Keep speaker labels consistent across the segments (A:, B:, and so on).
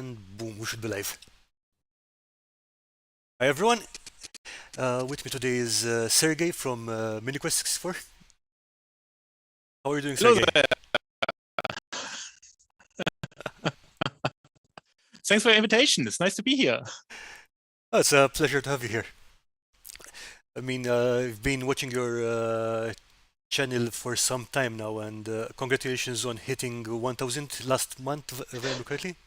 A: And boom, we should be live. Hi everyone, with me today is Sergei from MiniQuest 64. How are you doing,
B: Hello
A: Sergei?
B: there. Thanks for the invitation. It's nice to be here.
A: Oh, it's a pleasure to have you here. I mean, I've been watching your channel for some time now, and congratulations on hitting 1000 last month, if I remember correctly.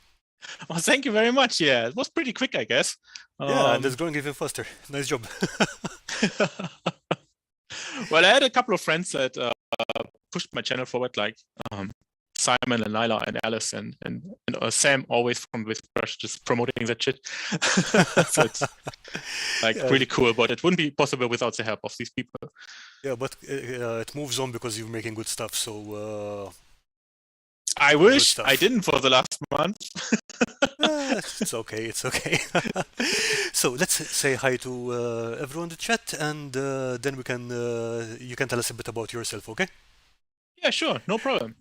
B: Well, thank you very much. Yeah, it was pretty quick, I guess.
A: Yeah, and it's growing even faster. Nice job.
B: Well, I had a couple of friends that pushed my channel forward, like Simon and Lila and Alice and Sam, always from with Brush, just promoting that shit. So it's like
A: Yeah.
B: really cool, but it wouldn't be possible without the help of these people.
A: Yeah, but it moves on because you're making good stuff, so
B: I
A: good
B: wish
A: stuff.
B: I didn't for the last month.
A: It's okay, it's okay. So let's say hi to everyone in the chat, and then we can you can tell us a bit about yourself, okay?
B: Yeah, sure, no problem.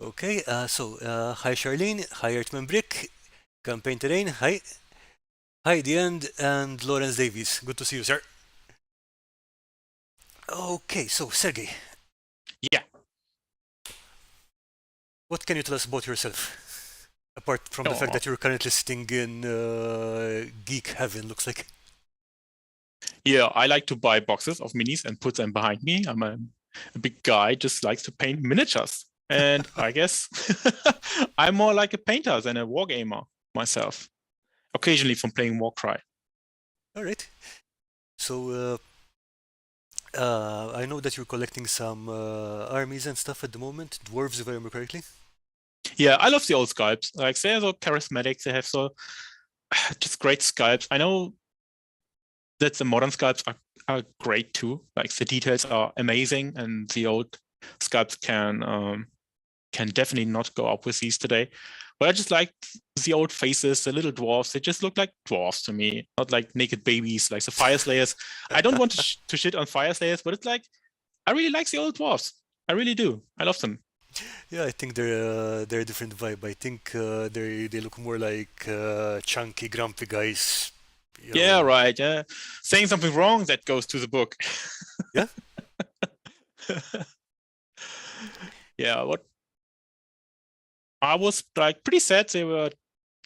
A: Okay, hi Charlene, hi Artman Brick, Campaign Terrain, hi. Hi The End, and Lawrence Davies. Good to see you, sir. Okay, so Sergey.
B: Yeah.
A: What can you tell us about yourself? Apart from the fact that you're currently sitting in geek heaven, looks like.
B: Yeah, I like to buy boxes of minis and put them behind me. I'm a big guy, just likes to paint miniatures. And I guess I'm more like a painter than a wargamer myself, occasionally from playing Warcry.
A: All right. So I know that you're collecting some armies and stuff at the moment, dwarves, if I remember correctly.
B: Yeah, I love the old sculpts. Like they're so charismatic. They have so just great sculpts. I know that the modern sculpts are great too. Like the details are amazing, and the old sculpts can definitely not go up with these today. But I just like the old faces, the little dwarfs. They just look like dwarfs to me, not like naked babies, like the Fire Slayers. I don't want to shit on Fire Slayers, but it's like, I really like the old dwarfs. I really do. I love them.
A: Yeah, I think they're a different vibe. I think they look more like chunky, grumpy guys.
B: Yeah, right. Yeah, saying something wrong, that goes to the book.
A: Yeah.
B: Yeah. What I was like pretty sad they were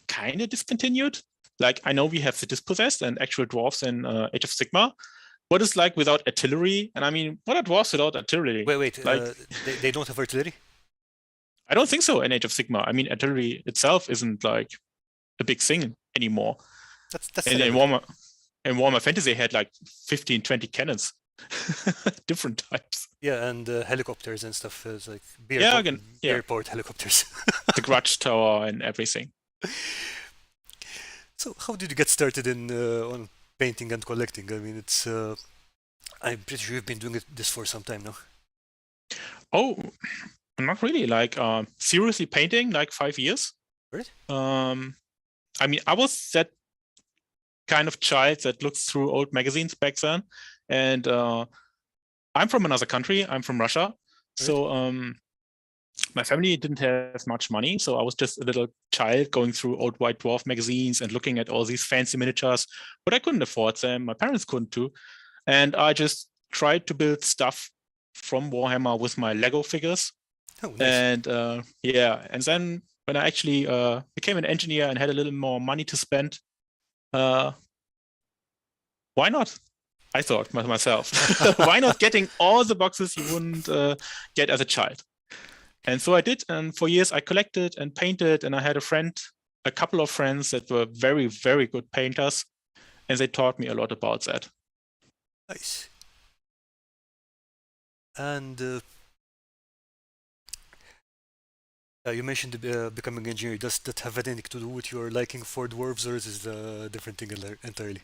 B: kind of discontinued. Like I know we have the dispossessed and actual dwarfs in Age of Sigmar. What is like without artillery? And I mean, what are dwarfs without artillery?
A: Wait.
B: Like
A: they don't have artillery?
B: I don't think so in Age of Sigmar. I mean, artillery itself isn't like a big thing anymore.
A: That's
B: in Warhammer Fantasy, they had like 15, 20 cannons, different types.
A: Yeah, and helicopters and stuff. It's like airport helicopters.
B: The Grudge Tower and everything.
A: So, how did you get started in on painting and collecting? I mean, it's I'm pretty sure you've been doing this for some time now.
B: Oh, not really. Like seriously painting, like 5 years.
A: Right.
B: I mean, I was that kind of child that looks through old magazines back then, and I'm from another country. I'm from Russia, right. So my family didn't have much money, so I was just a little child going through old White Dwarf magazines and looking at all these fancy miniatures, but I couldn't afford them. My parents couldn't too, and I just tried to build stuff from Warhammer with my Lego figures.
A: Oh, nice.
B: And yeah, and then when I actually became an engineer and had a little more money to spend, why not? I thought myself, why not getting all the boxes you wouldn't get as a child? And so I did, and for years I collected and painted, and I had a couple of friends that were very, very good painters, and they taught me a lot about that.
A: Nice. And you mentioned becoming an engineer. Does that have anything to do with your liking for dwarves, or is this a different thing entirely?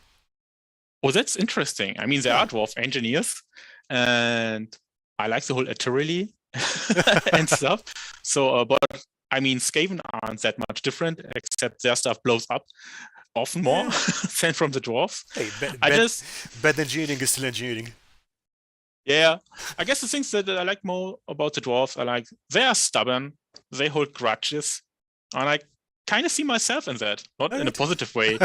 B: Oh, that's interesting. I mean, there are dwarf engineers, and I like the whole artillery and stuff. So, but I mean, Skaven aren't that much different, except their stuff blows up often more than from the dwarves.
A: Hey, bad engineering is still engineering.
B: Yeah, I guess the things that I like more about the dwarves are like they are stubborn, they hold grudges, and like kind of see myself in that, not in a
A: Alright.
B: positive way.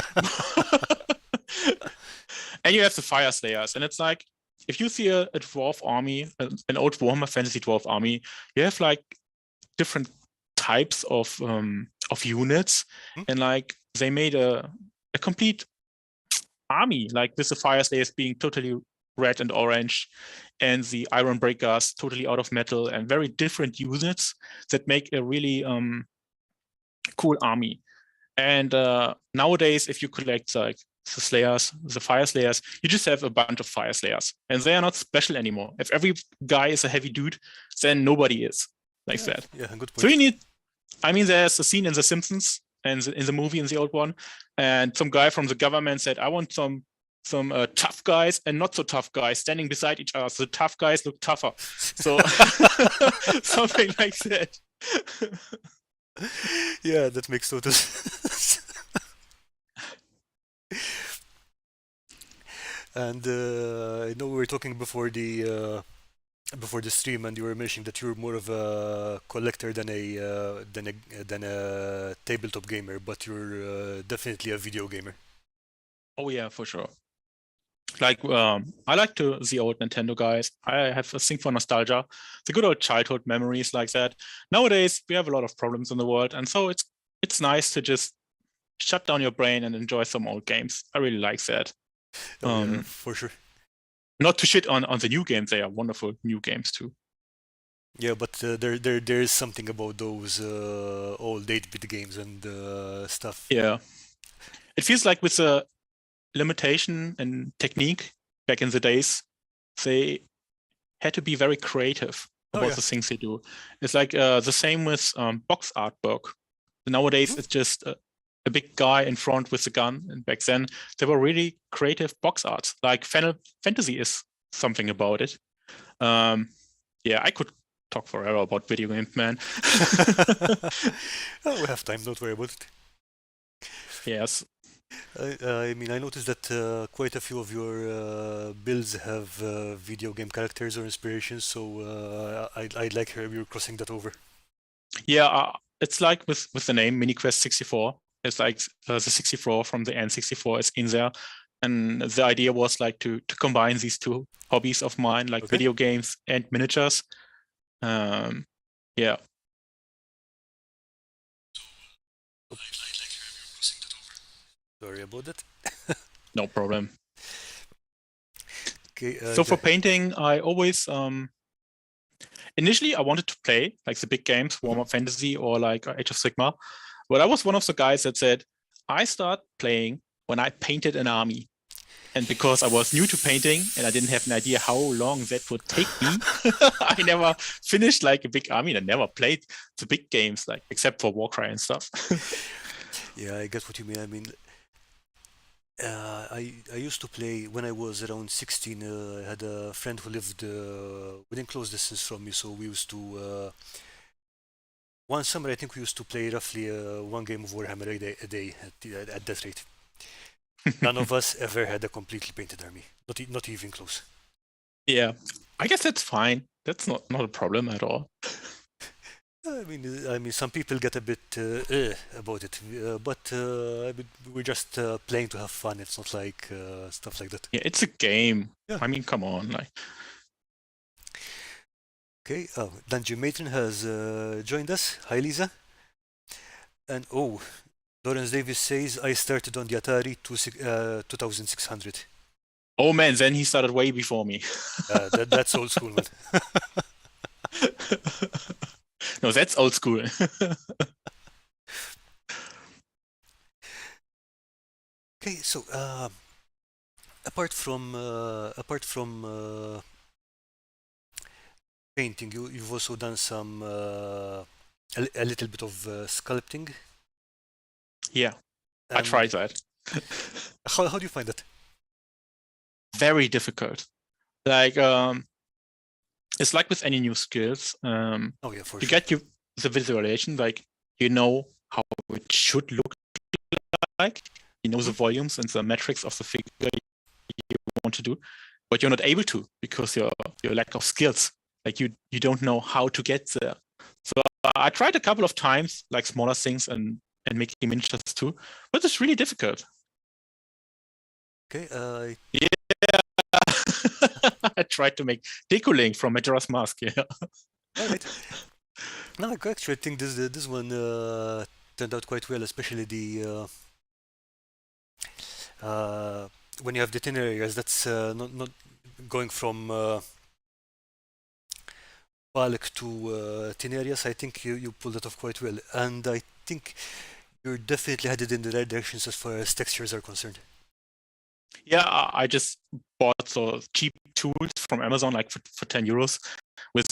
B: And you have the Fire Slayers, and it's like, if you see a dwarf army, an old Warhammer Fantasy dwarf army, you have like different types of units,
A: Hmm?
B: and like they made a complete army, like with the Fire Slayers being totally red and orange, and the Iron Breakers totally out of metal, and very different units that make a really cool army. And nowadays, if you collect like the Slayers, the Fire Slayers, you just have a bunch of Fire Slayers, and they are not special anymore. If every guy is a heavy dude, then nobody is like that.
A: Yeah, good
B: So
A: point.
B: you need, I mean, there's a scene in The Simpsons and in the movie, in the old one, and some guy from the government said, I want some tough guys and not so tough guys standing beside each other. So the tough guys look tougher. So something like that.
A: Yeah, that makes total sense. And I know we were talking before the stream, and you were mentioning that you're more of a collector than a tabletop gamer, but you're definitely a video gamer.
B: Oh yeah, for sure. Like I like the old Nintendo guys. I have a thing for nostalgia, the good old childhood memories like that. Nowadays we have a lot of problems in the world, and so it's nice to just shut down your brain and enjoy some old games. I really like that.
A: Oh, yeah, for sure.
B: Not to shit on the new games; they are wonderful new games too.
A: Yeah, but there is something about those old 8-bit games and stuff.
B: Yeah, it feels like with the limitation and technique back in the days, they had to be very creative about the things they do. It's like the same with box artwork. Nowadays, it's just a big guy in front with a gun, and back then there were really creative box arts. Like Final Fantasy is something about it. Yeah, I could talk forever about video games, man.
A: Oh, we have time, don't worry about it.
B: Yes.
A: I mean, I noticed that quite a few of your builds have video game characters or inspirations, so I'd like how you're crossing that over.
B: Yeah, it's like with the name MiniQuest 64. It's like the 64 from the N64 is in there, and the idea was like to combine these two hobbies of mine, like video games and miniatures. Yeah.
A: Sorry about that.
B: No problem.
A: Okay.
B: So for painting, I always initially I wanted to play like the big games, Warhammer Fantasy or like Age of Sigmar, but I was one of the guys that said I start playing when I painted an army. And because I was new to painting and I didn't have an idea how long that would take me, I never finished like a big army. I never played the big games, like except for Warcry and stuff.
A: Yeah, I get what you mean. I mean, I used to play when I was around 16. I had a friend who lived within close distance from me, so we used to. One summer, I think we used to play roughly one game of Warhammer a day at that rate. None of us ever had a completely painted army, not even close.
B: Yeah, I guess that's fine. That's not a problem at all.
A: I mean, some people get a bit about it, but I mean, we're just playing to have fun. It's not like stuff like that.
B: Yeah, it's a game.
A: Yeah.
B: I mean, come on, like.
A: Okay, Dungeon Matron has joined us. Hi, Lisa. And oh, Lawrence Davis says I started on the Atari 2600.
B: Oh man, then he started way before me.
A: That's old school, man.
B: No, that's old school.
A: Okay, so apart from painting, you've also done some a little bit of sculpting.
B: Yeah, I tried that.
A: How do you find that?
B: Very difficult. Like it's like with any new skills.
A: Oh yeah, for
B: you
A: sure.
B: get the visualization, like you know how it should look like. You know the volumes and the metrics of the figure you want to do, but you're not able to because your lack of skills. Like you don't know how to get there. So I tried a couple of times, like smaller things and and making miniatures too, but it's really difficult.
A: Okay.
B: I tried to make Decolink from Majora's Mask. Yeah.
A: All right. No, actually, I think this one turned out quite well, especially the when you have the thin areas. That's not going from bulk to thin areas. I think you pulled it off quite well, and I think you're definitely headed in the right directions as far as textures are concerned.
B: Yeah, I just bought so cheap tools from Amazon, like for 10 euros, with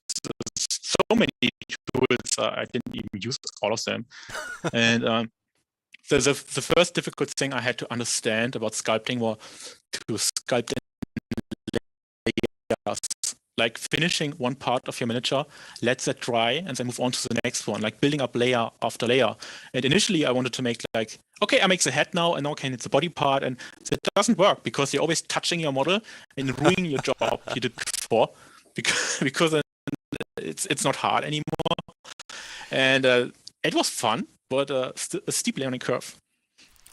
B: so many tools. I didn't even use all of them. And the first difficult thing I had to understand about sculpting was to sculpt in layers. Like finishing one part of your miniature, let that dry, and then move on to the next one, like building up layer after layer. And initially I wanted to make like, okay, I make the head now, and now can it's the body part, and that doesn't work because you're always touching your model and ruining your job you did before, because it's not hard anymore. And it was fun, but a steep learning curve.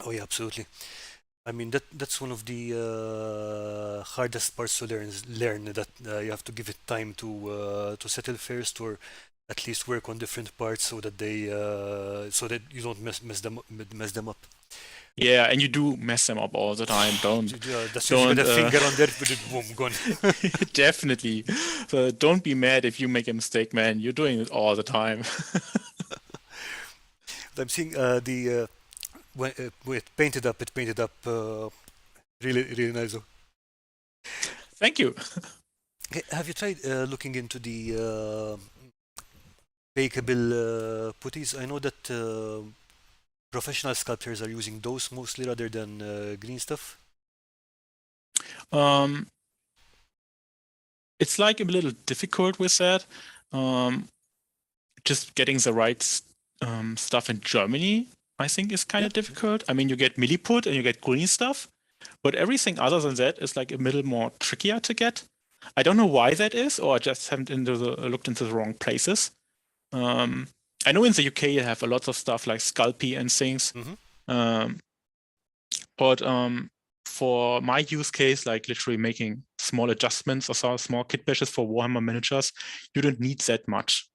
A: Oh yeah, absolutely. I mean that's one of the hardest parts to learn that you have to give it time to settle first, or at least work on different parts so that they so that you don't mess them up.
B: Yeah, and you do mess them up all the time.
A: That's you got a finger on there, but it boom gone.
B: Definitely. So don't be mad if you make a mistake, man. You're doing it all the time.
A: I'm seeing the when it painted up, really nice.
B: Thank you.
A: Okay, have you tried looking into the bakeable putties? I know that professional sculptors are using those mostly rather than green stuff.
B: It's like a little difficult with that. Just getting the right stuff in Germany, I think, is kind of difficult. I mean, you get milliput and you get green stuff, but everything other than that is like a little more trickier to get. I don't know why that is, or I just haven't looked into the wrong places. I know in the UK you have a lot of stuff like Sculpey and things, but for my use case, like literally making small adjustments or small kit bashes for Warhammer miniatures, you don't need that much.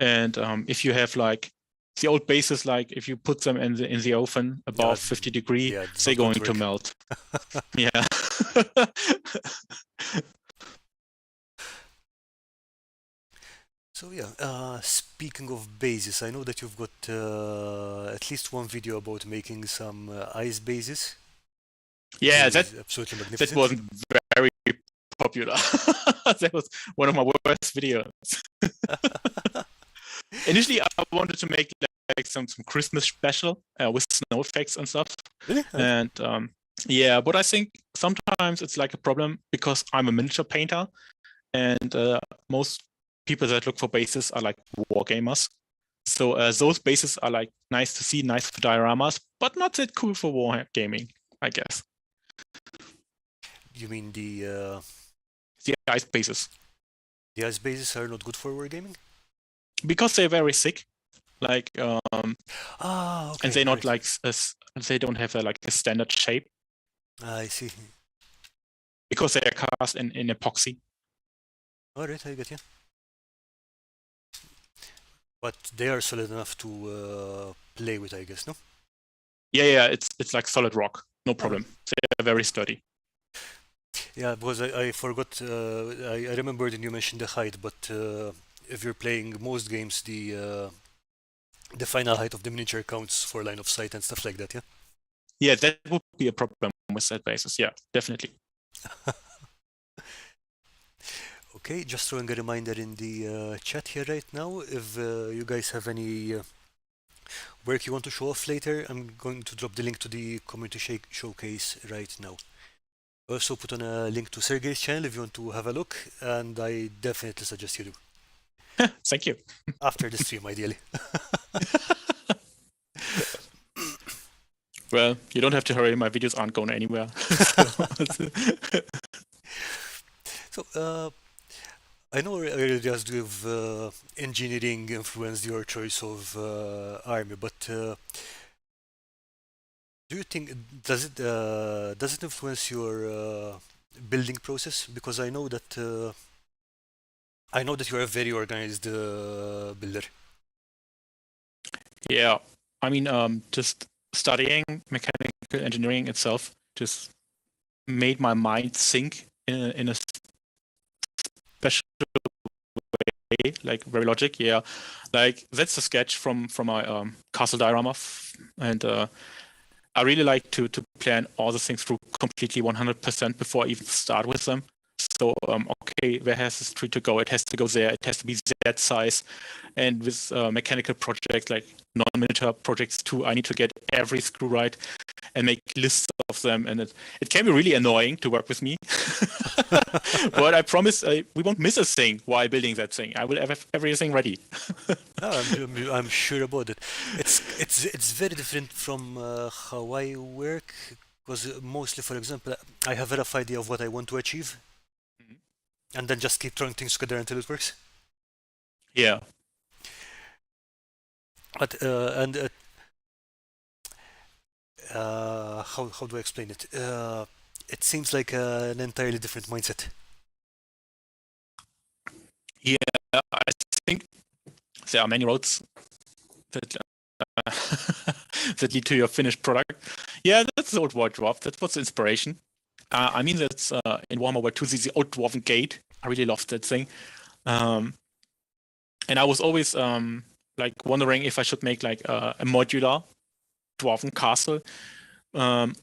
B: And if you have like the old bases, like if you put them in the oven above 50 degrees, they're going to melt. Yeah.
A: So yeah, speaking of bases, I know that you've got at least one video about making some ice bases.
B: Yeah, that
A: absolutely magnificent.
B: That wasn't very popular. That was one of my worst videos. Initially, I wanted to make like some Christmas special with snow effects and stuff.
A: Really?
B: And yeah, but I think sometimes it's like a problem because I'm a miniature painter, and most people that look for bases are like war gamers. So those bases are like nice to see, nice for dioramas, but not that cool for war gaming, I guess.
A: You mean the
B: ice bases?
A: The ice bases are not good for wargaming?
B: Because they're very thick, like
A: okay,
B: and they're not like they don't have like a standard shape.
A: I see.
B: Because they are cast in epoxy.
A: All right, I get you. But they are solid enough to play with, I guess, no?
B: Yeah, it's like solid rock, no problem. They're very sturdy.
A: Yeah, because I forgot. I remembered when you mentioned the height, but if you're playing most games, the final height of the miniature counts for line of sight and stuff like that. Yeah.
B: Yeah, that would be a problem with that basis. Yeah, definitely.
A: Okay, just throwing a reminder in the chat here right now. If you guys have any work you want to show off later, I'm going to drop the link to the community showcase right now. Also put on a link to Sergei's channel if you want to have a look, and I definitely suggest you do.
B: Thank you.
A: After the stream, ideally.
B: Well, you don't have to hurry. My videos aren't going anywhere.
A: So, I know areas with engineering influenced your choice of army, but do you think does it influence your building process? Because I know that you're a very organized builder.
B: Yeah, I mean, just studying mechanical engineering itself just made my mind think in a special way, like very logic. Yeah, like that's a sketch from my castle diorama, and I really like to plan all the things through completely 100% before I even start with them. So okay, where has this tree to go? It has to go there. It has to be that size. And with mechanical projects like non-miniature projects too, I need to get every screw right and make lists of them. And it can be really annoying to work with me. But I promise we won't miss a thing while building that thing. I will have everything ready.
A: No, I'm sure about it. It's very different from how I work because mostly, for example, I have a rough idea of what I want to achieve,
B: Mhm.
A: and then just keep throwing things together until it works.
B: Yeah.
A: But how do I explain it? It seems like an entirely different mindset.
B: Yeah, I think there are many roads that that lead to your finished product. Yeah, that's the old wardrobe. That was the inspiration. I mean, that's in Warhammer World 2, the old Dwarven Gate. I really loved that thing. Um, and I was always like wondering if I should make like a modular Dwarven castle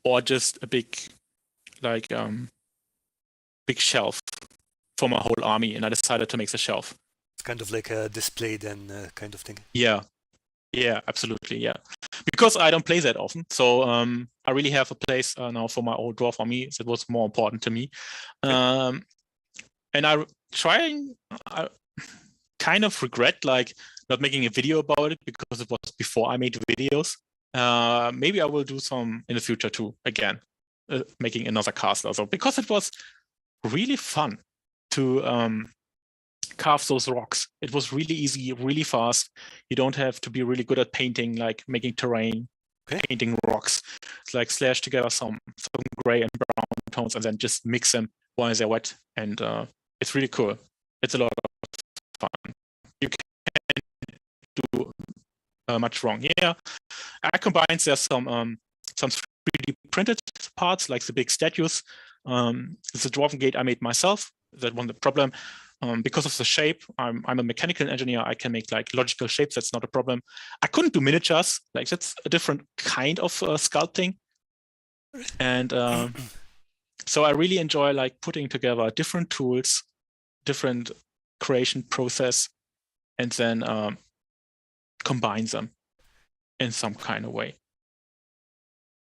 B: or just a big like big shelf for my whole army. And I decided to make the shelf.
A: It's kind of like a display then kind of thing.
B: Yeah, yeah, absolutely, yeah. Because I don't play that often, so I really have a place now for my old dwarf army. That was more important to me,
A: Okay.
B: and I kind of regret like not making a video about it because it was before I made videos. Maybe I will do some in the future too. Again, making another castle, also because it was really fun to carve those rocks. It was really easy, really fast. You don't have to be really good at painting, like making terrain,
A: Okay.
B: painting rocks. It's like slash together some gray and brown tones and then just mix them while they're wet. And it's really cool. It's a lot of fun. You can do much wrong. Yeah, I combined there's some 3D printed parts like the big statues. The Dwarven Gate I made myself. That wasn't the problem. Because of the shape, I'm a mechanical engineer. I can make like logical shapes. That's not a problem. I couldn't do miniatures. Like that's a different kind of sculpting. And so I really enjoy like putting together different tools, different creation process, and then combine them in some kind of way.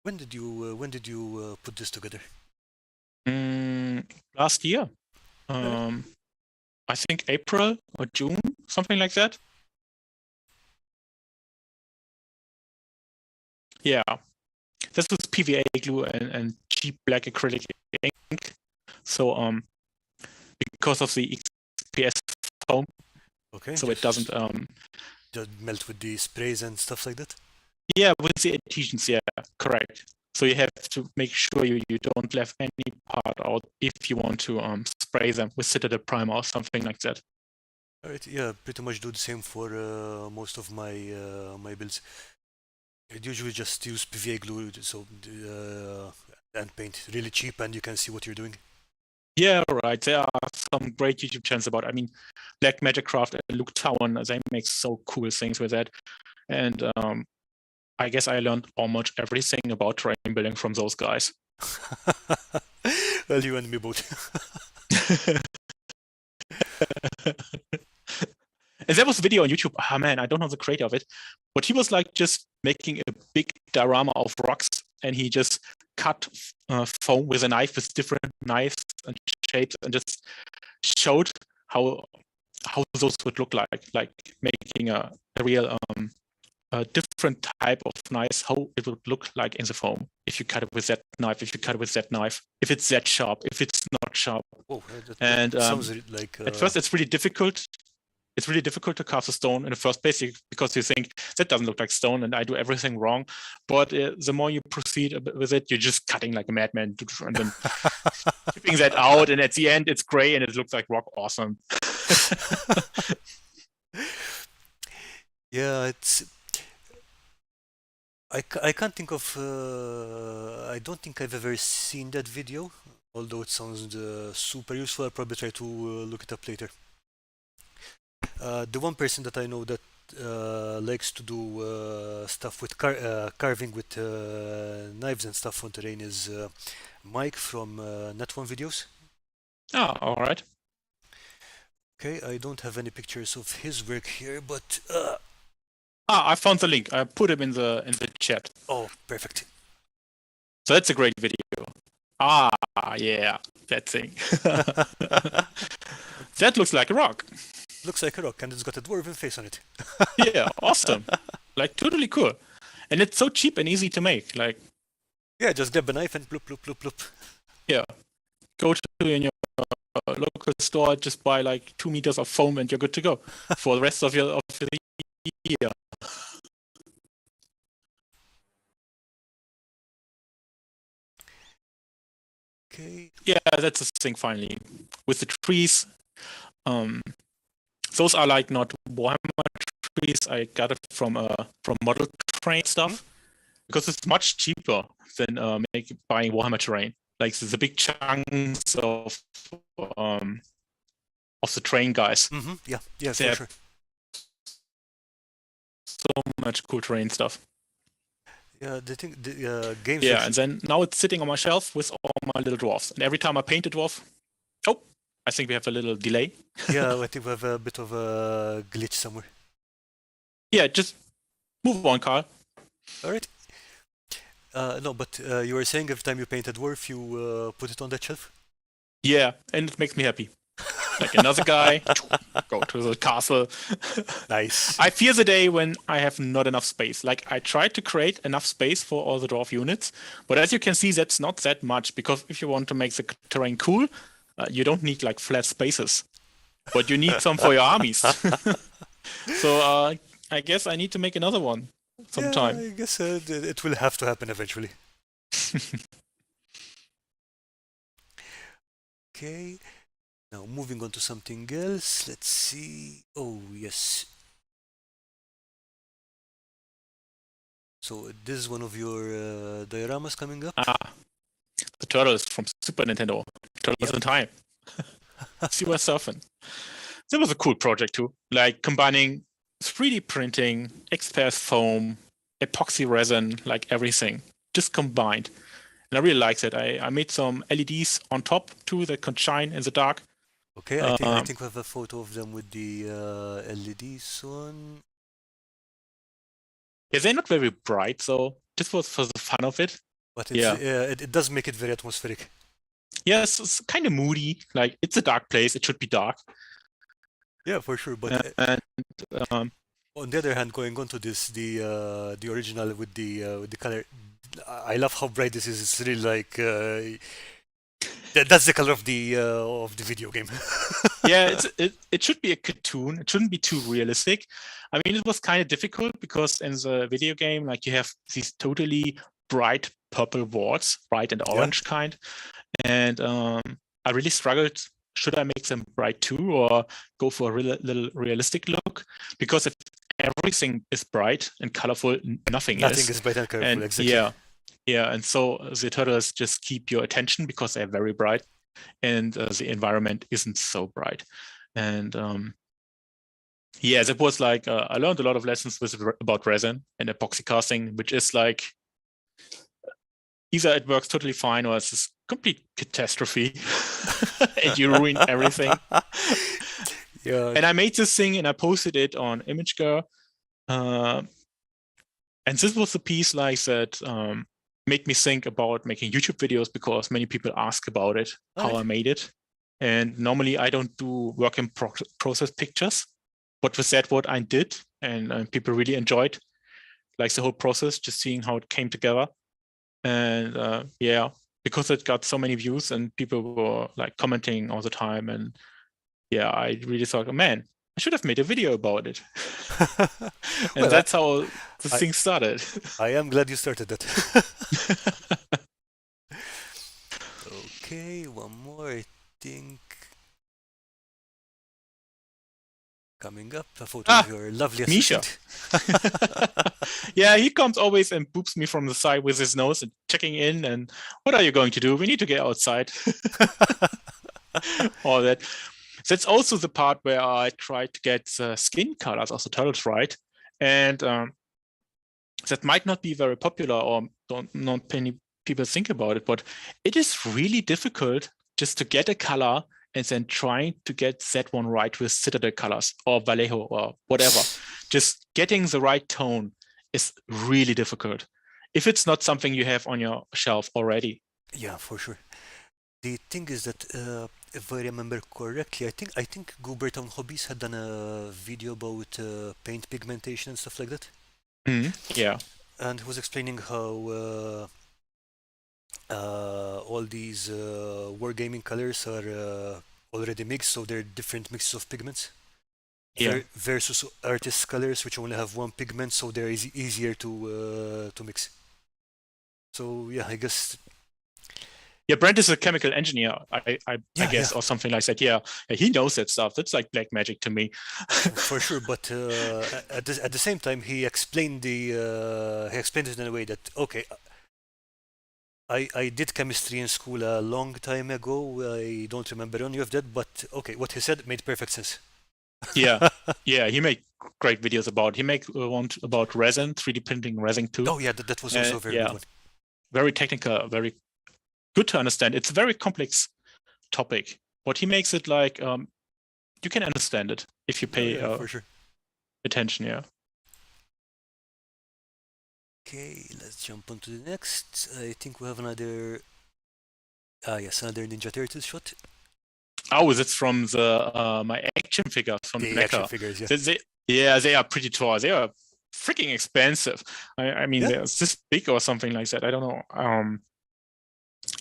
A: When did you put this together?
B: Last year,
A: Alright.
B: I think April or June, something like that. Yeah, this was PVA glue and cheap black acrylic ink. So because of the XPS foam,
A: Okay.
B: so it doesn't
A: just melt with the sprays and stuff like that.
B: yeah, with the adhesions, yeah, correct. So you have to make sure you don't left any part out if you want to spray them with Citadel primer or something like that.
A: All right. Yeah, pretty much do the same for most of my builds. I usually just use PVA glue, so and paint really cheap, and you can see what you're doing.
B: Yeah, right. There are some great YouTube channels about. I mean, Black Magic Craft and Luke Towan, they make so cool things with that. And I guess I learned almost everything about terrain building from those guys.
A: Well, you and me both.
B: And there was a video on YouTube. Oh man, I don't know the creator of it, but he was like just making a big diorama of rocks, and he just cut foam with a knife with different knives and shapes, and just showed how those would look like making a real a different type of knives, how it would look like in the foam. If you cut it with that knife, if you cut it with that knife, if it's that sharp, if it's not sharp.
A: Oh,
B: And
A: that sounds like.
B: at first, it's really difficult. It's really difficult to cast a stone in the first place because you think that doesn't look like stone and I do everything wrong. But the more you proceed with it, you're just cutting like a madman and then chipping that out. And at the end, it's gray and it looks like rock awesome.
A: Yeah, I can't think of. I don't think I've ever seen that video, although it sounds super useful. I'll probably try to look it up later. The one person that I know that likes to do stuff with carving with knives and stuff on terrain is Mike from Net1 Videos.
B: Ah, all right.
A: Okay, I don't have any pictures of his work here, but
B: I found the link. I put him in the chat.
A: oh, perfect.
B: So that's a great video. Ah, yeah, that thing. That looks like a rock.
A: Looks like a rock, and it's got a dwarven face on it.
B: Yeah, awesome. Like totally cool. And it's so cheap and easy to make. Like,
A: yeah, just grab a knife and bloop, bloop, bloop, bloop.
B: yeah, go to your local store, just buy like 2 meters of foam, and you're good to go for the rest of the year.
A: Okay.
B: Yeah, that's the thing. Finally, with the trees, those are like not Warhammer trees. I got it from model train stuff because it's much cheaper than buying Warhammer terrain. Like the big chunks of the train guys.
A: Mm-hmm. Yeah, yeah,
B: They
A: for
B: have
A: sure.
B: so much cool terrain stuff.
A: Yeah, the games.
B: Yeah, and then now it's sitting on my shelf with all my little dwarfs. And every time I paint a dwarf, oh, I think we have a little delay.
A: Yeah, I think we have a bit of a glitch somewhere.
B: Yeah, just move on, Karl.
A: All right. No, but you were saying every time you paint a dwarf, you put it on that shelf?
B: Yeah, and it makes me happy. Like another guy, go to the castle.
A: Nice.
B: I fear the day when I have not enough space. Like I tried to create enough space for all the dwarf units, but as you can see, that's not that much because if you want to make the terrain cool, you don't need like flat spaces, but you need some for your armies. So I guess I need to make another one sometime.
A: Yeah, I guess it will have to happen eventually. Okay. Now moving on to something else. Let's see. Oh yes. So this is one of your dioramas coming up.
B: The turtles from Super Nintendo. Turtles in Time. See, we're surfing. That was a cool project too. Like combining 3D printing, XPS foam, epoxy resin, like everything, just combined. And I really liked it. I made some LEDs on top too that can shine in the dark.
A: Okay, I think we have a photo of them with the LEDs on.
B: Yeah, they're not very bright, so this was for the fun of it.
A: But it does make it very atmospheric.
B: Yes, it's kind of moody. Like it's a dark place; it should be dark.
A: Yeah, for sure. But on the other hand, going on to this, the original with the color, I love how bright this is. It's really like that's the color of the video game.
B: Yeah, it should be a cartoon. It shouldn't be too realistic. I mean, it was kind of difficult because in the video game, like you have these totally bright purple wards, bright and orange kind, and I really struggled. Should I make them bright too, or go for a little realistic look? Because if everything is bright and colorful, nothing is
A: bright and colorful.
B: And
A: exactly.
B: yeah, and so the turtles just keep your attention because they're very bright, and the environment isn't so bright. And yeah, that was like I learned a lot of lessons about resin and epoxy casting, which is like either it works totally fine or it's this complete catastrophe and you ruin everything.
A: Yeah.
B: And I made this thing and I posted it on ImageGirl. And this was the piece like that made me think about making YouTube videos because many people ask about it, how I made it. And normally I don't do work in process pictures, but with that, what I did and people really enjoyed. like the whole process, just seeing how it came together. And yeah, because it got so many views and people were like commenting all the time, and yeah, I really thought, oh, man, I should have made a video about it. And
A: Well,
B: that's how the
A: I-
B: thing started.
A: I am glad you started that. Okay, one more, I think. Coming up, a photo of your lovely
B: Misha.
A: assistant.
B: Yeah, he comes always and boops me from the side with his nose and checking in. And what are you going to do? We need to get outside. All that. That's also the part where I tried to get skin colors of the turtles right. And that might not be very popular, or not many people think about it, but it is really difficult just to get a color and then trying to get that one right with Citadel colors or Vallejo or whatever. Just getting the right tone is really difficult if it's not something you have on your shelf already.
A: Yeah, for sure. The thing is that, if I remember correctly, I think Dwarven Hobbies had done a video about paint pigmentation and stuff like that,
B: Yeah.
A: and he was explaining how all these wargaming colors are already mixed, so they're different mixes of pigments.
B: Yeah.
A: Versus artist colors, which only have one pigment, so they're easier to mix. So yeah, I guess.
B: Yeah, Brent is a chemical engineer, I
A: Yeah,
B: guess,
A: yeah.
B: or something like that. Yeah, he knows that stuff. That's like black magic to me.
A: For sure, but at the same time, he explained it in a way that, okay, I did chemistry in school a long time ago. I don't remember any of that, but okay, what he said made perfect sense.
B: Yeah, yeah, he made great videos about. He made one about resin, 3D printing resin too.
A: Oh yeah, that was also a very good one.
B: Very technical, very good to understand. It's a very complex topic, but he makes it like you can understand it if you pay
A: For sure.
B: attention. Yeah.
A: Okay, let's jump on to the next. I think we have another. Yes, another Ninja Turtles shot.
B: Oh, that's from the my action figures from
A: The
B: NECA.
A: action figures, yeah.
B: They are pretty tall. They are freaking expensive. I mean, they're this big or something like that. I don't know.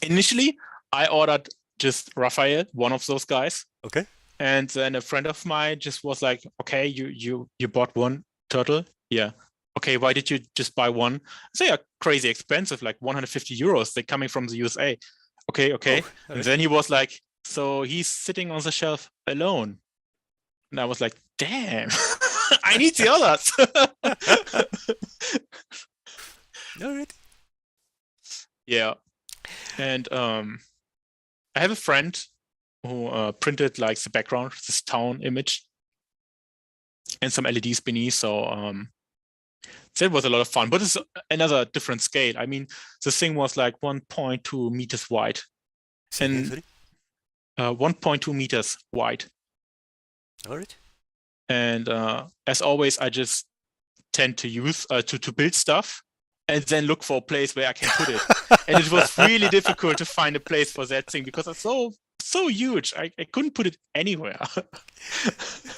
B: Initially, I ordered just Raphael, one of those guys.
A: Okay.
B: And then a friend of mine just was like, "Okay, you bought one turtle, yeah. Okay, why did you just buy one? They are crazy expensive, like 150 euros. They're coming from the USA. Okay.
A: Right.
B: And then he was like, so he's sitting on the shelf alone. And I was like, damn, I need the others.
A: All right.
B: Yeah. And I have a friend who printed like the background, this town image, and some LEDs beneath. So that was a lot of fun, but it's another different scale. I mean, the thing was like 1.2 meters wide. And 1.2 meters wide.
A: All right.
B: And as always, I just tend to use to build stuff and then look for a place where I can put it. And it was really difficult to find a place for that thing because it's so huge. I couldn't put it anywhere.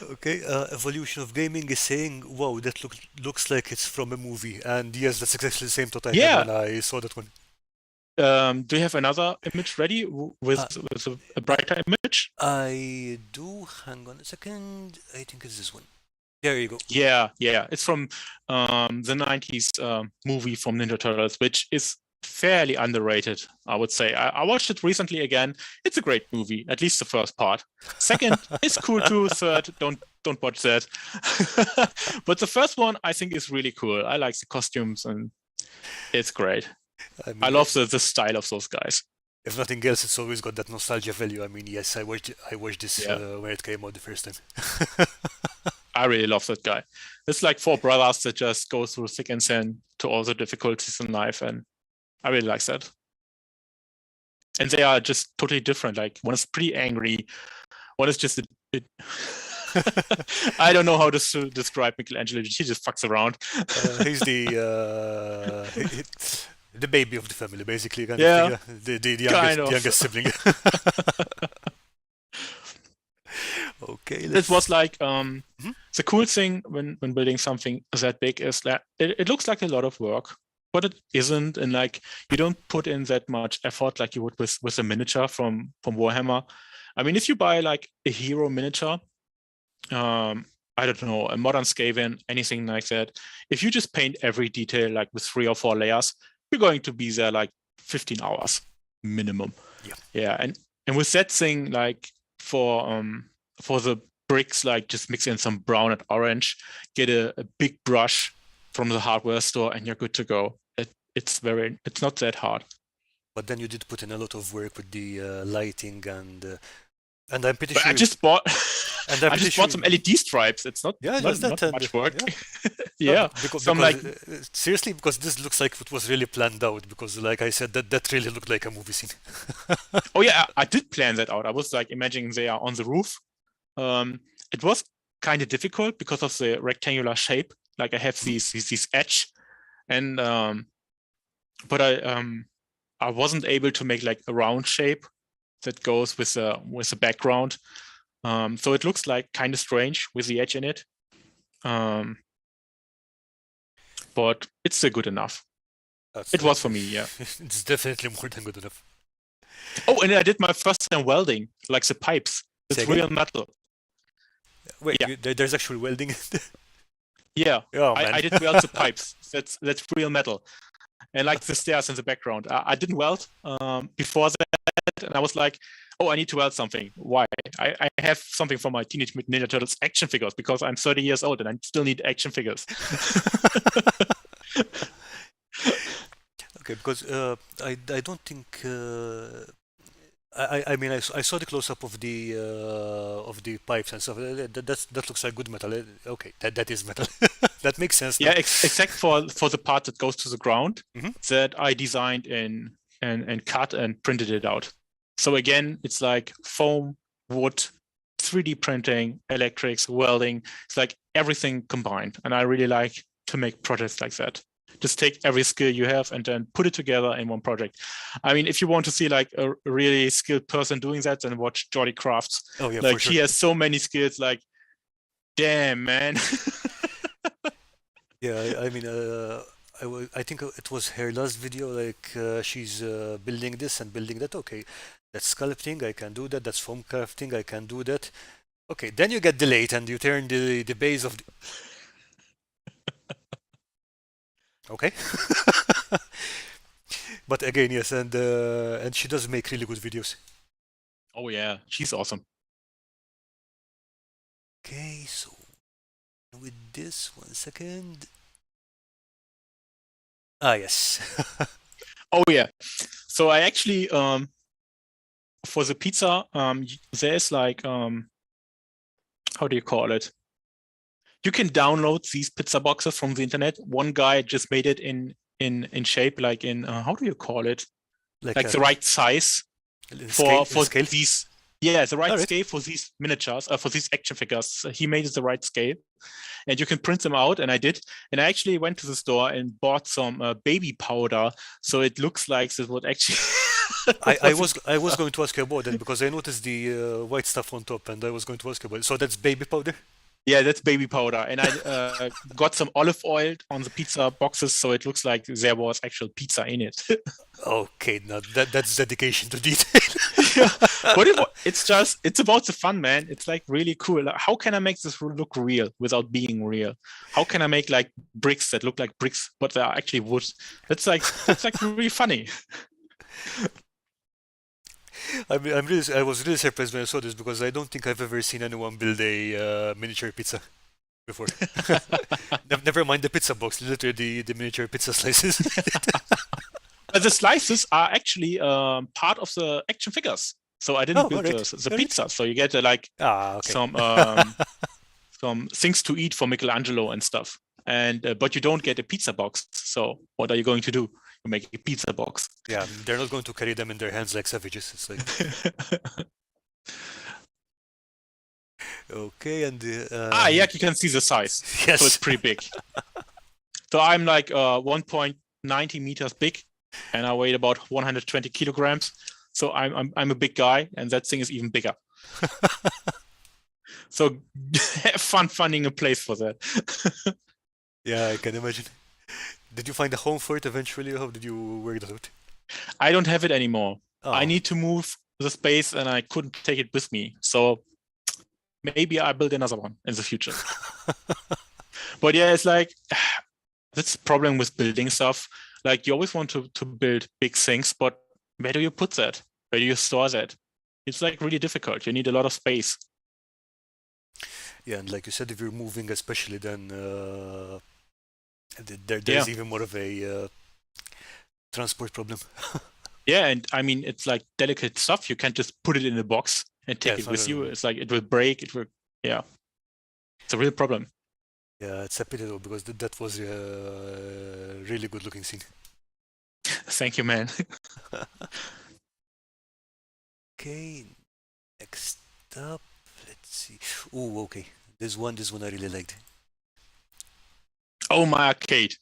A: Okay, Evolution of Gaming is saying, wow, that looks like it's from a movie. And yes, that's exactly the same thought I had when I saw that one.
B: Do you have another image ready with a brighter image?
A: I do. Hang on a second. I think it's this one. There you go.
B: Yeah. It's from the 90s movie from Ninja Turtles, which is fairly underrated, I would say. I watched it recently again. It's a great movie, at least the first part. Second is cool too. Third, don't watch that. But the first one I think is really cool. I like the costumes and it's great. I mean, I love the style of those guys.
A: If nothing else, it's always got that nostalgia value. I mean, yes, I watched this when it came out the first time.
B: I really love that guy. It's like four brothers that just go through thick and thin to all the difficulties in life, and I really like that. And they are just totally different. Like one is pretty angry, one is just a bit. I don't know how to describe Michelangelo. He just fucks around.
A: He's the baby of the family, basically. The youngest sibling. Okay,
B: It was like
A: Mhm.
B: the cool thing when building something that big is that it looks like a lot of work, but it isn't, and like you don't put in that much effort like you would with a miniature from Warhammer. I mean, if you buy like a hero miniature, I don't know, a modern Skaven, anything like that, if you just paint every detail like with 3 or 4 layers, you're going to be there like 15 hours minimum. Yeah, and with that thing, like for the bricks, like just mix in some brown and orange, get a big brush from the hardware store, and you're good to go. It's not that hard.
A: But then you did put in a lot of work with the lighting and I'm pretty
B: But
A: sure
B: I just bought
A: and I'm
B: I
A: pretty
B: just
A: sure
B: bought some LED stripes. It's not
A: yeah,
B: not,
A: just that
B: not much work.
A: yeah.
B: Yeah.
A: Because,
B: So I'm like,
A: seriously, because this looks like it was really planned out. Because, like I said, that really looked like a movie scene.
B: oh yeah, I did plan that out. I was like imagining they are on the roof. It was kind of difficult because of the rectangular shape. Like I have these edge, and but I wasn't able to make like a round shape that goes with the background. So it looks like kind of strange with the edge in it. But it's still good enough. It was for me, yeah.
A: It's definitely more than good enough.
B: Oh, and I did my first time welding, like the pipes. It's real metal.
A: Wait,
B: yeah.
A: There's actual welding?
B: Yeah,
A: oh, man.
B: I did weld the pipes. That's real metal. And like the stairs in the background. I didn't weld before that, and I was like, oh, I need to weld something. Why? I have something for my Teenage Mutant Ninja Turtles action figures because I'm 30 years old and I still need action figures.
A: Okay, because I don't think I mean I saw the close up of the pipes and stuff. That looks like good metal. Okay, that is metal. That makes sense.
B: Yeah, except for the part that goes to the ground that I designed and cut and printed it out. So again, it's like foam, wood, 3D printing, electrics, welding. It's like everything combined, and I really like to make projects like that. Just take every skill you have and then put it together in one project. I mean, if you want to see like a really skilled person doing that, then watch Jordy Crafts.
A: Oh yeah,
B: like
A: for sure.
B: He has so many skills. Like, damn, man.
A: Yeah, I mean, I think it was her last video. Like she's building this and building that. Okay, that's sculpting. I can do that. That's foam crafting. I can do that. Okay, then you get delayed and you turn the base of the okay. But again, yes, and she does make really good videos.
B: Oh yeah, she's awesome.
A: Okay, so with this, 1 second. Ah, yes.
B: Oh yeah. So I actually for the pizza there's like how do you call it? You can download these pizza boxes from the internet. One guy just made it in shape, like in how do you call it? Like the right size for
A: scale?
B: these. Yeah, the right scale for these miniatures, for these action figures. He made it the right scale, and you can print them out. And I did. And I actually went to the store and bought some baby powder, so it looks like this would actually.
A: I was going to ask you about that because I noticed the white stuff on top, and I was going to ask you about it. So that's baby powder?
B: Yeah, that's baby powder, and I got some olive oil on the pizza boxes, so it looks like there was actual pizza in it.
A: Okay, now that's dedication to detail.
B: Yeah, but it's about the fun, man. It's like really cool. Like, how can I make this look real without being real? How can I make like bricks that look like bricks, but they are actually wood? That's like really funny.
A: I was really surprised when I saw this because I don't think I've ever seen anyone build a miniature pizza before. Never mind the pizza box, literally the miniature pizza slices.
B: The slices are actually part of the action figures. So I didn't build the pizza. So you get some things to eat for Michelangelo and stuff. And but you don't get a pizza box. So what are you going to do? You make a pizza box.
A: Yeah, they're not going to carry them in their hands like savages. It's like okay, and
B: yeah, you can see the size.
A: Yes,
B: so it's pretty big. So I'm like 1.90 meters big, and I weigh about 120 kilograms. So I'm a big guy, and that thing is even bigger. So have fun finding a place for that.
A: Yeah, I can imagine. Did you find a home for it eventually? How did you work that out?
B: I don't have it anymore. I
A: Oh,
B: need to move the space and I couldn't take it with me. So maybe I build another one in the future. But yeah, it's like that's the problem with building stuff. Like you always want to build big things, but where do you put that? Where do you store that? It's like really difficult. You need a lot of space.
A: yeah, and like you said, if you're moving, especially, then
B: Yeah.
A: there's even more of a transport problem.
B: Yeah. And I mean, it's like delicate stuff. You can't just put it in a box and
A: Yeah,
B: take it
A: it's not
B: with you.
A: a,
B: It's like it will break. It will, yeah. It's a real problem.
A: yeah, it's a pity though because that was a really good looking scene.
B: Thank you, man.
A: Okay, next up, let's see. Oh, okay. This one I really liked.
B: Oh, my arcade.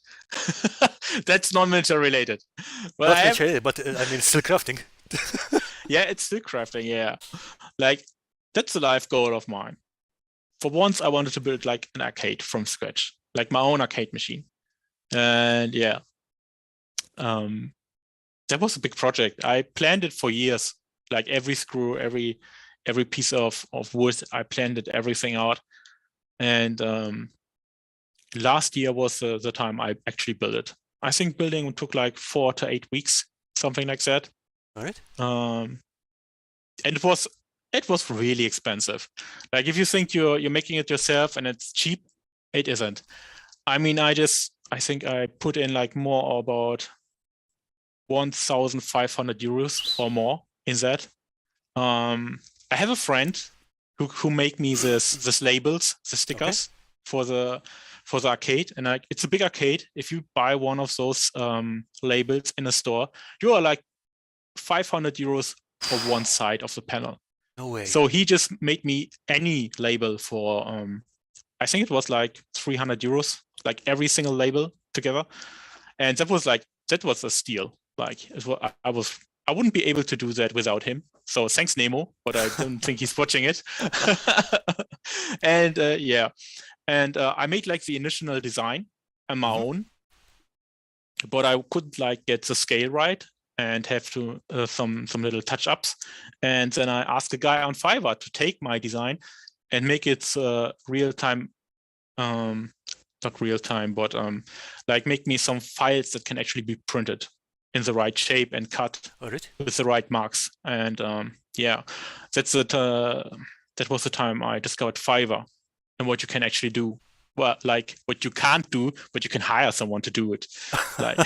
B: That's non-military related. But I
A: Not
B: have,
A: mature, but I mean, still crafting.
B: yeah, it's still crafting. Yeah. Like that's a life goal of mine. For once, I wanted to build like an arcade from scratch, like my own arcade machine. And yeah, um, that was a big project. I planned it for years, like every screw, every piece of wood. I planned it everything out. And last year was the time I actually built it. I think building took like 4 to 8 weeks, something like that.
A: All right.
B: And it was really expensive. Like if you think you're making it yourself and it's cheap, it isn't. I mean, I think I put in like more about 1,500 euros or more in that. I have a friend who make me this labels, the
A: Okay.
B: stickers for the arcade, and like it's a big arcade. If you buy one of those labels in a store, you are like 500 euros for one side of the panel.
A: No way.
B: So he just made me any label for I think it was like 300 euros, like every single label together, and that was a steal. Like it was, I wouldn't be able to do that without him. So thanks Nemo, but I don't think he's watching it. And yeah, and I made like the initial design on my own, but I could like get the scale right and have to some little touch ups, and then I asked a guy on Fiverr to take my design and make it real time. Not real time, but like make me some files that can actually be printed in the right shape and cut
A: All right.
B: with the right marks. And yeah, that's it. That was the time I discovered Fiverr and what you can actually do. Well, like what you can't do, but you can hire someone to do it. Like,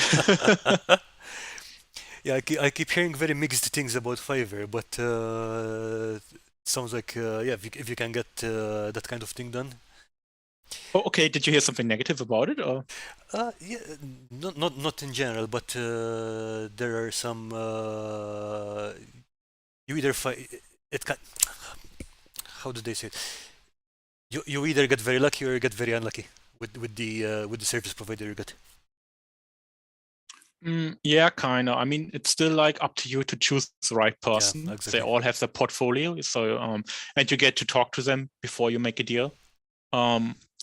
A: Yeah, I keep hearing very mixed things about Fiverr, but sounds like yeah, if you can get that kind of thing done.
B: oh, okay. Did you hear something negative about it? Or
A: Yeah, not in general, but there are some you either it can how do they say it? You either get very lucky or you get very unlucky with the service provider you get.
B: yeah, kind of. I mean, it's still like up to you to choose the right
A: Yeah,
B: person. They
A: exactly.
B: all have their portfolio, so and you get to talk to them before you make a deal.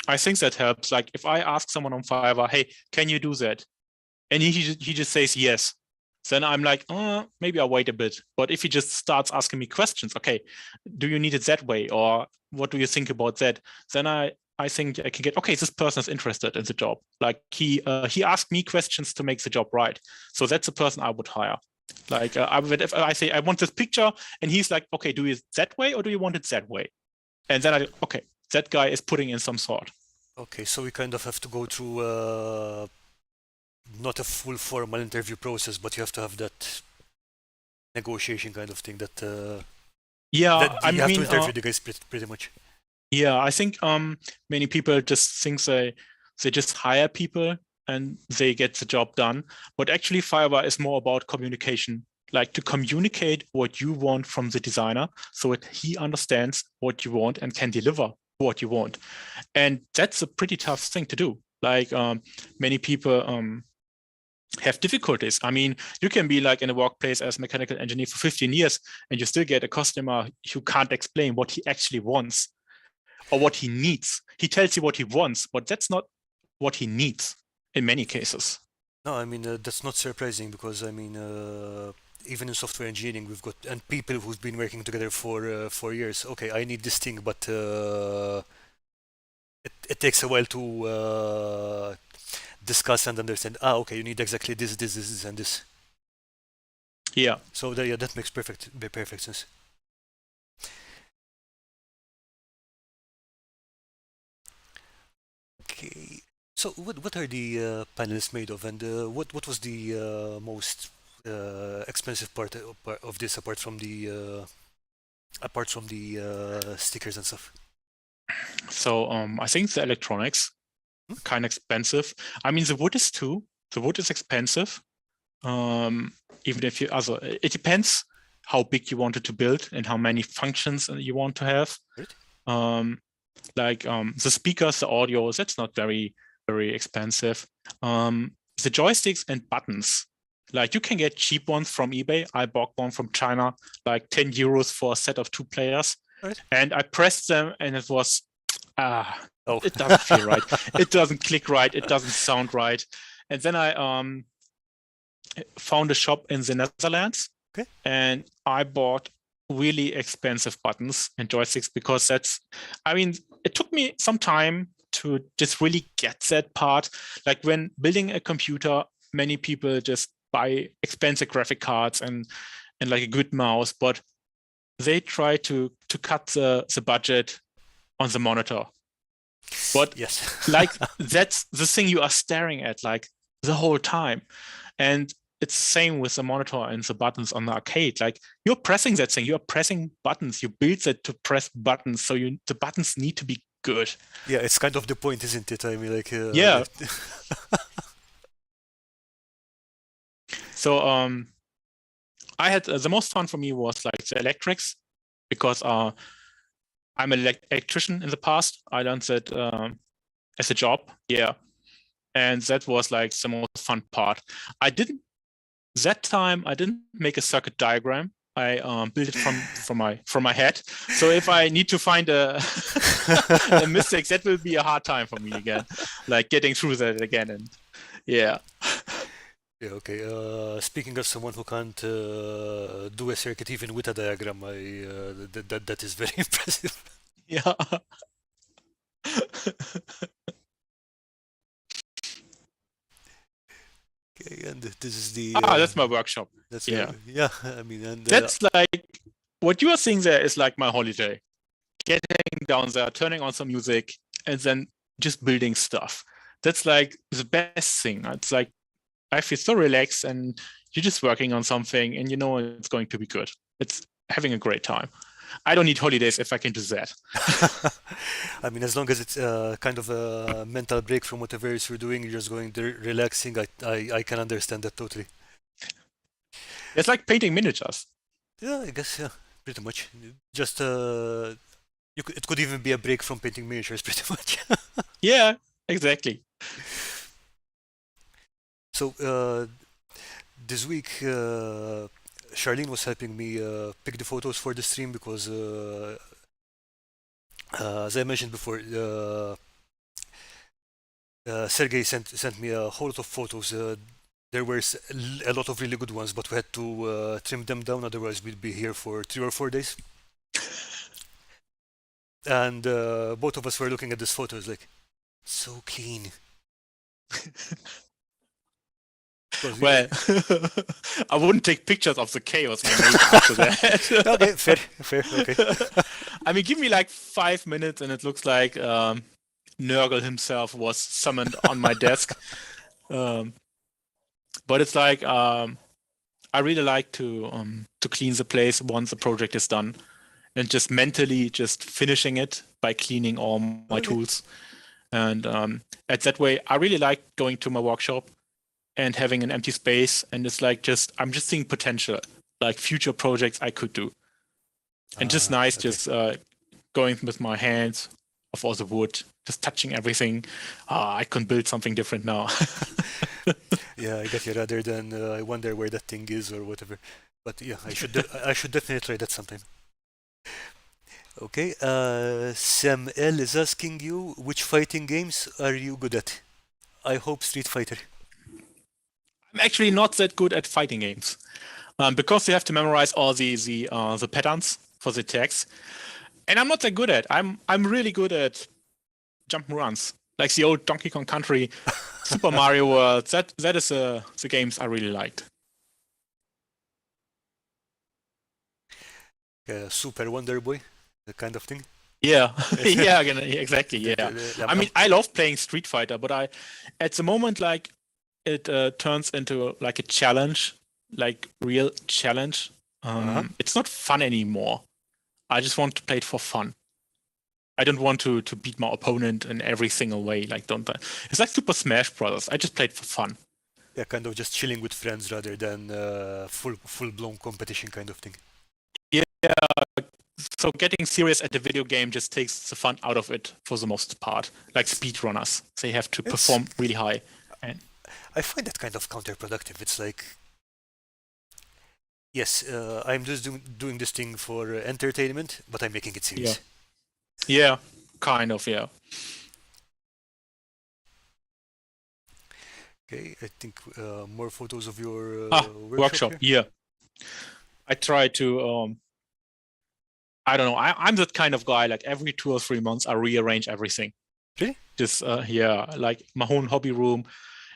B: I think that helps. Like if I ask someone on Fiverr, "Hey, can you do that?" and he just says yes, then I'm like, oh, maybe I'll wait a bit. But if he just starts asking me questions, okay, do you need it that way, or what do you think about that? Then I think I can get, okay, this person is interested in the job. Like he asked me questions to make the job right. So that's the person I would hire. Like if I say I want this picture, and he's like, okay, do you it that way or do you want it that way? And then okay, that guy is putting in some thought.
A: Okay, so we kind of have to go through not a full formal interview process, but you have to have that negotiation kind of thing
B: Yeah,
A: that
B: I
A: you have to
B: mean,
A: interview the guys pretty much.
B: yeah, I think many people just think they just hire people and they get the job done. But actually, Fiverr is more about communication, like to communicate what you want from the designer so that he understands what you want and can deliver what you want. And that's a pretty tough thing to do. Like many people have difficulties. I mean, you can be like in a workplace as a mechanical engineer for 15 years and you still get a customer who can't explain what he actually wants. or what he needs. He tells you what he wants, but that's not what he needs in many cases.
A: No, I mean that's not surprising because I mean even in software engineering we've got and people who've been working together for years. Okay, I need this thing, but it takes a while to discuss and understand. Ah, okay, you need exactly this, and this.
B: Yeah.
A: So yeah, that makes perfect sense. Okay. So what are the panels made of, and what was the most expensive part of this apart from the stickers and stuff?
B: So I think the electronics
A: Hmm?
B: kind of expensive. I mean, the wood is too. The wood is expensive. Even if you also, it depends how big you wanted to build and how many functions you want to have.
A: Right.
B: The speakers, the audio, that's not very expensive. The joysticks and buttons, like you can get cheap ones from eBay. I bought one from China, like 10 euros for a set of 2 players.
A: Right.
B: And I pressed them and it was,
A: Oh.
B: it doesn't feel right. It doesn't click right. It doesn't sound right. And then I found a shop in the Netherlands.
A: Okay.
B: And I bought really expensive buttons and joysticks because it took me some time to just really get that part. Like when building a computer, many people just buy expensive graphic cards and like a good mouse, but they try to cut the budget on the monitor. But
A: yes,
B: like that's the thing you are staring at like the whole time. And it's the same with the monitor and the buttons on the arcade. Like you're pressing that thing, you're pressing buttons. You build it to press buttons, so the buttons need to be good.
A: Yeah, it's kind of the point, isn't it? I mean, like
B: yeah. So I had the most fun for me was like the electrics because I'm an electrician in the past. I learned that as a job, yeah, and that was like the most fun part. That time I didn't make a circuit diagram. I built it from my head. So if I need to find a mistake, that will be a hard time for me again, like getting through that again. And yeah.
A: Yeah. Okay. Speaking of someone who can't do a circuit even with a diagram, that is very impressive.
B: Yeah.
A: Okay, and this is the
B: that's my workshop.
A: That's
B: yeah.
A: Yeah. I mean, and
B: that's like what you are seeing there is like my holiday. Getting down there, turning on some music, and then just building stuff. That's like the best thing. It's like I feel so relaxed, and you're just working on something, and you know it's going to be good. It's having a great time. I don't need holidays if I can do that.
A: I mean, as long as it's kind of a mental break from whatever else you're doing, you're just going there relaxing. I can understand that totally.
B: It's like painting miniatures.
A: Yeah, I guess, yeah, pretty much. Just it could even be a break from painting miniatures, pretty much.
B: Yeah, exactly.
A: So this week, Charlene was helping me pick the photos for the stream because, as I mentioned before, Sergei sent me a whole lot of photos. There were a lot of really good ones, but we had to trim them down, otherwise we'd be here for 3 or 4 days. And both of us were looking at this photos like, so clean.
B: Well, I wouldn't take pictures of the chaos I made after that.
A: Okay, fair, okay.
B: I mean, give me like 5 minutes and it looks like Nurgle himself was summoned on my desk. But it's like I really like to clean the place once the project is done, and just mentally just finishing it by cleaning all my tools. And at that way, I really like going to my workshop and having an empty space, and it's like I'm just seeing potential, like future projects I could do, and just nice, just going with my hands of all the wood, just touching everything. I can build something different now.
A: Yeah, I get you. Rather than I wonder where that thing is or whatever. But yeah, I should definitely try that sometime. Okay, Sam L is asking you, which fighting games are you good at? I hope Street Fighter.
B: I'm actually not that good at fighting games because you have to memorize all the patterns for the attacks, and I'm not that good at. I'm really good at jump and runs, like the old Donkey Kong Country, Super Mario World. That is the games I really liked.
A: Super Wonder Boy, that kind of thing.
B: Yeah, yeah, exactly. Yeah, I
A: I'm
B: mean, I love playing Street Fighter, but at the moment, like, it turns into like a challenge, like real challenge. It's not fun anymore. I just want to play it for fun. I don't want to beat my opponent in every single way. Like, don't I? It's like Super Smash Brothers. I just played for fun.
A: yeah, kind of just chilling with friends rather than full blown competition kind of thing.
B: Yeah. So getting serious at the video game just takes the fun out of it for the most part. Like speedrunners, they have to perform really high. And
A: I find that kind of counterproductive. It's like, yes, I'm just doing this thing for entertainment, but I'm making it serious.
B: Yeah, kind of, yeah.
A: Okay, I think more photos of your
B: workshop.
A: here.
B: Yeah. I try to I don't know. I'm that kind of guy. Like every 2 or 3 months, I rearrange everything.
A: Really?
B: Just yeah, like my own hobby room,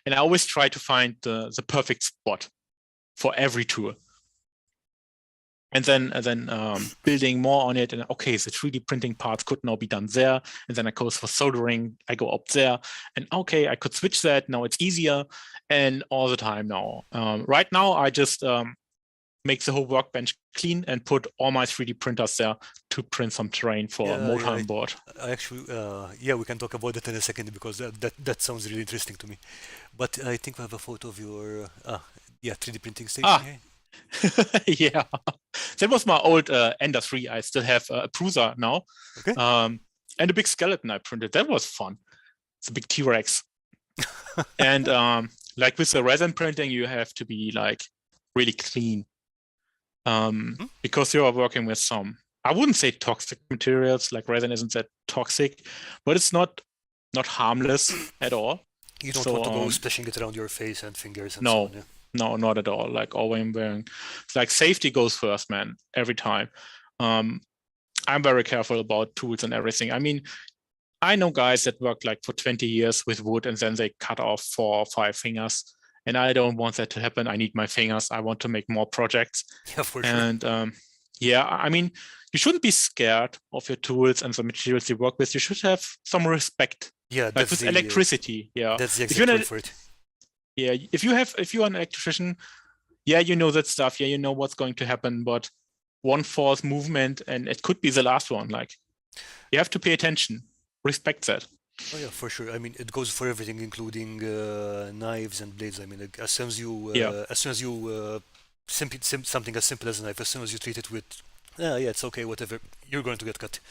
B: and I always try to find the perfect spot for every tour. And then building more on it, and okay, the 3D printing parts could now be done there, and then I go for soldering. I go up there, and okay, I could switch that. Now it's easier, and all the time now. Right now, I just make the whole workbench clean and put all my 3D printers there to print some terrain for a Motorheim board.
A: I actually, yeah, we can talk about that in a second because that sounds really interesting to me. But I think we have a photo of your, yeah, 3D printing station here.
B: Yeah, that was my old Ender 3. I still have a Prusa now.
A: Okay.
B: And a big skeleton I printed. That was fun. It's a big T-Rex. And like with the resin printing, you have to be like really clean. Because you are working with some, I wouldn't say toxic materials, like resin isn't that toxic, but it's not harmless at all.
A: You don't want to go splashing it around your face and fingers and
B: no,
A: so on. Yeah?
B: No, not at all. Like always wearing, it's like safety goes first, man, every time. I'm very careful about tools and everything. I mean, I know guys that work like for 20 years with wood and then they cut off 4 or 5 fingers. And I don't want that to happen. I need my fingers. I want to make more projects.
A: Yeah, for sure.
B: And yeah, I mean, you shouldn't be scared of your tools and the materials you work with. You should have some respect.
A: Yeah,
B: like with electricity. Yeah,
A: that's the exact word for it.
B: Yeah, if you're an electrician, yeah, you know that stuff. Yeah, you know what's going to happen. But one false movement, and it could be the last one. Like, you have to pay attention. Respect that.
A: Oh yeah, for sure. I mean, it goes for everything, including knives and blades. I mean, like, as soon as you, something as simple as a knife, as soon as you treat it with, yeah, it's okay, whatever, you're going to get cut.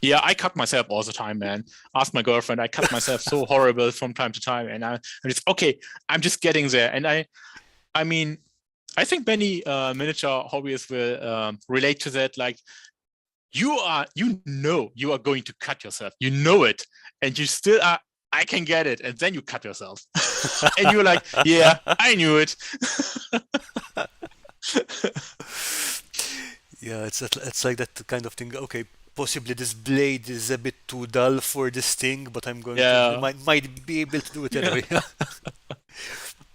B: Yeah, I cut myself all the time, man. Ask my girlfriend. I cut myself so horrible from time to time, and I'm just okay. I'm just getting there, and I mean, I think many miniature hobbyists will relate to that. Like, you know you are going to cut yourself. You know it, and you still are. I can get it, and then you cut yourself, and you're like, yeah, I knew it.
A: Yeah, it's like that kind of thing. Okay, possibly this blade is a bit too dull for this thing, but I'm going to might be able to do it anyway.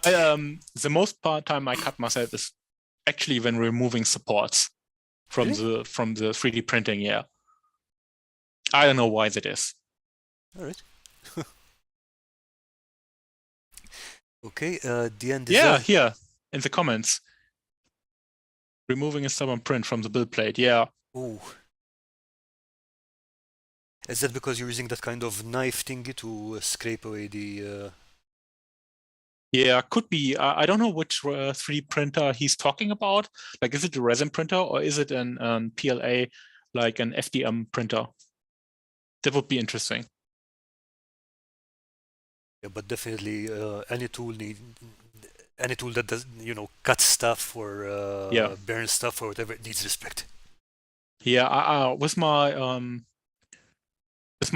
B: The most time I cut myself is actually when removing supports from the 3D printing. Yeah, I don't know why that is.
A: All right. Okay, the end is
B: here in the comments. Removing a stubborn print from the build plate. Yeah.
A: Ooh. Is that because you're using that kind of knife thingy to scrape away the?
B: Yeah, could be. I don't know which 3D printer he's talking about. Like, is it a resin printer or is it an PLA, like an FDM printer? That would be interesting.
A: Yeah, but definitely any tool that does cut stuff or burn stuff or whatever needs respect.
B: Yeah, with my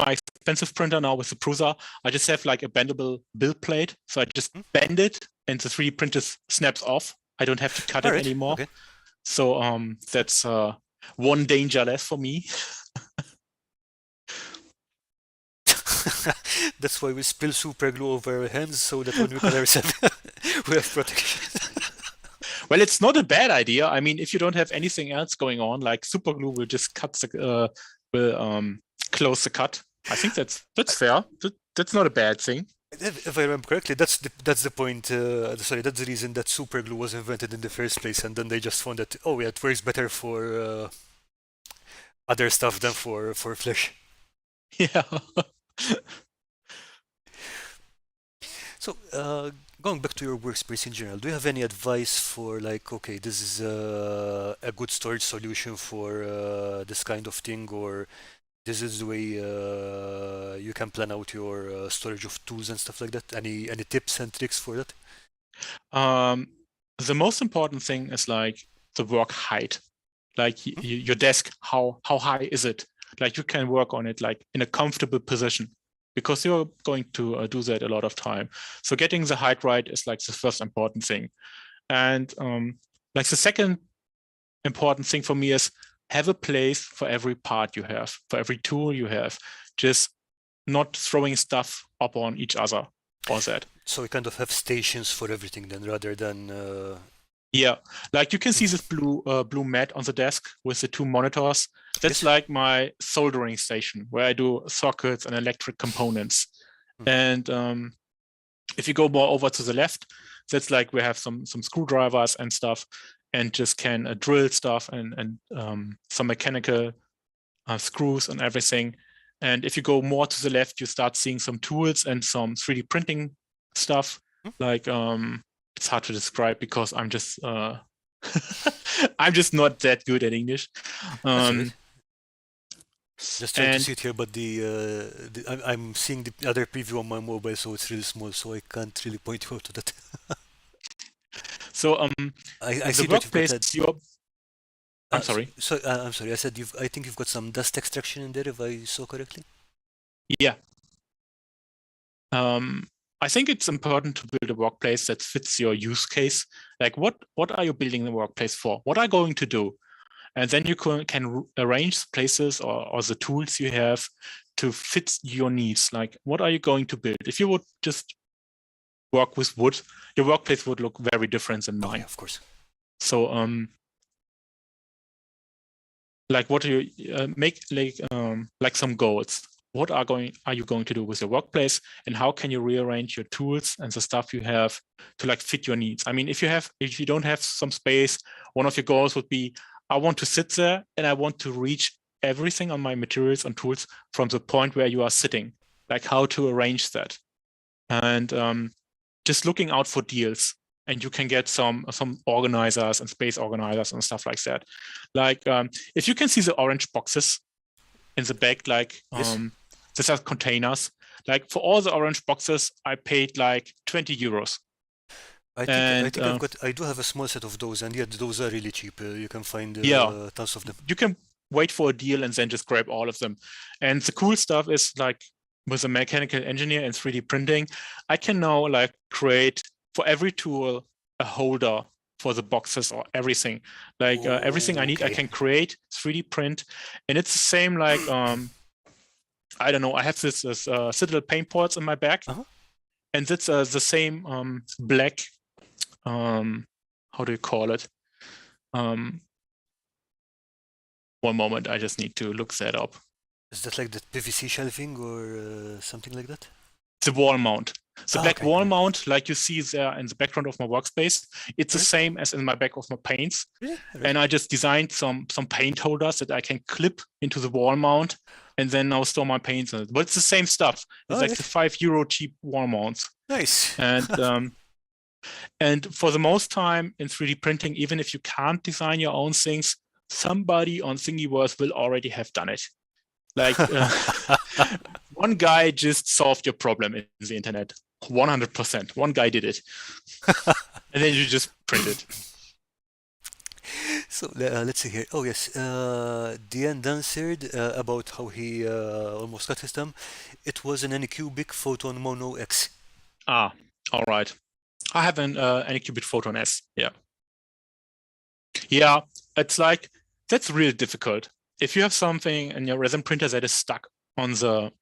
B: expensive printer now with the Prusa, I just have like a bendable build plate. So I just bend it and the 3D printer snaps off. I don't have to cut
A: All
B: it
A: right.
B: anymore.
A: Okay.
B: So that's one danger less for me.
A: That's why we spill super glue over our hands so that when we cut ourselves, we have protection.
B: Well, it's not a bad idea. I mean, if you don't have anything else going on, like super glue will just close the cut. I think that's fair. That's not a bad thing.
A: If I remember correctly, that's the point. Sorry, that's the reason that super glue was invented in the first place, and then they just found that oh yeah, it works better for other stuff than for flesh.
B: Yeah.
A: So, going back to your workspace in general, do you have any advice for like, okay, this is a good storage solution for this kind of thing, or this is the way you can plan out your storage of tools and stuff like that? Any tips and tricks for that?
B: The most important thing is like the work height, like your desk. How high is it? Like you can work on it like in a comfortable position, because you're going to do that a lot of time. So getting the height right is like the first important thing. And like the second important thing for me is have a place for every part you have, for every tool you have, just not throwing stuff up on each other or that.
A: So we kind of have stations for everything then, rather than
B: Yeah, like you can see this blue mat on the desk with the 2 monitors. That's
A: yes.
B: like my soldering station where I do sockets and electric components. And if you go more over to the left, that's like we have some screwdrivers and stuff, and just can drill stuff and some mechanical screws and everything. And if you go more to the left, you start seeing some tools and some 3D printing stuff. Like it's hard to describe because I'm just I'm just not that good at English.
A: Just trying to see it here, but I'm seeing the other preview on my mobile, so it's really small, so I can't really point you out to that.
B: So
A: I see
B: the workplace. I'm sorry.
A: So I'm sorry. I said I think you've got some dust extraction in there, if I saw correctly.
B: Yeah. I think it's important to build a workplace that fits your use case. Like, what are you building the workplace for? What are you going to do? And then you can arrange places or the tools you have to fit your needs. Like, what are you going to build? If you would just work with wood, your workplace would look very different than mine.
A: Yeah, of course.
B: So, like, what do you make like some goals? What are you going to do with your workplace, and how can you rearrange your tools and the stuff you have to like fit your needs? I mean, if you don't have some space, one of your goals would be, I want to sit there and I want to reach everything on my materials and tools from the point where you are sitting, like how to arrange that. And just looking out for deals, and you can get some organizers and space organizers and stuff like that. Like if you can see the orange boxes in the back, like
A: Yes.
B: these are containers. Like for all the orange boxes, I paid like 20 euros.
A: I think I do have a small set of those, and yet those are really cheap. You can find tons of them.
B: You can wait for a deal and then just grab all of them. And the cool stuff is like with a mechanical engineer and 3D printing, I can now like create for every tool a holder for the boxes or everything. Like everything I need, I can create, 3D print, and it's the same like I don't know. I have this Citadel paint pots in my bag, and it's the same black. How do you call it? One moment, I just need to look that up.
A: Is that like the PVC shelving or something like that?
B: The wall mount. The black wall mount, like you see there in the background of my workspace, it's the same as in my back of my paints. Really? And I just designed some paint holders that I can clip into the wall mount and then now store my paints in it. But it's the same stuff. It's like the €5 cheap wall mounts.
A: Nice.
B: And for the most time in 3D printing, even if you can't design your own things, somebody on Thingiverse will already have done it. Like one guy just solved your problem in the internet, 100%. One guy did it, and then you just print it.
A: So let's see here. Oh yes, Dean answered about how he almost cut his thumb. It was an Anycubic Photon Mono X.
B: Ah, all right. I have an Anycubic Photon S. Yeah. Yeah, it's like that's really difficult. If you have something in your resin printer that is stuck on the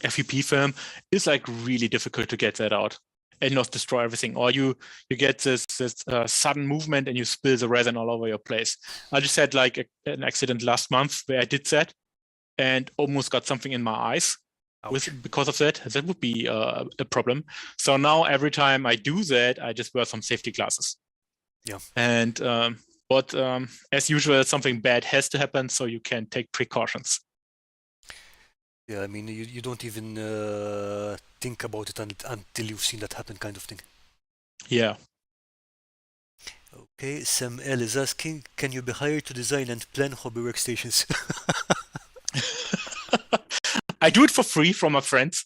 B: FEP film, it's like really difficult to get that out and not destroy everything. Or you get this sudden movement and you spill the resin all over your place. I just had like an accident last month where I did that and almost got something in my eyes.
A: Ouch.
B: Because of that, that would be a problem. So now every time I do that, I just wear some safety glasses.
A: Yeah.
B: And but as usual, something bad has to happen, so you can take precautions.
A: Yeah, I mean, you don't even think about it until you've seen that happen, kind of thing.
B: Yeah.
A: Okay, Sam L is asking, can you be hired to design and plan hobby workstations?
B: I do it for free from my friends.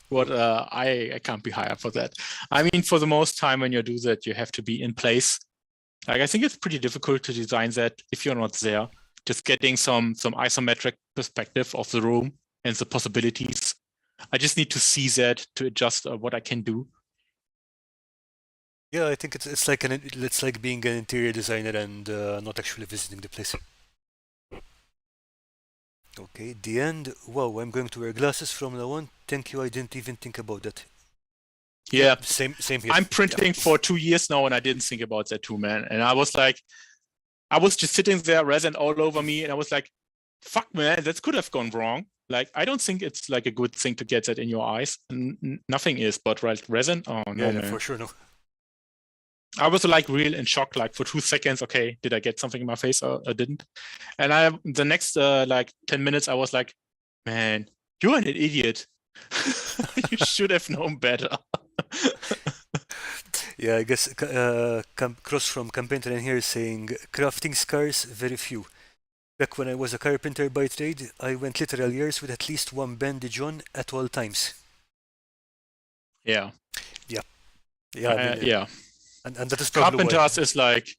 B: But I can't be hired for that. I mean, for the most time when you do that, you have to be in place. Like I think it's pretty difficult to design that if you're not there. Just getting some isometric perspective of the room and the possibilities. I just need to see that to adjust what I can do.
A: Yeah, I think it's like being an interior designer and not actually visiting the place. Okay, the end. Wow, I'm going to wear glasses from now on. Thank you. I didn't even think about that.
B: Yeah,
A: Yep, same here.
B: I'm
A: Yeah.
B: printing for 2 years now, and I didn't think about that too, man. And I was like, I was just sitting there, resin all over me, and I was like, fuck, man, that could have gone wrong. Like, I don't think it's like a good thing to get that in your eyes. Nothing is, but right, resin, oh no,
A: Yeah,
B: man.
A: for sure, no.
B: I was like real in shock, like for 2 seconds. Okay, did I get something in my face or I didn't? And the next like 10 minutes, I was like, man, you're an idiot. You should have known better.
A: Yeah, I guess Cross from Carpenter in here is saying crafting scars, very few. Back when I was a carpenter by trade, I went literal years with at least one bandage on at all times.
B: Yeah.
A: Yeah, yeah, I mean,
B: Yeah.
A: and that is probably why.
B: Carpenters is like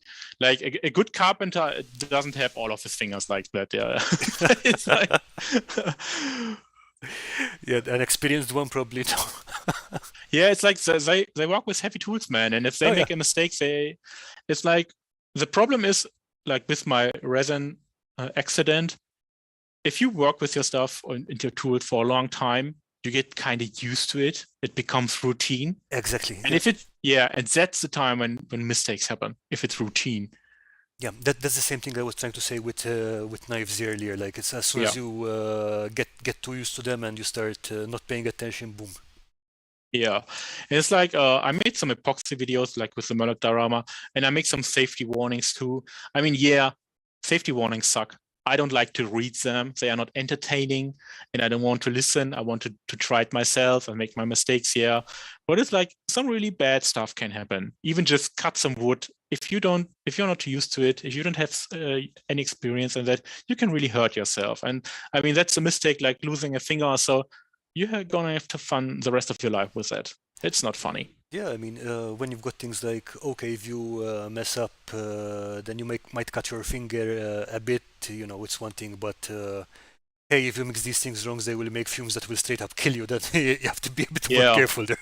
B: a good carpenter doesn't have all of his fingers like that. Yeah. It's like
A: Yeah, an experienced one probably no.
B: yeah, it's like they work with heavy tools, man. And if they
A: Oh,
B: make
A: yeah.
B: a mistake, it's like the problem is like with my resin accident. If you work with your stuff into your tool for a long time, you get kind of used to it. It becomes routine.
A: Exactly.
B: And if it, yeah, and that's the time when mistakes happen, if it's routine.
A: Yeah, that's the same thing I was trying to say with knives earlier. Like it's as soon as you get too used to them and you start not paying attention, boom.
B: Yeah, and it's like I made some epoxy videos like with the Murloc diorama, and I make some safety warnings too. I mean, yeah, safety warnings suck. I don't like to read them. They are not entertaining, and I don't want to listen. I want to try it myself and make my mistakes here. But it's like some really bad stuff can happen. Even just cut some wood. If you're not used to it, if you don't have any experience in that, you can really hurt yourself. And I mean, that's a mistake like losing a finger or so. You're gonna have to fun the rest of your life with that. It's not funny.
A: Yeah, I mean, when you've got things like, okay, if you mess up, then you might cut your finger a bit, you know, it's one thing, but hey, if you mix these things wrong, they will make fumes that will straight up kill you. Then you have to be a bit more careful there.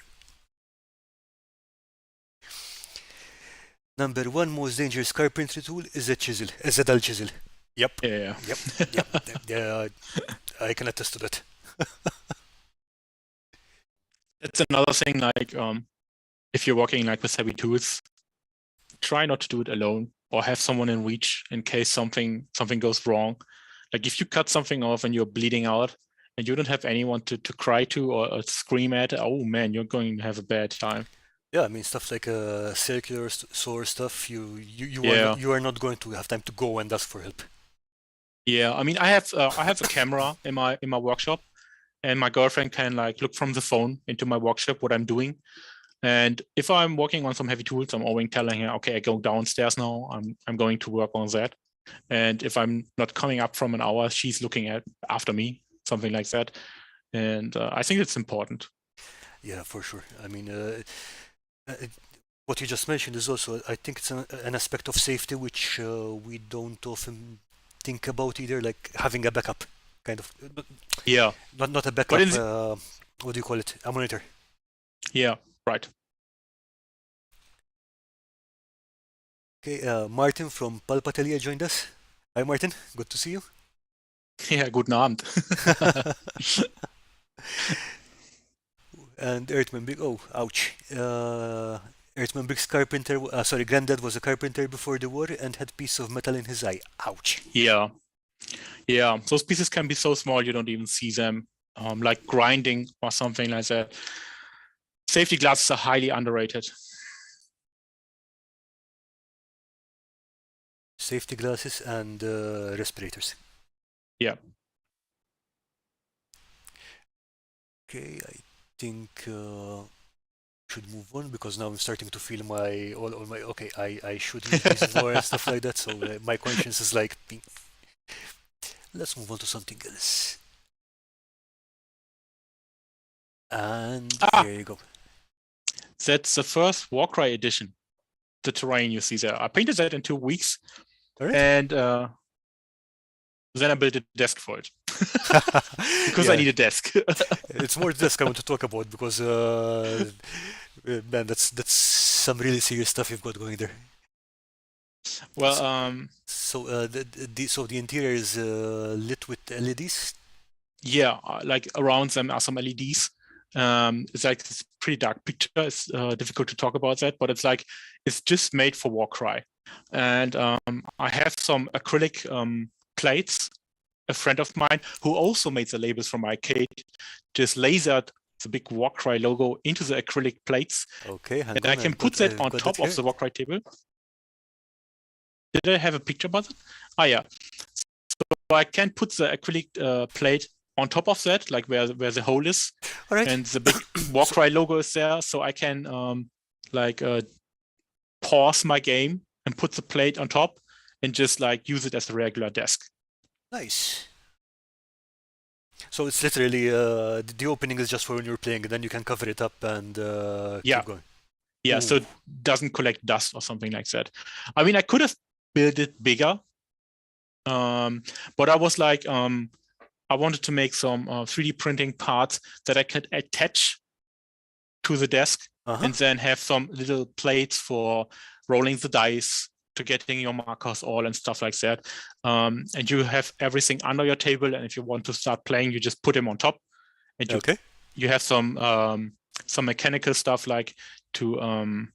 A: Number one most dangerous carpentry tool is a dull chisel. Yep.
B: Yeah.
A: Yep. Yeah, I can attest to that.
B: It's another thing, like if you're working like with heavy tools, try not to do it alone or have someone in reach in case something goes wrong. Like if you cut something off and you're bleeding out and you don't have anyone to cry to or scream at, oh man, you're going to have a bad time.
A: Yeah, I mean stuff like circular saw stuff. You are not going to have time to go and ask for help.
B: Yeah, I mean I have a camera in my workshop, and my girlfriend can like look from the phone into my workshop what I'm doing. And if I'm working on some heavy tools, I'm always telling her, okay, I go downstairs now. I'm going to work on that. And if I'm not coming up from an hour, she's looking after me, something like that. And I think it's important.
A: Yeah, for sure. I mean, What you just mentioned is also, I think it's an aspect of safety which we don't often think about either, like having a backup, kind of.
B: Yeah,
A: Not a
B: but
A: backup, what do you call it? A monitor.
B: yeah, right.
A: Okay, Martin from Palpatelia joined us. Hi, Martin. Good to see you.
B: Yeah, guten Abend.
A: And Earthman Big. Oh, ouch. Earthman Big's carpenter. Sorry, granddad was a carpenter before the war and had piece of metal in his eye. Ouch.
B: Yeah, yeah. Those pieces can be so small you don't even see them, like grinding or something like that. Safety glasses are highly underrated.
A: Safety glasses and respirators.
B: Yeah.
A: Okay, I think should move on because now I'm starting to feel my all my okay. I should use these more and stuff like that. So my conscience is like, let's move on to something else. And there you go.
B: That's the first Warcry edition. The terrain you see there. I painted that in 2 weeks,
A: All right.
B: and then I built a desk for it because
A: Yeah.
B: I need a desk.
A: It's more desk I want to talk about because man, that's some really serious stuff you've got going there.
B: Well,
A: So so the interior is lit with LEDs.
B: yeah, like around them are some LEDs. It's like this pretty dark picture. It's difficult to talk about that, but it's like it's just made for Warcry. And I have some acrylic plates. A friend of mine who also made the labels from arcade just lasered the big Warcry logo into the acrylic plates.
A: Okay, hang
B: and
A: on,
B: I can put that on top of the Warcry table. Did I have a picture about it? Ah, yeah. So I can put the acrylic plate on top of that, like where the hole is.
A: All right.
B: And the big Warcry logo is there, so I can pause my game and put the plate on top and just like use it as a regular desk.
A: Nice. So it's literally the opening is just for when you're playing, and then you can cover it up and keep going.
B: Yeah,
A: Ooh.
B: so it doesn't collect dust or something like that. I mean, I could have built it bigger, but I was like, I wanted to make some 3D printing parts that I could attach to the desk and then have some little plates for rolling the dice, to getting your markers all and stuff like that. And you have everything under your table, and if you want to start playing, you just put them on top. And you have some mechanical stuff like to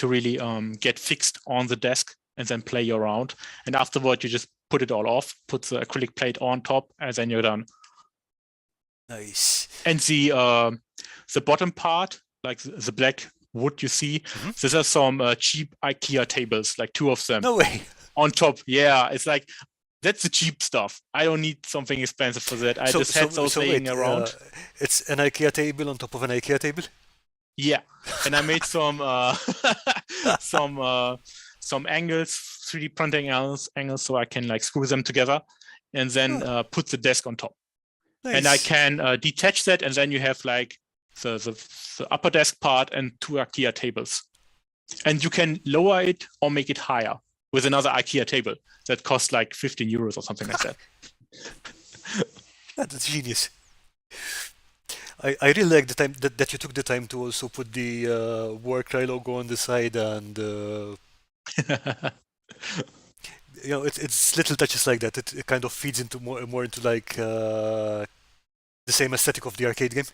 B: really get fixed on the desk and then play around. And afterward, you just put it all off, put the acrylic plate on top, and then you're done.
A: Nice.
B: And the bottom part, like the black wood you see, these are some cheap IKEA tables, like 2 of them.
A: No way.
B: On top. Yeah, it's like, that's the cheap stuff. I don't need something expensive for that. I just had those laying around.
A: It's an IKEA table on top of an IKEA table?
B: Yeah, and I made some some angles, 3D printing angles, so I can like screw them together and then put the desk on top. Nice. And I can detach that, and then you have like the upper desk part and 2 IKEA tables. And you can lower it or make it higher with another IKEA table that costs like 15 euros or something like that.
A: That's genius. I really like the time that you took the time to also put the Warcry logo on the side, and you know, it's little touches like that. It kind of feeds into more into like the same aesthetic of the arcade game.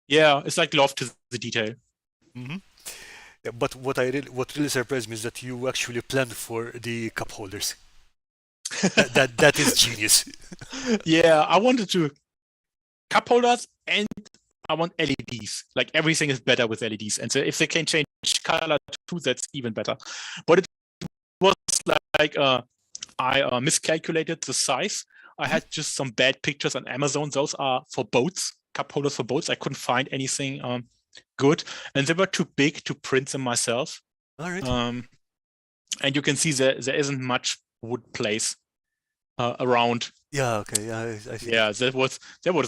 B: Yeah, it's like love to the detail.
A: Yeah, but what really surprised me is that you actually planned for the cup holders. that is genius.
B: Yeah, I wanted to cup holders, and I want LEDs. Like everything is better with LEDs, and so if they can change color too, that's even better. But it was like I miscalculated the size. I had just some bad pictures on Amazon. Those are for boats, cup holders for boats. I couldn't find anything good, and they were too big to print them myself.
A: All right.
B: And you can see there isn't much wood place around.
A: Yeah. Okay. Yeah. I see.
B: Yeah, that was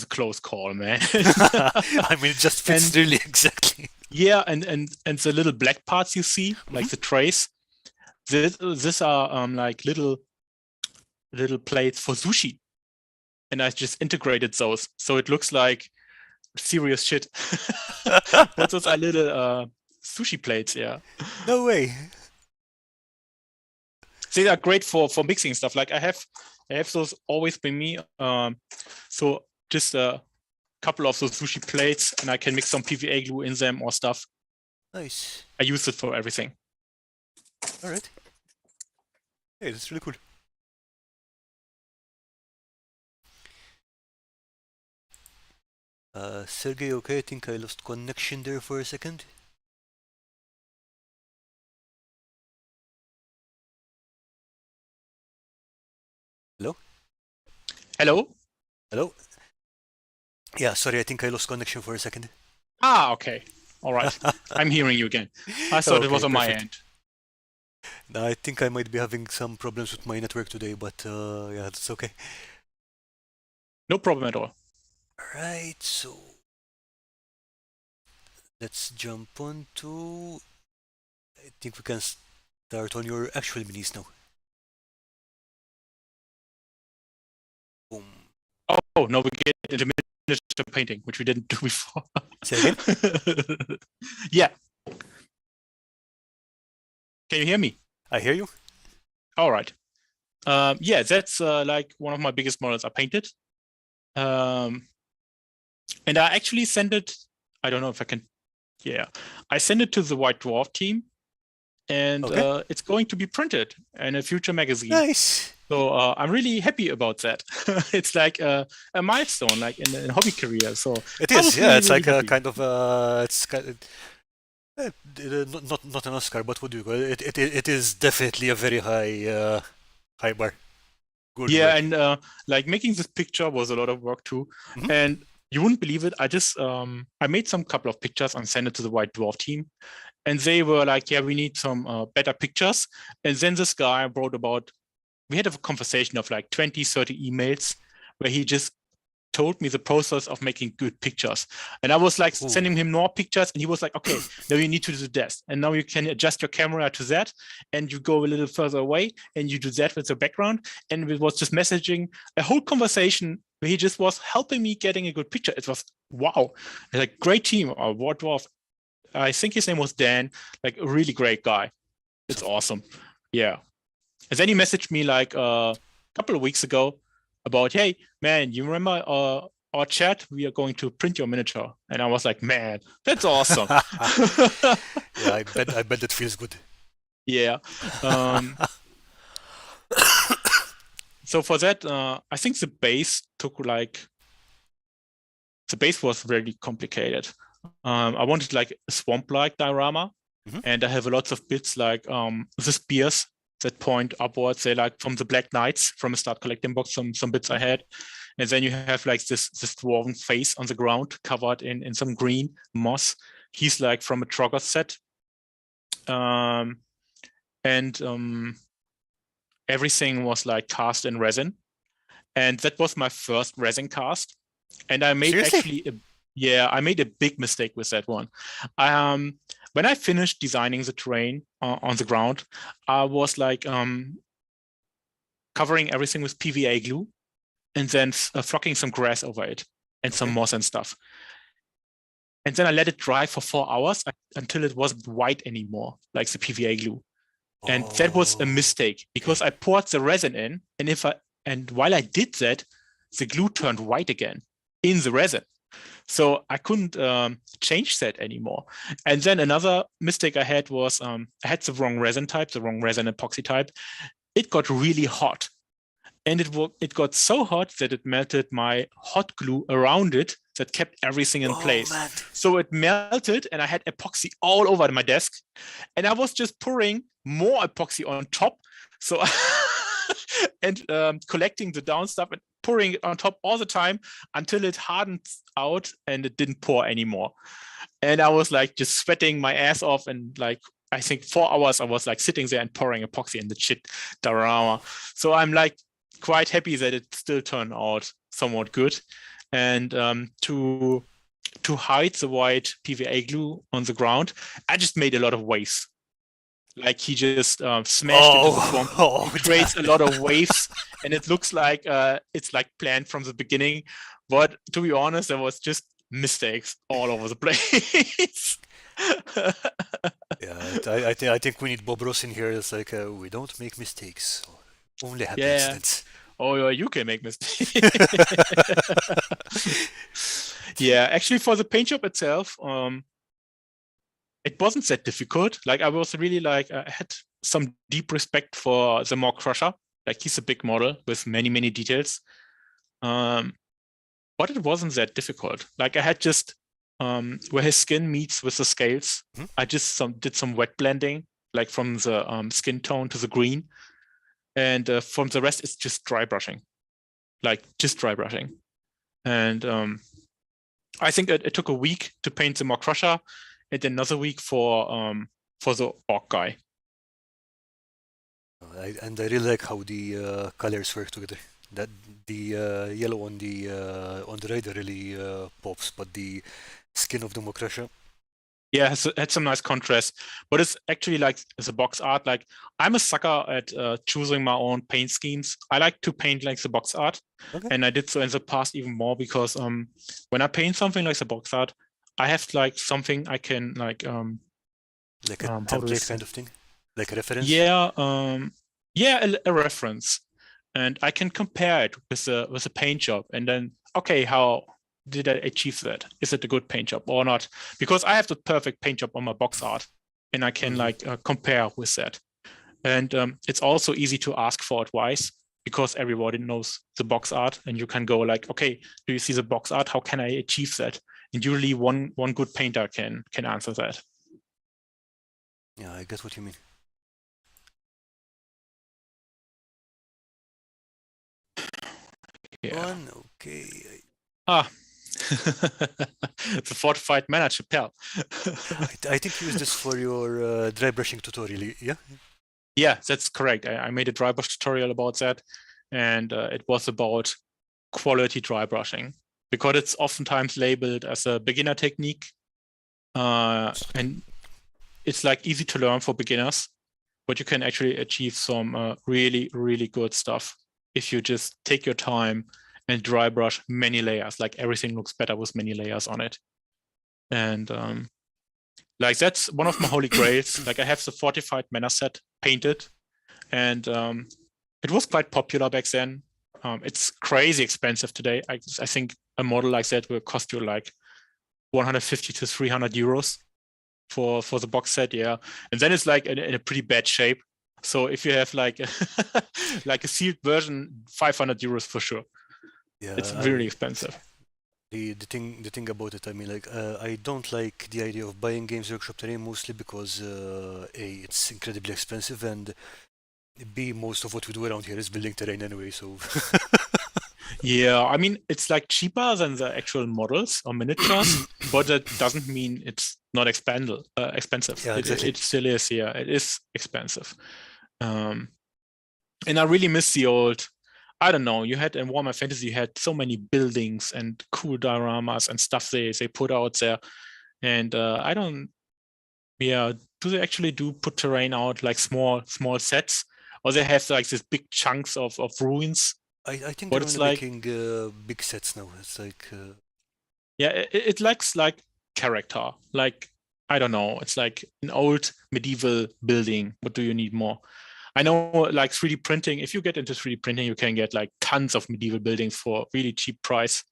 B: a close call, man.
A: I mean, it just fits really exactly.
B: Yeah, and the little black parts you see, like the trays, these are like little plates for sushi, and I just integrated those, so it looks like serious shit. But those are little sushi plates, yeah.
A: No way.
B: They are great for mixing stuff. Like I have those always by me. So just a couple of those sushi plates, and I can mix some PVA glue in them or stuff.
A: Nice.
B: I use it for everything.
A: All right. Hey, that's really cool. Sergey, okay, I think I lost connection there for a second. Hello?
B: Hello?
A: Hello? Yeah, sorry, I think I lost connection for a second.
B: Ah, okay. All right. I'm hearing you again. I thought it was on my end.
A: No, I think I might be having some problems with my network today, but yeah, that's okay.
B: No problem at all.
A: Alright, so let's jump on to... I think we can start on your actual minis now. Boom.
B: Oh, no, we get into miniature painting, which we didn't do before.
A: Say again?
B: Yeah. Can you hear me?
A: I hear you.
B: All right. Yeah, that's like one of my biggest models I painted. And I actually sent it, I don't know if I can, yeah. I sent it to the White Dwarf team, and
A: Okay.
B: it's going to be printed in a future magazine.
A: Nice.
B: So I'm really happy about that. It's like a milestone, like in a hobby career. So
A: It
B: I
A: is,
B: was
A: yeah.
B: really,
A: It's
B: really
A: like a
B: happy.
A: kind of it's kind of, not an Oscar, but what do you call it? It is definitely a very high bar. Good
B: Yeah,
A: work.
B: and like making this picture was a lot of work too.
A: Mhm.
B: And you wouldn't believe it. I just I made some couple of pictures and sent it to the White Dwarf team, and they were like, "Yeah, we need some better pictures." And then this guy wrote about. We had a conversation of like 20, 30 emails where he just told me the process of making good pictures. And I was like
A: Ooh.
B: sending him more pictures, and he was like, okay, now you need to do this. And now you can adjust your camera to that, and you go a little further away, and you do that with the background. And it was just messaging, a whole conversation where he just was helping me getting a good picture. It was wow, like great team. What was, I think his name was Dan, like a really great guy. It's awesome. Yeah. And then he messaged me like a couple of weeks ago about, hey, man, you remember our chat? We are going to print your miniature. And I was like, man, that's awesome.
A: Yeah, I bet that feels good.
B: Yeah. So for that, I think the base was really complicated. I wanted like a swamp-like diorama, and I have a lots of bits like the spears that point upwards. They like from the Black Knights from a start collecting box, some bits I had. And then you have like this dwarven face on the ground covered in some green moss. He's like from a Trogger set. And everything was like cast in resin. And that was my first resin cast. And I made
A: Seriously?
B: I made a big mistake with that one. When I finished designing the terrain on the ground, I was like covering everything with PVA glue, and then flocking some grass over it and some moss and stuff. And then I let it dry for 4 hours until it wasn't white anymore, like the PVA glue. And that was a mistake because I poured the resin in, and while I did that, the glue turned white again in the resin. So I couldn't change that anymore. And then another mistake I had was I had the wrong resin type, the wrong resin epoxy type. It got really hot. And it got so hot that it melted my hot glue around it that kept everything in place.
A: Man.
B: So it melted, and I had epoxy all over my desk. And I was just pouring more epoxy on top. So and collecting the down stuff and pouring it on top all the time until it hardened out and it didn't pour anymore. And I was like just sweating my ass off, and like I think 4 hours I was like sitting there and pouring epoxy in the shit diorama. So I'm like quite happy that it still turned out somewhat good. And to to hide the white PVA glue on the ground, I just made a lot of waves. Like he just smashed into the swamp. It creates a lot of waves, and it looks like it's like planned from the beginning. But to be honest, there was just mistakes all over the place.
A: Yeah, I think we need Bob Ross in here. It's like we don't make mistakes, only happy
B: Yeah.
A: incidents.
B: Oh, you can make mistakes. Yeah, actually, for the paint job itself, it wasn't that difficult. Like I was really like I had some deep respect for the Morg Crusher. Like he's a big model with many details. But it wasn't that difficult. Like I had just where his skin meets with the scales. I just did some wet blending, like from the skin tone to the green, and from the rest it's just dry brushing, like just dry brushing. And I think it took a week to paint the Morg Crusher, and another week for the orc guy.
A: And I really like how the colors work together. That the yellow on the rider really pops, but the skin of the Mokrasha.
B: Yeah, it had some nice contrast, but it's actually like the box art. Like I'm a sucker at choosing my own paint schemes. I like to paint like the box art, and I did so in the past even more because when I paint something like the box art, I have like something I can like
A: a template kind of thing, like a reference.
B: Yeah, a reference, and I can compare it with a paint job, and then okay, how did I achieve that? Is it a good paint job or not? Because I have the perfect paint job on my box art, and I can like compare with that. And it's also easy to ask for advice because everybody knows the box art, and you can go like, okay, do you see the box art? How can I achieve that? And usually one good painter can answer that.
A: Yeah, I get what you mean.
B: Yeah.
A: Okay.
B: The fortified mana chapel.
A: I think you use this for your dry brushing tutorial, yeah?
B: Yeah, that's correct. I made a dry brush tutorial about that, and it was about quality dry brushing because it's oftentimes labeled as a beginner technique, and it's like easy to learn for beginners, but you can actually achieve some really good stuff if you just take your time and dry brush many layers. Like everything looks better with many layers on it. And like that's one of my holy grails. Like I have the fortified mana set painted, and it was quite popular back then. It's crazy expensive today. I think a model like that will cost you like 150 to 300 euros for the box set. Yeah, and then it's like in a pretty bad shape. So if you have like like a sealed version, 500 euros for sure. Yeah, it's really expensive.
A: The thing about it, I mean, like I don't like the idea of buying Games Workshop terrain mostly because A, it's incredibly expensive, and B, most of what we do around here is building terrain anyway. So
B: yeah, I mean, it's like cheaper than the actual models or miniatures, but that doesn't mean it's not expensive.
A: Yeah, exactly.
B: It still is. Yeah, it is expensive. And I really miss the old. I don't know. You had in Warhammer Fantasy, you had so many buildings and cool dioramas and stuff they put out there, and I don't. Yeah, do they actually put terrain out like small sets, or they have like these big chunks of ruins?
A: I think they're only like, making big sets now. It's like
B: yeah, it lacks like character. Like I don't know. It's like an old medieval building. What do you need more? I know like 3D printing, if you get into 3D printing, you can get like tons of medieval buildings for really cheap price.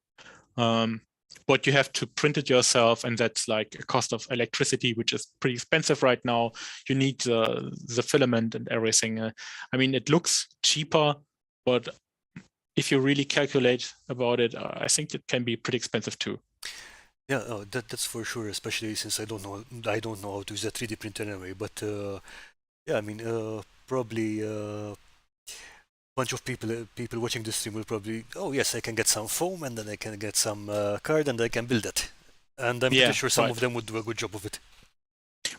B: But you have to print it yourself, and that's like a cost of electricity, which is pretty expensive right now. You need the filament and everything. I mean, it looks cheaper, but if you really calculate about it, I think it can be pretty expensive too.
A: Yeah, that's for sure, especially since I don't know how to use a 3D printer anyway. But yeah, I mean, probably bunch of people watching this stream will probably, oh yes, I can get some foam, and then I can get some card, and I can build it. And I'm pretty sure some of them would do a good job of it.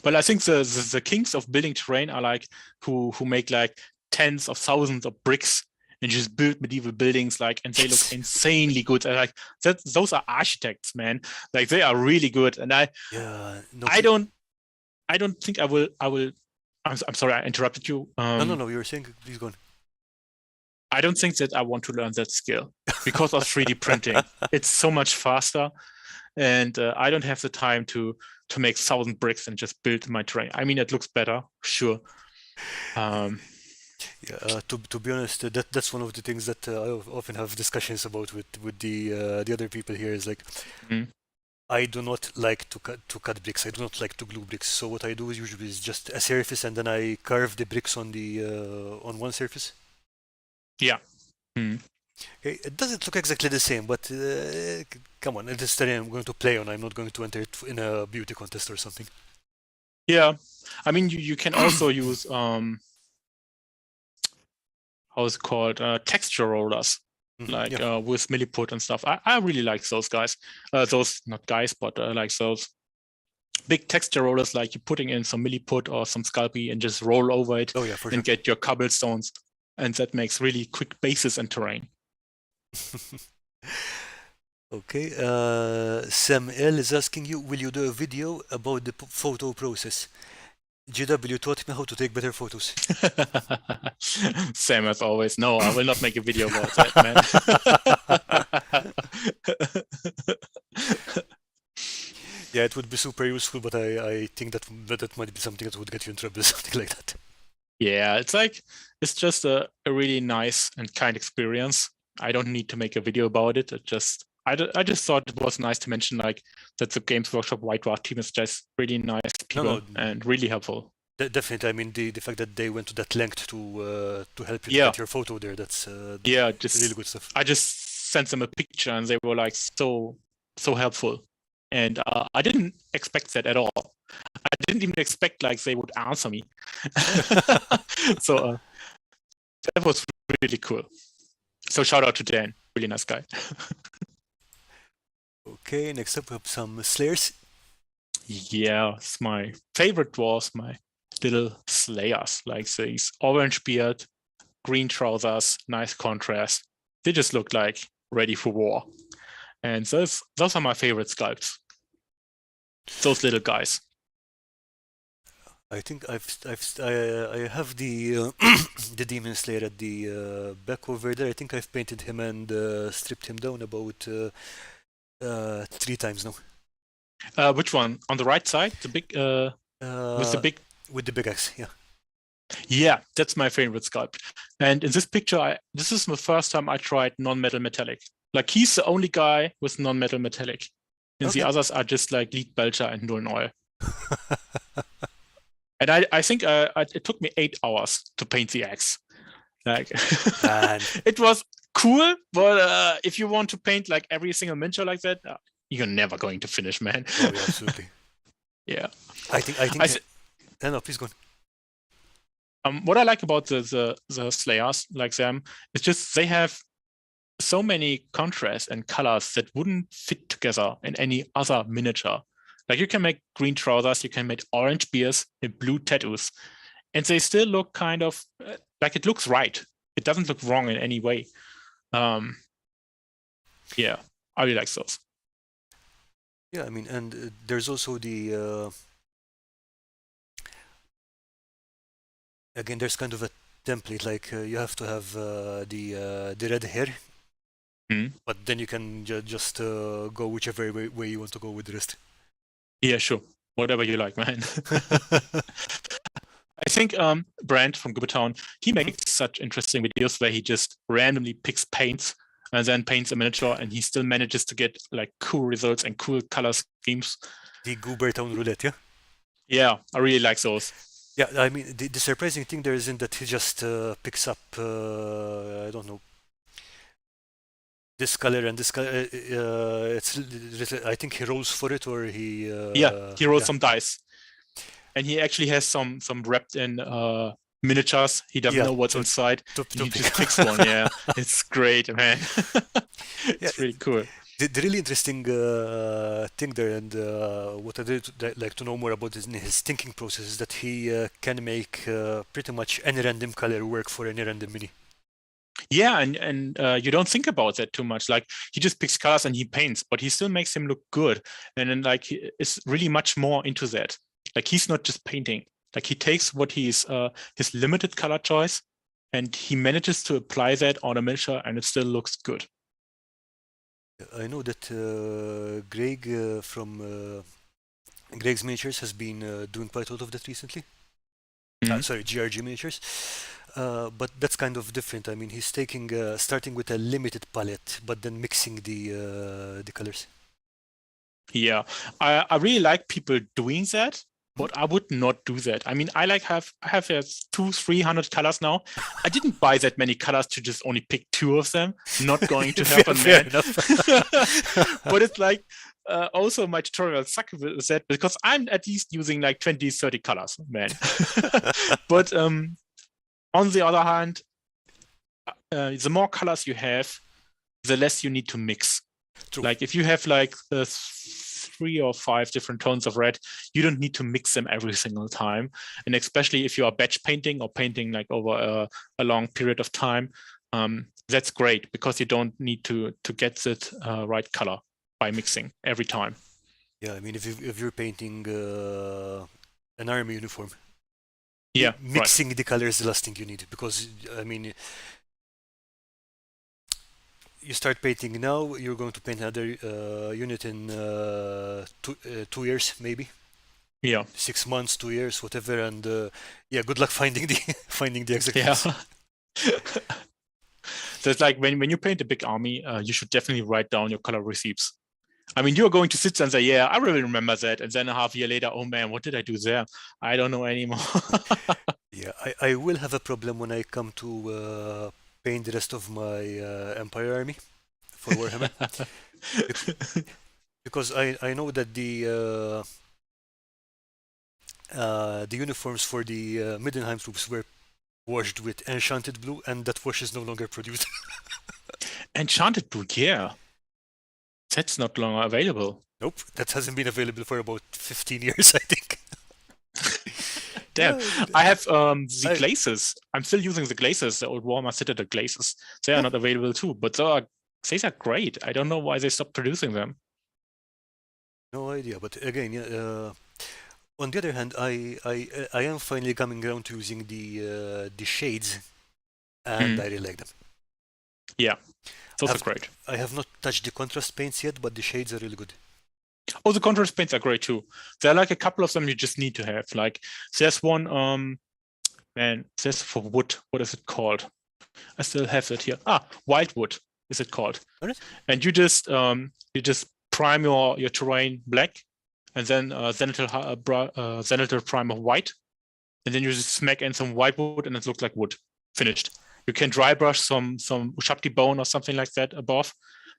B: Well, I think the kings of building terrain are like who make like tens of thousands of bricks and just build medieval buildings, like, and they look insanely good. And like those are architects, man. Like they are really good. And
A: Yeah, no,
B: I don't think I will. I'm sorry, I interrupted you.
A: no, you were saying, please go on.
B: I don't think that I want to learn that skill because of 3D printing. It's so much faster, and I don't have the time to make 1,000 bricks and just build my terrain. I mean, it looks better, sure.
A: Yeah, to be honest, that's one of the things that I often have discussions about with the other people here is like, I do not like to cut bricks. I do not like to glue bricks. So what I do is usually is just a surface, and then I carve the bricks on the on one surface.
B: Yeah.
A: Okay, it doesn't look exactly the same, but come on, it is terrain I'm going to play on. I'm not going to enter it in a beauty contest or something.
B: Yeah, I mean, you can also use how is it called, texture rollers, like
A: Yeah.
B: with milliput and stuff. I really like those guys. Those, not guys, but like those big texture rollers, like you're putting in some milliput or some Sculpey and just roll over it
A: Oh yeah, for
B: and
A: sure.
B: get your cobblestones. And that makes really quick bases and terrain.
A: Okay, Sam L is asking you, will you do a video about the photo process? GW taught me how to take better photos.
B: Same as always. No, I will not make a video about that, man.
A: Yeah, it would be super useful, but I think that might be something that would get you in trouble, something like that.
B: Yeah, it's just a really nice and kind experience. I don't need to make a video about it. I just thought it was nice to mention, like, that the Games Workshop White Dwarf team is just really nice people and really helpful.
A: Definitely. I mean, the fact that they went to that length to help you to get your photo there, that's
B: just
A: really good stuff.
B: I just sent them a picture and they were like so helpful, and I didn't expect that at all. I didn't even expect like they would answer me. So that was really cool. So shout out to Dan, really nice guy.
A: Okay, next up we have some Slayers.
B: Yeah, it's my favorite dwarves, my little Slayers, like these orange beard, green trousers, nice contrast. They just look like ready for war. And those are my favorite sculpts. Those little guys.
A: I think I have the the Demon Slayer at the back over there. I think I've painted him and stripped him down about 3 times now.
B: Which one? On the right side, the big with the big
A: axe, yeah.
B: Yeah, that's my favorite sculpt. And in this picture, this is the first time I tried non-metal metallic. Like, he's the only guy with non-metal metallic, and the others are just like lead belcher and Nuln Oil. And I think it took me 8 hours to paint the axe. Like, it was cool, but if you want to paint like every single miniature like that, you're never going to finish, man.
A: Oh, yeah, absolutely.
B: Yeah.
A: I think. No, please go
B: on. What I like about the Slayers, like them, is just they have so many contrasts and colors that wouldn't fit together in any other miniature. Like, you can make green trousers, you can make orange beards and blue tattoos, and they still look kind of like it looks right. It doesn't look wrong in any way. Yeah, I really like those.
A: Yeah, I mean, and there's also the again, there's kind of a template, like you have to have the red hair, but then you can just go whichever way you want to go with the rest.
B: Yeah, sure. Whatever you like, man. I think Brand from Goobertown, he makes such interesting videos where he just randomly picks paints and then paints a miniature, and he still manages to get like cool results and cool color schemes.
A: The Goobertown roulette, yeah?
B: Yeah, I really like those.
A: Yeah, I mean, the surprising thing there isn't that he just picks up, I don't know, this color and this color. I think he rolls for it, or he.
B: He rolls some dice, and he actually has some wrapped in miniatures. He doesn't know what's inside. He just picks one. Yeah, it's great, man. It's really cool.
A: The really interesting thing there, and what I'd like to know more about his thinking process, is that he can make pretty much any random color work for any random mini.
B: Yeah, and you don't think about that too much. Like he just picks colors and he paints, but he still makes him look good. And then like it's really much more into that. Like he's not just painting. Like he takes what he's his limited color choice, and he manages to apply that on a miniature, and it still looks good.
A: I know that Greg from Greg's Miniatures has been doing quite a lot of that recently.
B: Mhm.
A: Sorry, GRG Miniatures. But that's kind of different. I mean, he's taking starting with a limited palette, but then mixing the colors.
B: Yeah, I really like people doing that, but I would not do that. I mean, I have 200-300 colors now. I didn't buy that many colors to just only pick two of them. Not going to
A: Fair,
B: happen,
A: fair
B: man.
A: enough.
B: But it's like also my tutorials suck with that because I'm at least using like 20, 30 colors, man. But on the other hand, the more colors you have, the less you need to mix.
A: True.
B: Like if you have like 3 or 5 different tones of red, you don't need to mix them every single time. And especially if you are batch painting or painting like over a long period of time, that's great because you don't need to get that right color by mixing every time.
A: Yeah, I mean, if you're painting an army uniform,
B: Yeah, right.
A: mixing the colors is the last thing you need because I mean, you start painting now, you're going to paint another unit in 2 years, maybe
B: Yeah,
A: 6 months, 2 years, whatever, and yeah, good luck finding the finding the exact
B: yeah.
A: mix.
B: So it's like when you paint a big army, you should definitely write down your color receipts. I mean, you're going to sit and say, yeah, I really remember that. And then a half year later, oh man, what did I do there? I don't know anymore.
A: Yeah, I will have a problem when I come to paint the rest of my Empire army for Warhammer because I know that the uniforms for the Middenheim troops were washed with enchanted blue, and that wash is no longer produced.
B: Enchanted Blue, yeah. That's not longer available.
A: Nope, that hasn't been available for about 15 years, I think.
B: Damn.
A: Yeah,
B: I have the glazes. I'm still using the glazes, the old Warhammer Citadel glazes. They are not available too, but these are great. I don't know why they stopped producing them.
A: no idea. But again, yeah, on the other hand, I am finally coming around to using the shades, and I really like them.
B: Yeah, it's also great.
A: I have not touched the contrast paints yet, but the shades are really good.
B: Oh, the contrast paints are great too. There are like a couple of them you just need to have. Like there's one, man, there's for wood. What is it called? I still have it here. Wildwood is it called?
A: Alright.
B: And you just prime your terrain black, and then Zenithal primer white, and then you just smack in some white wood, and it looks like wood. Finished. You can dry brush some Ushabti bone or something like that above,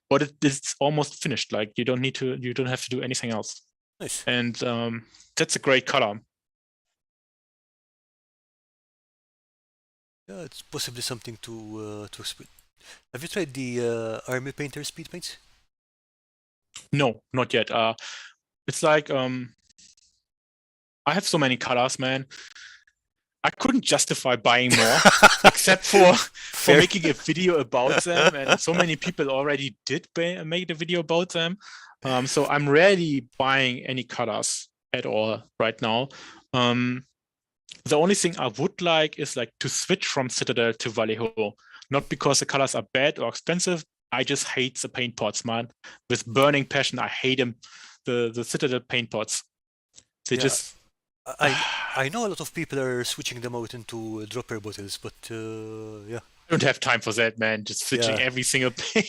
B: but it's almost finished. Like you don't have to do anything else.
A: Nice.
B: And that's a great color.
A: Yeah, it's possibly something to explain. Have you tried the Army Painter speed paints?
B: No, not yet. It's like I have so many colors, man. I couldn't justify buying more, except for making a video about them, and so many people already did make the video about them. So I'm rarely buying any colors at all right now. The only thing I would like is like to switch from Citadel to Vallejo, not because the colors are bad or expensive. I just hate the paint pots, man. With burning passion, I hate them. The Citadel paint pots. They just.
A: I know a lot of people are switching them out into dropper bottles, but yeah.
B: I don't have time for that, man. Just switching every single paint.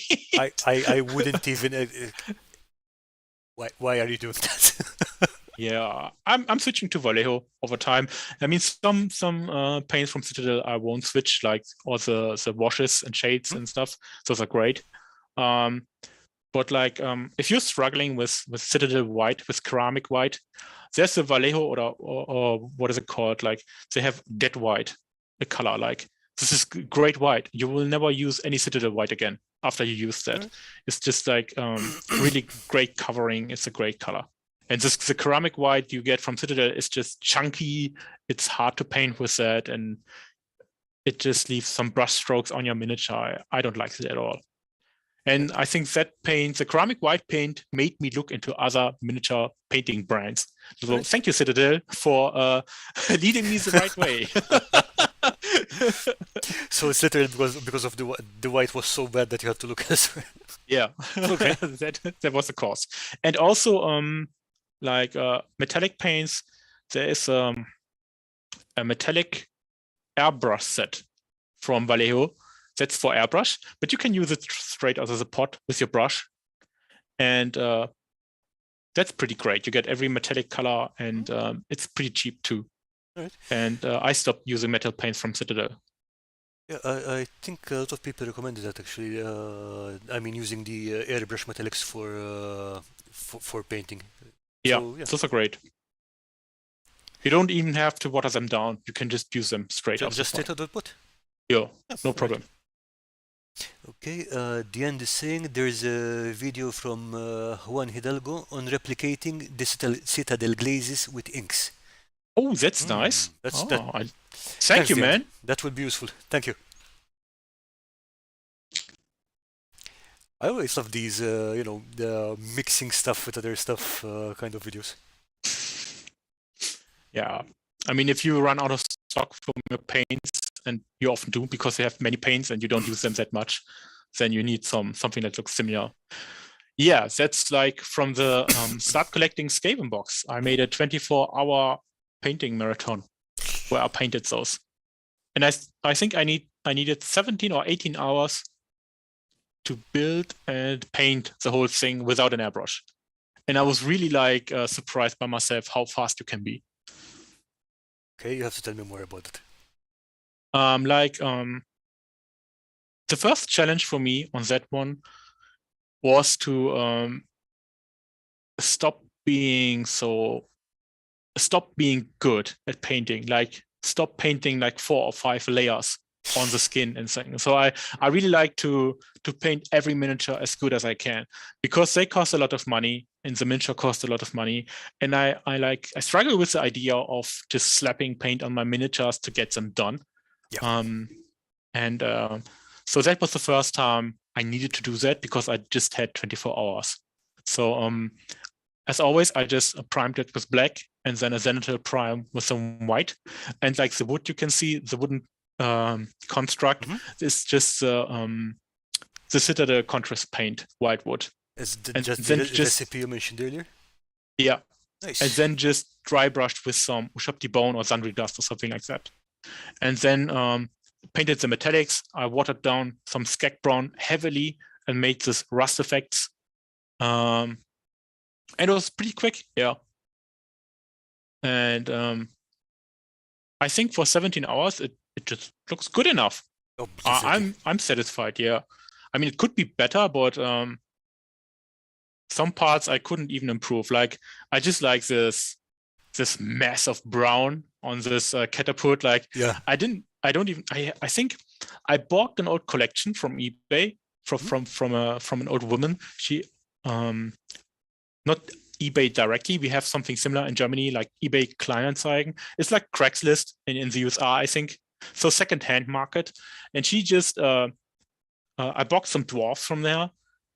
A: I wouldn't even. Why are you doing that?
B: Yeah, I'm switching to Vallejo over time. I mean, some paints from Citadel I won't switch, like all the washes and shades and stuff. Those are great. But like if you're struggling with Citadel white, with ceramic white, there's a Vallejo or what is it called? Like they have dead white, a color. Like this is great white. You will never use any Citadel white again after you use that. It's just like really great covering. It's a great color. And the ceramic white you get from Citadel is just chunky. It's hard to paint with that, and it just leaves some brush strokes on your miniature. I don't like it at all. And I think that paint, the ceramic white paint, made me look into other miniature painting brands. So
A: Right.
B: thank you, Citadel, for leading me the right way.
A: So it's literally because of the white was so bad that you had to look elsewhere.
B: Yeah,
A: Okay.
B: that was the cause. And also, like metallic paints, there is a metallic airbrush set from Vallejo. That's for airbrush, but you can use it straight out of the pot with your brush, and that's pretty great. You get every metallic color, and it's pretty cheap too.
A: Right.
B: And I stopped using metal paints from Citadel.
A: Yeah, I think a lot of people recommended that actually. I mean, using the airbrush metallics for painting.
B: Yeah,
A: So yeah,
B: those are great. You don't even have to water them down. You can just use them straight off
A: just
B: the
A: straight
B: pot.
A: out of the pot.
B: Yeah, no
A: Right.
B: problem.
A: Okay, the end is saying there's a video from Juan Hidalgo on replicating the citadel glazes with inks.
B: Oh, that's nice.
A: That's
B: Oh,
A: that.
B: thank you,
A: Diane.
B: man.
A: That would be useful. Thank you. I always love these, the mixing stuff with other stuff kind of videos.
B: Yeah, I mean, if you run out of stock from your paints, and you often do because you have many paints and you don't use them that much, then you need something that looks similar. Yeah, that's like from the Start Collecting Skaven box. I made a 24-hour painting marathon where I painted those, and I think I needed 17 or 18 hours to build and paint the whole thing without an airbrush, and I was really like surprised by myself how fast you can be.
A: Okay, you have to tell me more about it.
B: The first challenge for me on that one was to stop being good at painting, like stop painting like 4 or 5 layers on the skin and things. So I really like to paint every miniature as good as I can, because they cost a lot of money and the miniature cost a lot of money. And I struggle with the idea of just slapping paint on my miniatures to get them done.
A: Yeah.
B: So that was the first time I needed to do that because I just had 24 hours. So as always, I just primed it with black and then a zenithal prime with some white. And like the wood, you can see the wooden construct is just the Citadel contrast paint, white wood.
A: Is
B: And
A: just
B: then
A: the recipe you mentioned earlier?
B: Yeah.
A: Nice.
B: And then just dry brushed with some Ushapti bone or Sundry dust or something like that. And then painted the metallics. I watered down some skag brown heavily and made this rust effects. And it was pretty quick, yeah. And I think for 17 hours, it just looks good enough.
A: Oh,
B: I'm satisfied, yeah. I mean, it could be better, but some parts I couldn't even improve. Like, I just like this mess of brown on this catapult. Like,
A: yeah.
B: I think I bought an old collection from eBay from an old woman. She not eBay directly. We have something similar in Germany, like eBay Kleinanzeigen. It's like Craigslist in the USA, I think. So second-hand market. And she just I bought some dwarfs from there,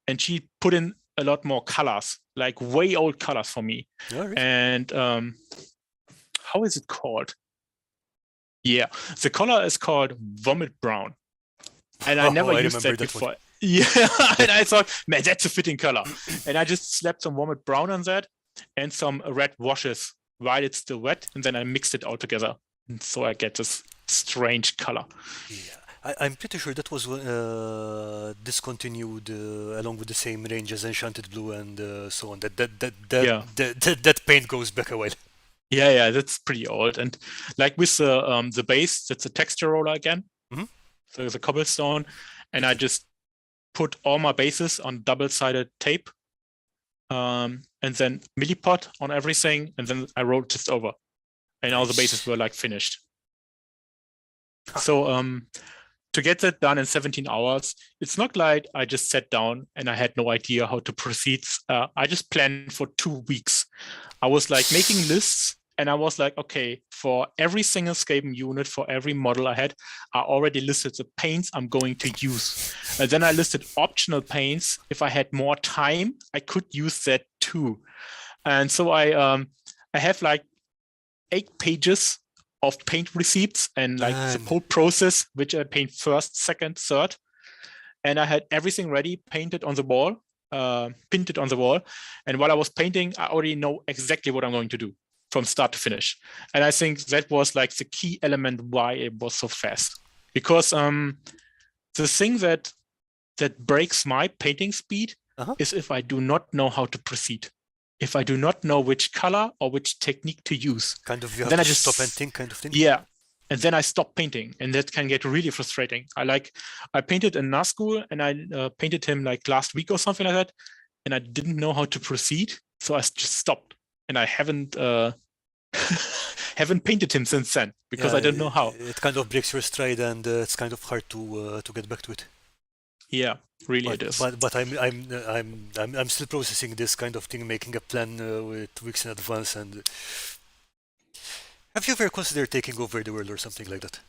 B: and she put in a lot more colors, like way old colors for me.
A: Right.
B: And how is it called? Yeah, the color is called vomit brown, and I never used that before. One. Yeah, and I thought, man, that's a fitting color. And I just slapped some vomit brown on that and some red washes while it's still wet, and then I mixed it all together, and so I get this strange color.
A: Yeah, I'm pretty sure that was discontinued along with the same range as Enchanted Blue and so on. That paint goes back a while.
B: Yeah, that's pretty old. And like with the base, that's a texture roller again. So there's a cobblestone, and I just put all my bases on double-sided tape, and then milliput on everything, and then I rolled just over, and all the bases were like finished. So to get that done in 17 hours, it's not like I just sat down and I had no idea how to proceed. I just planned for 2 weeks. I was like making lists And I was like, okay, for every single Skaven unit, for every model I had, I already listed the paints I'm going to use. And then I listed optional paints. If I had more time, I could use that too. And so I have like 8 pages of paint receipts and like the whole process, which I paint first, second, third. And I had everything ready, painted on the wall, pinned it on the wall. And while I was painting, I already know exactly what I'm going to do from start to finish. And I think that was like the key element why it was so fast. Because the thing that breaks my painting speed is if I do not know how to proceed. If I do not know which color or which technique to use.
A: Kind of, you have to just stop and think kind of thing?
B: Yeah. And then I stop painting, and that can get really frustrating. I painted in Nazgul, and I painted him like last week or something like that, and I didn't know how to proceed, so I just stopped, and I haven't painted him since then because I don't know how.
A: It kind of breaks your stride, and it's kind of hard to get back to it.
B: Yeah, really it is.
A: But I'm still processing this kind of thing, making a plan with weeks in advance. And have you ever considered taking over the world or something like that?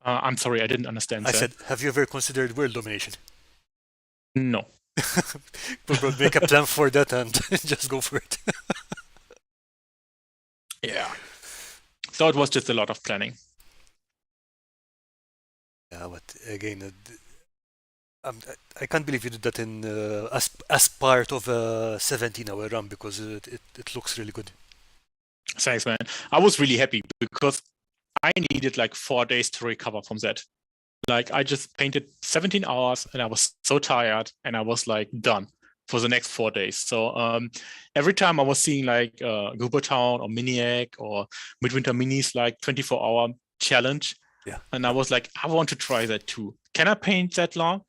B: I'm sorry, I didn't understand that.
A: I said, have you ever considered world domination?
B: No.
A: We'll make a plan for that and just go for it.
B: Yeah. So it was just a lot of planning.
A: Yeah, but again, I can't believe you did that in as part of a 17-hour run because it looks really good.
B: Thanks, man. I was really happy because I needed like 4 days to recover from that. Like I just painted 17 hours and I was so tired and I was like done for the next 4 days. So every time I was seeing like Goober Town or Miniac or Midwinter Minis like 24-hour challenge.
A: Yeah.
B: And I was like, I want to try that too. Can I paint that long?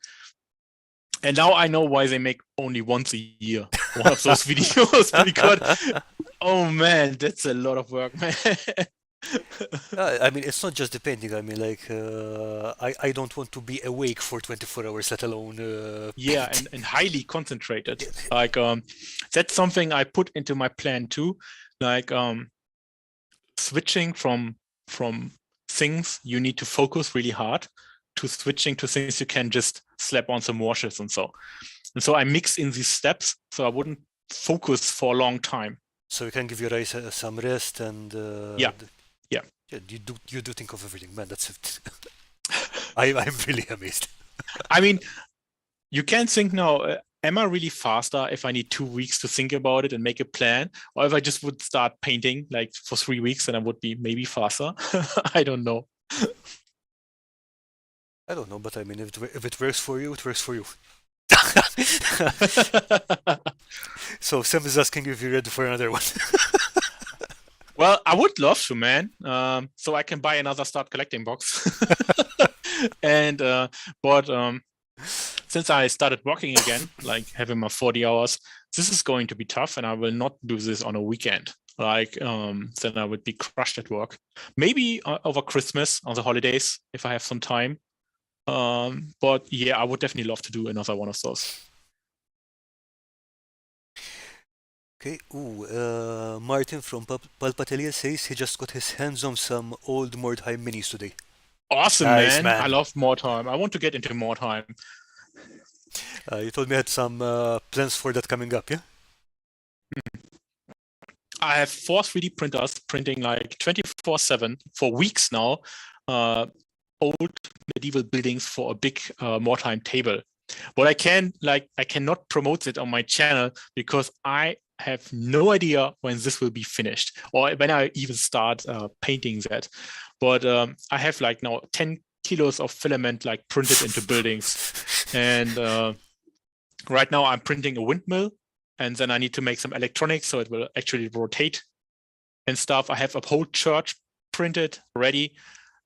B: And now I know why they make only once a year one of those videos because, oh man, that's a lot of work, man.
A: I mean, it's not just the painting. I mean, like, I don't want to be awake for 24 hours, let alone.
B: Yeah, and highly concentrated. Like, that's something I put into my plan too. Like, switching from things you need to focus really hard to switching to things you can just slap on some washes and so. And so I mix in these steps so I wouldn't focus for a long time.
A: So you can give your eyes some rest and
B: yeah.
A: You do think of everything, man. That's it. I'm really amazed.
B: I mean, you can think now, am I really faster if I need 2 weeks to think about it and make a plan? Or if I just would start painting like for 3 weeks, then I would be maybe faster. I don't know.
A: I don't know, but I mean, if it works for you, it works for you. So Sam is asking if you're ready for another one.
B: Well, I would love to, man. So I can buy another Start Collecting box. And but since I started working again, like having my 40 hours, this is going to be tough, and I will not do this on a weekend. Like then I would be crushed at work. Maybe over Christmas, on the holidays, if I have some time. But yeah, I would definitely love to do another one of those.
A: Okay. Ooh, Martin from Palpatelia says he just got his hands on some old Mordheim minis today.
B: Awesome,
A: Nice,
B: man. I love Mordheim. I want to get into Mordheim.
A: You told me you had some plans for that coming up, yeah?
B: I have 4 3D printers printing like 24/7 for weeks now. Old medieval buildings for a big Mordheim table. But I cannot promote it on my channel because I have no idea when this will be finished or when I even start painting that. But I have like now 10 kilos of filament like printed into buildings. And right now I'm printing a windmill, and then I need to make some electronics so it will actually rotate and stuff. I have a whole church printed ready.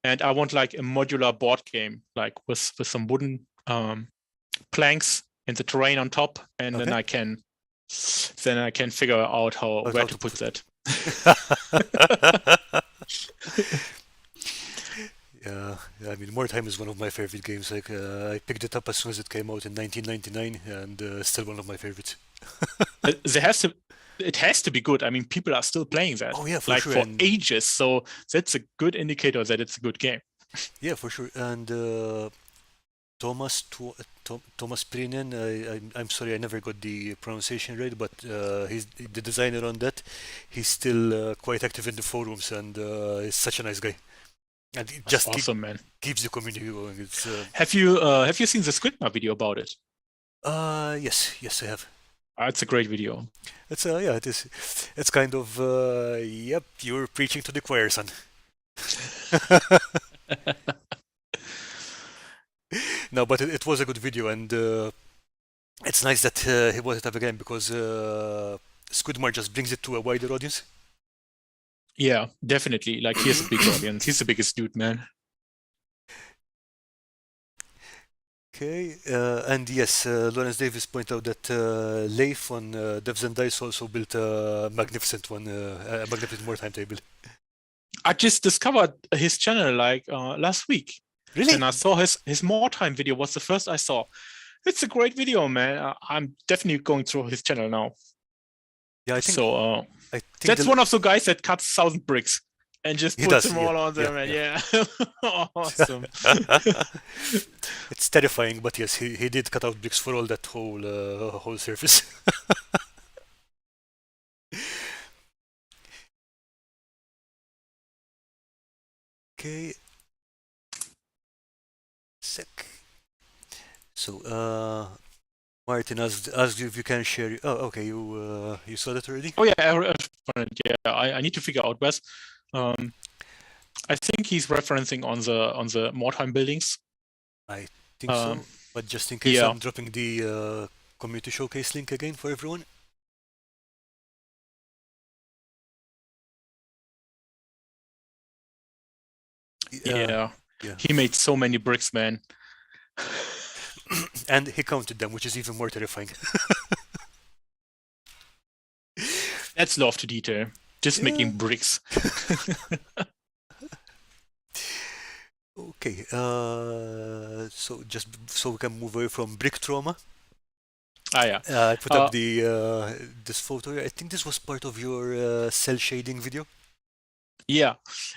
B: And I want like a modular board game, like with some wooden planks and the terrain on top, and
A: Okay.
B: then I can figure out where to put that.
A: Yeah, I mean, Mordheim is one of my favorite games. Like, I picked it up as soon as it came out in 1999, and still one of my favorites.
B: There has to it has to be good. I mean, people are still playing that.
A: Oh yeah, for
B: like
A: sure.
B: for
A: And
B: ages. So that's a good indicator that it's a good game.
A: yeah, for sure. And Thomas Prinen, I'm sorry, I never got the pronunciation right, but he's the designer on that. He's still quite active in the forums, and he's such a nice guy. And it
B: That's
A: just
B: awesome, man.
A: keeps the community going. It's
B: Have you seen the Squidmar video about it?
A: yes, I have.
B: It's a great video.
A: It's yeah, it is. It's kind of yep, you're preaching to the choir, son. No, but it was a good video, and it's nice that he brought it up again because Squidmar just brings it to a wider audience.
B: Yeah, definitely. Like he has a big audience. He's the biggest dude, man.
A: Okay, and yes, Lawrence Davis pointed out that Leif on Devs and Dice also built a magnificent one, a magnificent more timetable.
B: I just discovered his channel like last week.
A: Really?
B: And I saw his more time video was the first I saw. It's a great video, man. I'm definitely going through his channel now.
A: Yeah, I think
B: So
A: I think
B: that's one of the guys that cuts 1,000 bricks and just
A: He
B: puts
A: does,
B: them
A: yeah,
B: all on there, man. Yeah. Awesome.
A: It's terrifying, but yes, he did cut out bricks for all that whole surface. Okay, sec. So, Martin asked you if you can share. Oh, okay, you saw that already?
B: Oh yeah, yeah. I need to figure out Wes. I think he's referencing on the Mordheim buildings.
A: I think so, but just in case,
B: yeah.
A: I'm dropping the community showcase link again for everyone.
B: Yeah.
A: Yeah.
B: He made so many bricks, man.
A: And he counted them, which is even more terrifying.
B: That's love to detail. Just making bricks.
A: Okay, so just so we can move away from brick trauma.
B: Yeah.
A: I put up this photo here. I think this was part of your cell shading video.
B: Yeah.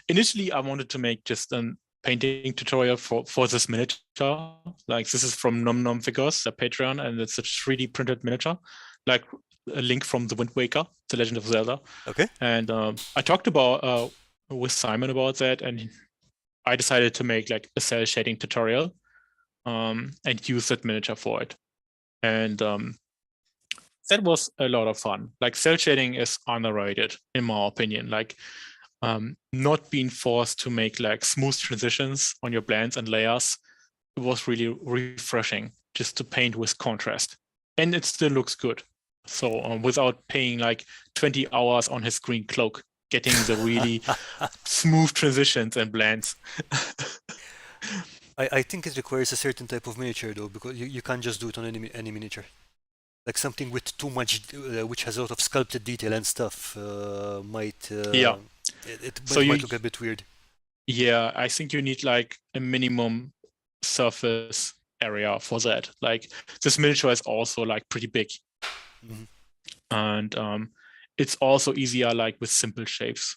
B: Initially, I wanted to make just a painting tutorial for this miniature. Like this is from Nom Nom Figures, their Patreon, and it's a 3D printed miniature, like a link from The Wind Waker, The Legend of Zelda.
A: Okay.
B: And I talked about with Simon about that, and I decided to make like a cell shading tutorial and use that miniature for it. And that was a lot of fun. Like cell shading is underrated, in my opinion. Like not being forced to make like smooth transitions on your blends and layers, it was really refreshing just to paint with contrast. And it still looks good. So without paying like 20 hours on his green cloak, getting the really smooth transitions and blends.
A: I think it requires a certain type of miniature though, because you can't just do it on any miniature. Like something with too much, which has a lot of sculpted detail and stuff, might
B: yeah.
A: It might look a bit weird.
B: Yeah, I think you need like a minimum surface area for that. Like this miniature is also like pretty big. Mm-hmm. And it's also easier like with simple shapes.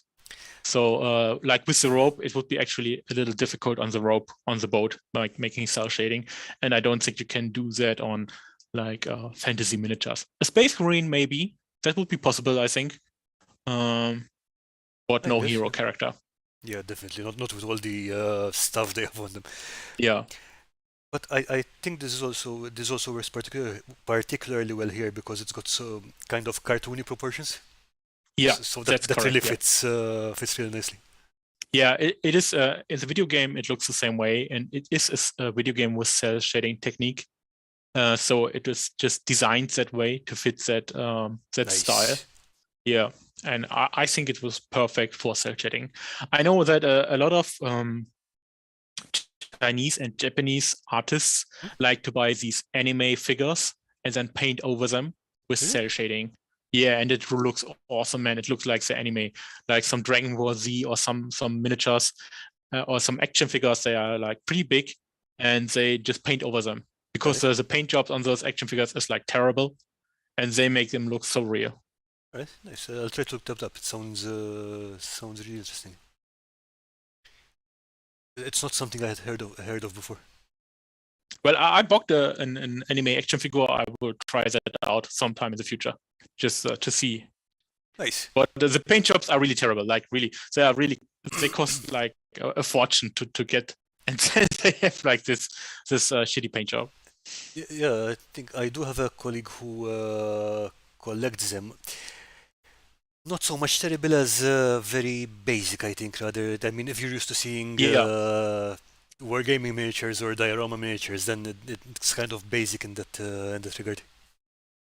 B: So like with the rope, it would be actually a little difficult on the rope on the boat, like making cell shading. And I don't think you can do that on like fantasy miniatures. A space marine maybe, that would be possible, I think. But no hero character.
A: Yeah, definitely not with all the stuff they have on them.
B: Yeah.
A: But I think this also works particularly well here because it's got so kind of cartoony proportions.
B: Yeah,
A: so that correct, really fits really nicely.
B: Yeah, it is. In the video game, it looks the same way, and it is a video game with cell shading technique. So it was just designed that way to fit that nice. Style. Yeah, and I think it was perfect for cell shading. I know that a lot of Chinese and Japanese artists like to buy these anime figures and then paint over them with cell shading. Yeah, and it looks awesome, man. It looks like the anime, like some Dragon Ball Z or some miniatures or some action figures. They are like pretty big, and they just paint over them because the paint jobs on those action figures is like terrible, and they make them look so real.
A: Alright, nice. I'll try to look that up. It sounds really interesting. It's not something I had heard of before.
B: Well, I bought an anime action figure. I will try that out sometime in the future, just to see.
A: Nice.
B: But the paint jobs are really terrible. Like really, they cost like a fortune to get, and then they have like this shitty paint job.
A: Yeah, I think I do have a colleague who collects them. Not so much terrible as very basic, I think, rather. I mean, if you're used to seeing
B: Yeah.
A: wargaming miniatures or diorama miniatures, then it's kind of basic in that regard.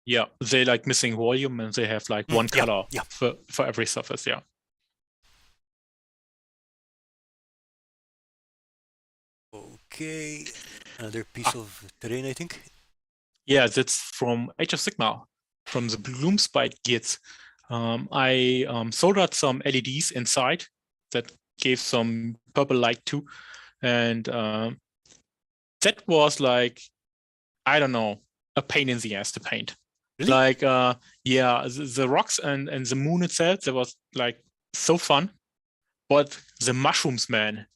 B: Yeah, they like missing volume and they have like one
A: Yeah,
B: color
A: yeah.
B: for every surface. Yeah.
A: Okay, another piece of terrain, I think.
B: Yeah, that's from Age of Sigmar, from the Gloomspite Gears. I soldered some LEDs inside that gave some purple light too, and that was like, I don't know, a pain in the ass to paint.
A: Really?
B: Like, yeah, the rocks and the moon itself, that was like so fun, but the mushrooms, man,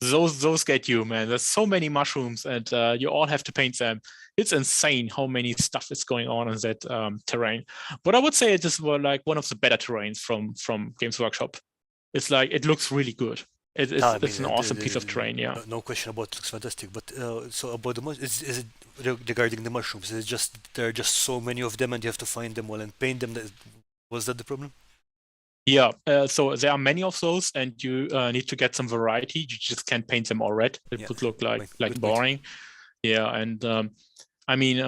B: those get you, man. There's so many mushrooms, and you all have to paint them. It's insane how many stuff is going on in that terrain. But I would say it is like one of the better terrains from Games Workshop. It's like it looks really good. It's an awesome piece of terrain, yeah.
A: No question about it, looks fantastic. But so about the is it regarding the mushrooms? Is it just there are just so many of them and you have to find them all and paint them? Was that the problem?
B: Yeah, so there are many of those, and you need to get some variety. You just can't paint them all red. It
A: Yeah,
B: would look like
A: good point.
B: boring. Yeah, and I mean,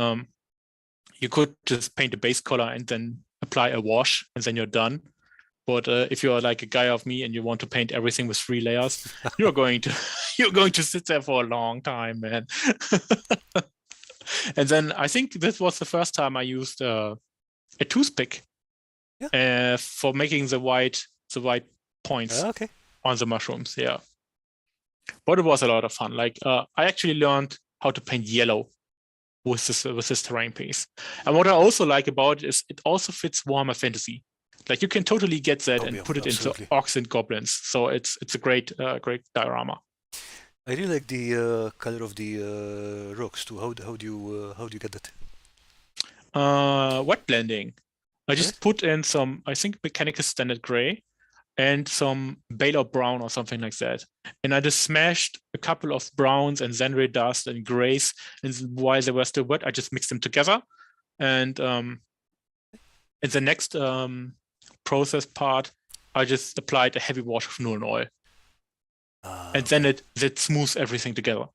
B: you could just paint a base color and then apply a wash, and then you're done. But if you're like a guy of me and you want to paint everything with 3 layers, you're going to sit there for a long time, man. And then I think this was the first time I used a toothpick for making the white points
A: Okay.
B: on the mushrooms. Yeah, but it was a lot of fun. Like I actually learned how to paint yellow with this terrain piece. And what I also like about it is it also fits Warhammer Fantasy. Like you can totally get that and put it
A: absolutely.
B: into orcs and goblins. So it's a great diorama.
A: I really like the color of the rocks too. How do you get that?
B: Wet blending. I just put in some, I think, Mechanicus Standard Gray and some Baylor Brown or something like that. And I just smashed a couple of browns and Zenray dust and grays. And while they were still wet, I just mixed them together. And in the next process part, I just applied a heavy wash of Nuln oil. And then it smooths everything together.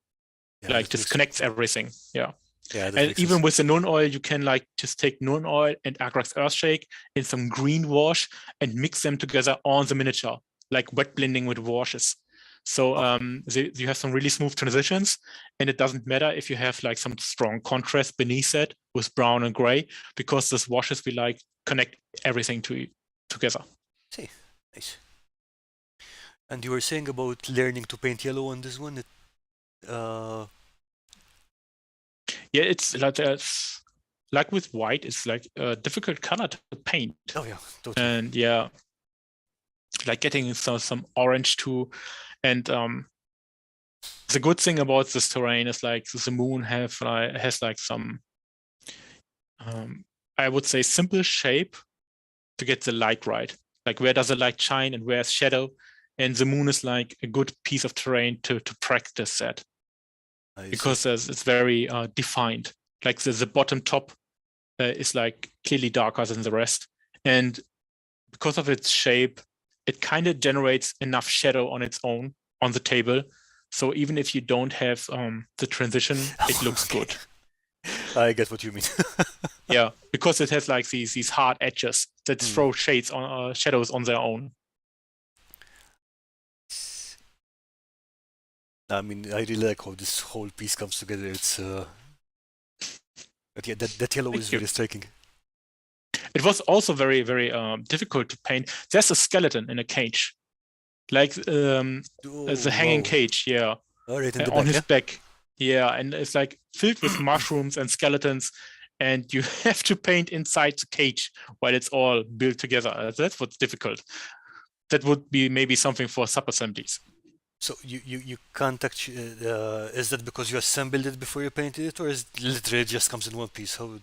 B: Yeah, like just connects everything. Yeah. Yeah, and even with the Nuln oil, you can like just take Nuln oil and Agrax Earthshake and some green wash and mix them together on the miniature, like wet blending with washes. So you have some really smooth transitions, and it doesn't matter if you have like some strong contrast beneath it with brown and gray, because those washes will like connect everything together.
A: See, nice. And you were saying about learning to paint yellow on this one.
B: Yeah, it's like with white, it's like a difficult color to paint.
A: Oh yeah, totally.
B: And yeah, like getting some orange too. And the good thing about this terrain is like the moon has like some I would say simple shape to get the light right. Like where does the light shine and where's shadow? And the moon is like a good piece of terrain to practice that. Because it's very defined. Like the bottom top is like clearly darker than the rest. And because of its shape, it kind of generates enough shadow on its own on the table. So even if you don't have the transition, it looks good.
A: I get what you mean.
B: Yeah, because it has like these hard edges that throw shades on shadows on their own.
A: I mean, I really like how this whole piece comes together. It's but yeah, that yellow is really striking.
B: It was also very, very difficult to paint. There's a skeleton in a cage, like the hanging cage, yeah,
A: right,
B: on his back, yeah, and it's like filled with mushrooms and skeletons, and you have to paint inside the cage while it's all built together. That's what's difficult. That would be maybe something for sub-assemblies.
A: So you can't actually. Is that because you assembled it before you painted it, or is it literally just comes in one piece? How?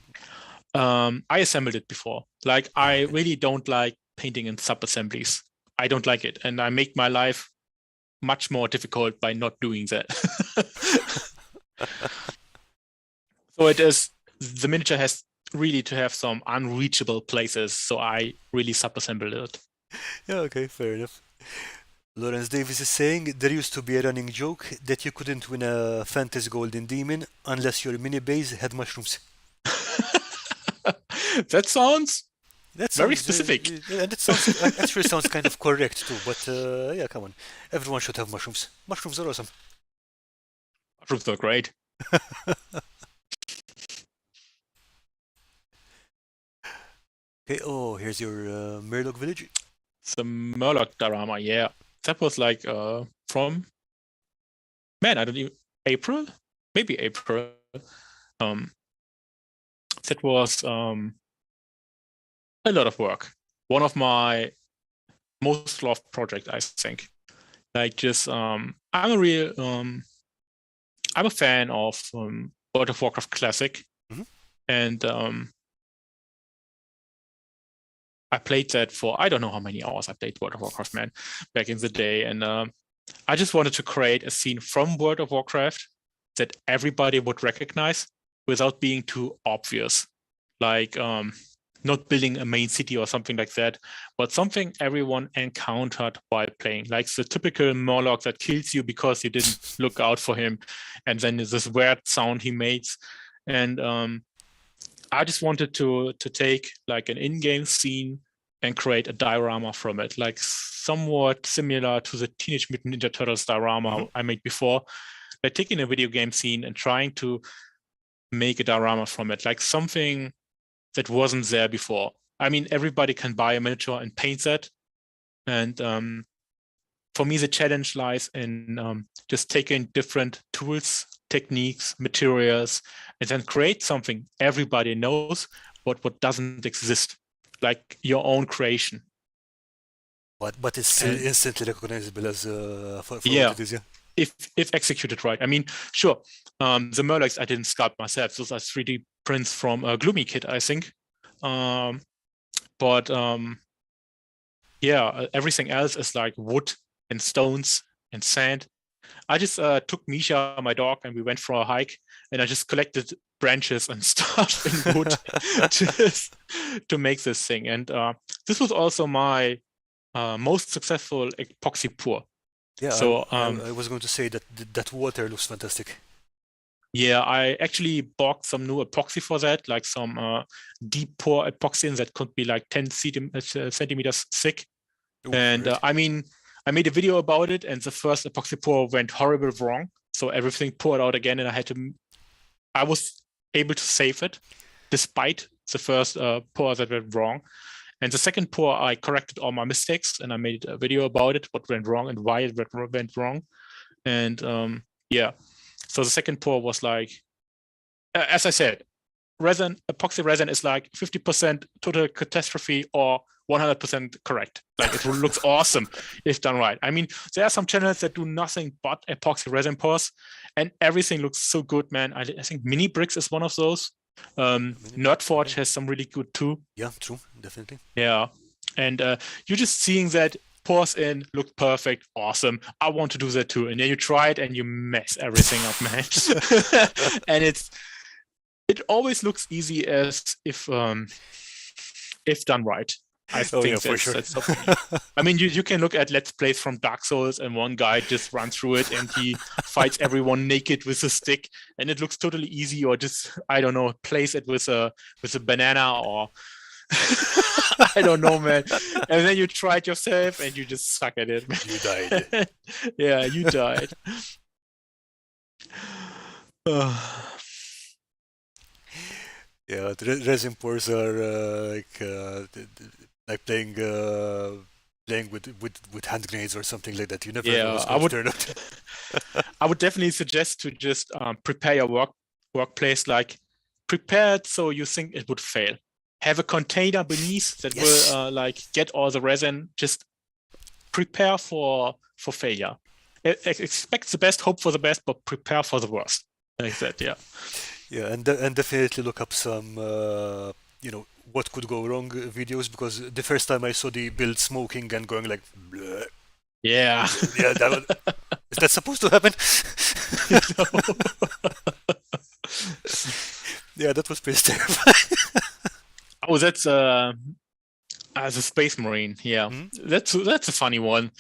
B: I assembled it before. Like, I
A: Okay.
B: really don't like painting in sub-assemblies. I don't like it, and I make my life much more difficult by not doing that. So it is, the miniature has really to have some unreachable places, so I really sub-assembled it.
A: Yeah, okay, fair enough. Lawrence Davis is saying there used to be a running joke that you couldn't win a Fantasy Golden Demon unless your mini base had mushrooms.
B: That sounds
A: That
B: very
A: sounds,
B: specific.
A: and it sounds actually sounds kind of correct too. But yeah, come on, everyone should have mushrooms. Mushrooms are awesome.
B: Mushrooms are great.
A: Okay. Oh, here's your Murloc village.
B: The Murloc diorama, yeah. That was like from, man, I don't even, April? Maybe April. That was a lot of work. One of my most loved projects, I think. Like, just I'm a fan of World of Warcraft Classic,
A: Mhm.
B: and I played that for, I don't know how many hours I played World of Warcraft, man, back in the day, and I just wanted to create a scene from World of Warcraft that everybody would recognize without being too obvious, like not building a main city or something like that, but something everyone encountered while playing, like the typical Murloc that kills you because you didn't look out for him, and then there's this weird sound he makes. And I just wanted to take like an in-game scene and create a diorama from it, like somewhat similar to the Teenage Mutant Ninja Turtles diorama I made before, like taking a video game scene and trying to make a diorama from it, like something that wasn't there before. I mean, everybody can buy a miniature and paint that. And for me, the challenge lies in just taking different tools, techniques, materials, and then create something everybody knows, but what doesn't exist, like your own creation.
A: But it's still
B: And
A: instantly recognizable as for what
B: yeah,
A: it is. Yeah.
B: if executed right. I mean, sure, the Murlocs I didn't sculpt myself. Those are 3D prints from a Gloomy Kit, I think. But yeah, everything else is like wood and stones and sand. I just took Misha, my dog, and we went for a hike, and I just collected branches and stuff in wood just to make this thing. And this was also my most successful epoxy pour.
A: Yeah,
B: So
A: I was going to say that that water looks fantastic.
B: yeah, I actually bought some new epoxy for that, like some deep pour epoxy that could be like 10 centimeters thick.
A: Ooh,
B: And
A: right.
B: I mean, I made a video about it, and the first epoxy pour went horrible wrong. So everything poured out again, and I was able to save it despite the first pour that went wrong. And the second pour, I corrected all my mistakes, and I made a video about it, what went wrong and why it went wrong. And yeah, so the second pour was like, as I said, resin, epoxy resin is like 50% total catastrophe or 100% correct. Like, it looks awesome if done right. I mean, there are some channels that do nothing but epoxy resin pours, and everything looks so good, man. I think Mini Bricks is one of those. Nerdforge has some really good too.
A: Yeah, true, definitely.
B: Yeah, and you're just seeing that pours in, look perfect, awesome. I want to do that too, and then you try it and you mess everything up, man. And it always looks easy as if done right. I
A: Oh
B: think
A: yeah, for sure.
B: that's I mean, you can look at Let's Plays from Dark Souls, and one guy just runs through it and he fights everyone naked with a stick, and it looks totally easy, or just, I don't know, plays it with a banana, or I don't know, man. And then you try it yourself and you just suck at it, man.
A: You died.
B: Yeah, you died.
A: Yeah, the resin pours are like playing with hand grenades or something like that. You never know
B: Yeah,
A: what's going to turn out.
B: I would definitely suggest to just prepare your workplace, like prepare it so you think it would fail. Have a container beneath that will like get all the resin. Just prepare for failure. Expect the best, hope for the best, but prepare for the worst. Like that, yeah.
A: Yeah, and definitely look up some what could go wrong videos, because the first time I saw the build smoking and going like, bleh,
B: Yeah.
A: yeah, is that supposed to happen? Yeah, that was pretty terrifying.
B: Oh, that's as a Space Marine. Yeah, that's a funny one.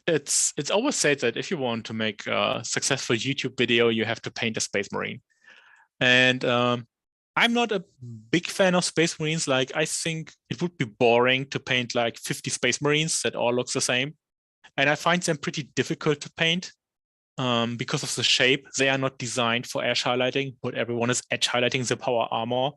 B: It's always said that if you want to make a successful YouTube video, you have to paint a Space Marine. And I'm not a big fan of Space Marines. Like, I think it would be boring to paint like 50 Space Marines that all looks the same. And I find them pretty difficult to paint because of the shape. They are not designed for edge highlighting, but everyone is edge highlighting the power armor.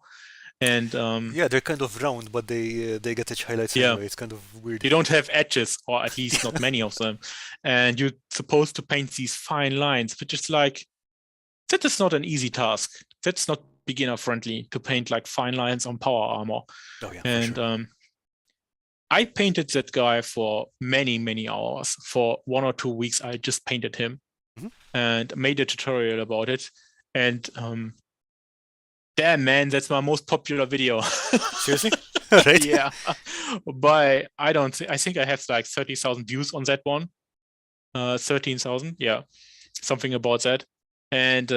B: And
A: yeah, they're kind of round, but they get edge highlights anyway. It's kind of weird.
B: You don't have edges, or at least not many of them. And you're supposed to paint these fine lines, which is like, that is not an easy task. That's not beginner friendly to paint like fine lines on power armor.
A: Oh, yeah,
B: and
A: for sure.
B: I painted that guy for many, many hours. For 1 or 2 weeks, I just painted him and made a tutorial about it. And damn, man, that's my most popular video.
A: Seriously? Right?
B: Yeah. But I think I have like 30,000 views on that one. 13,000, yeah, something about that. And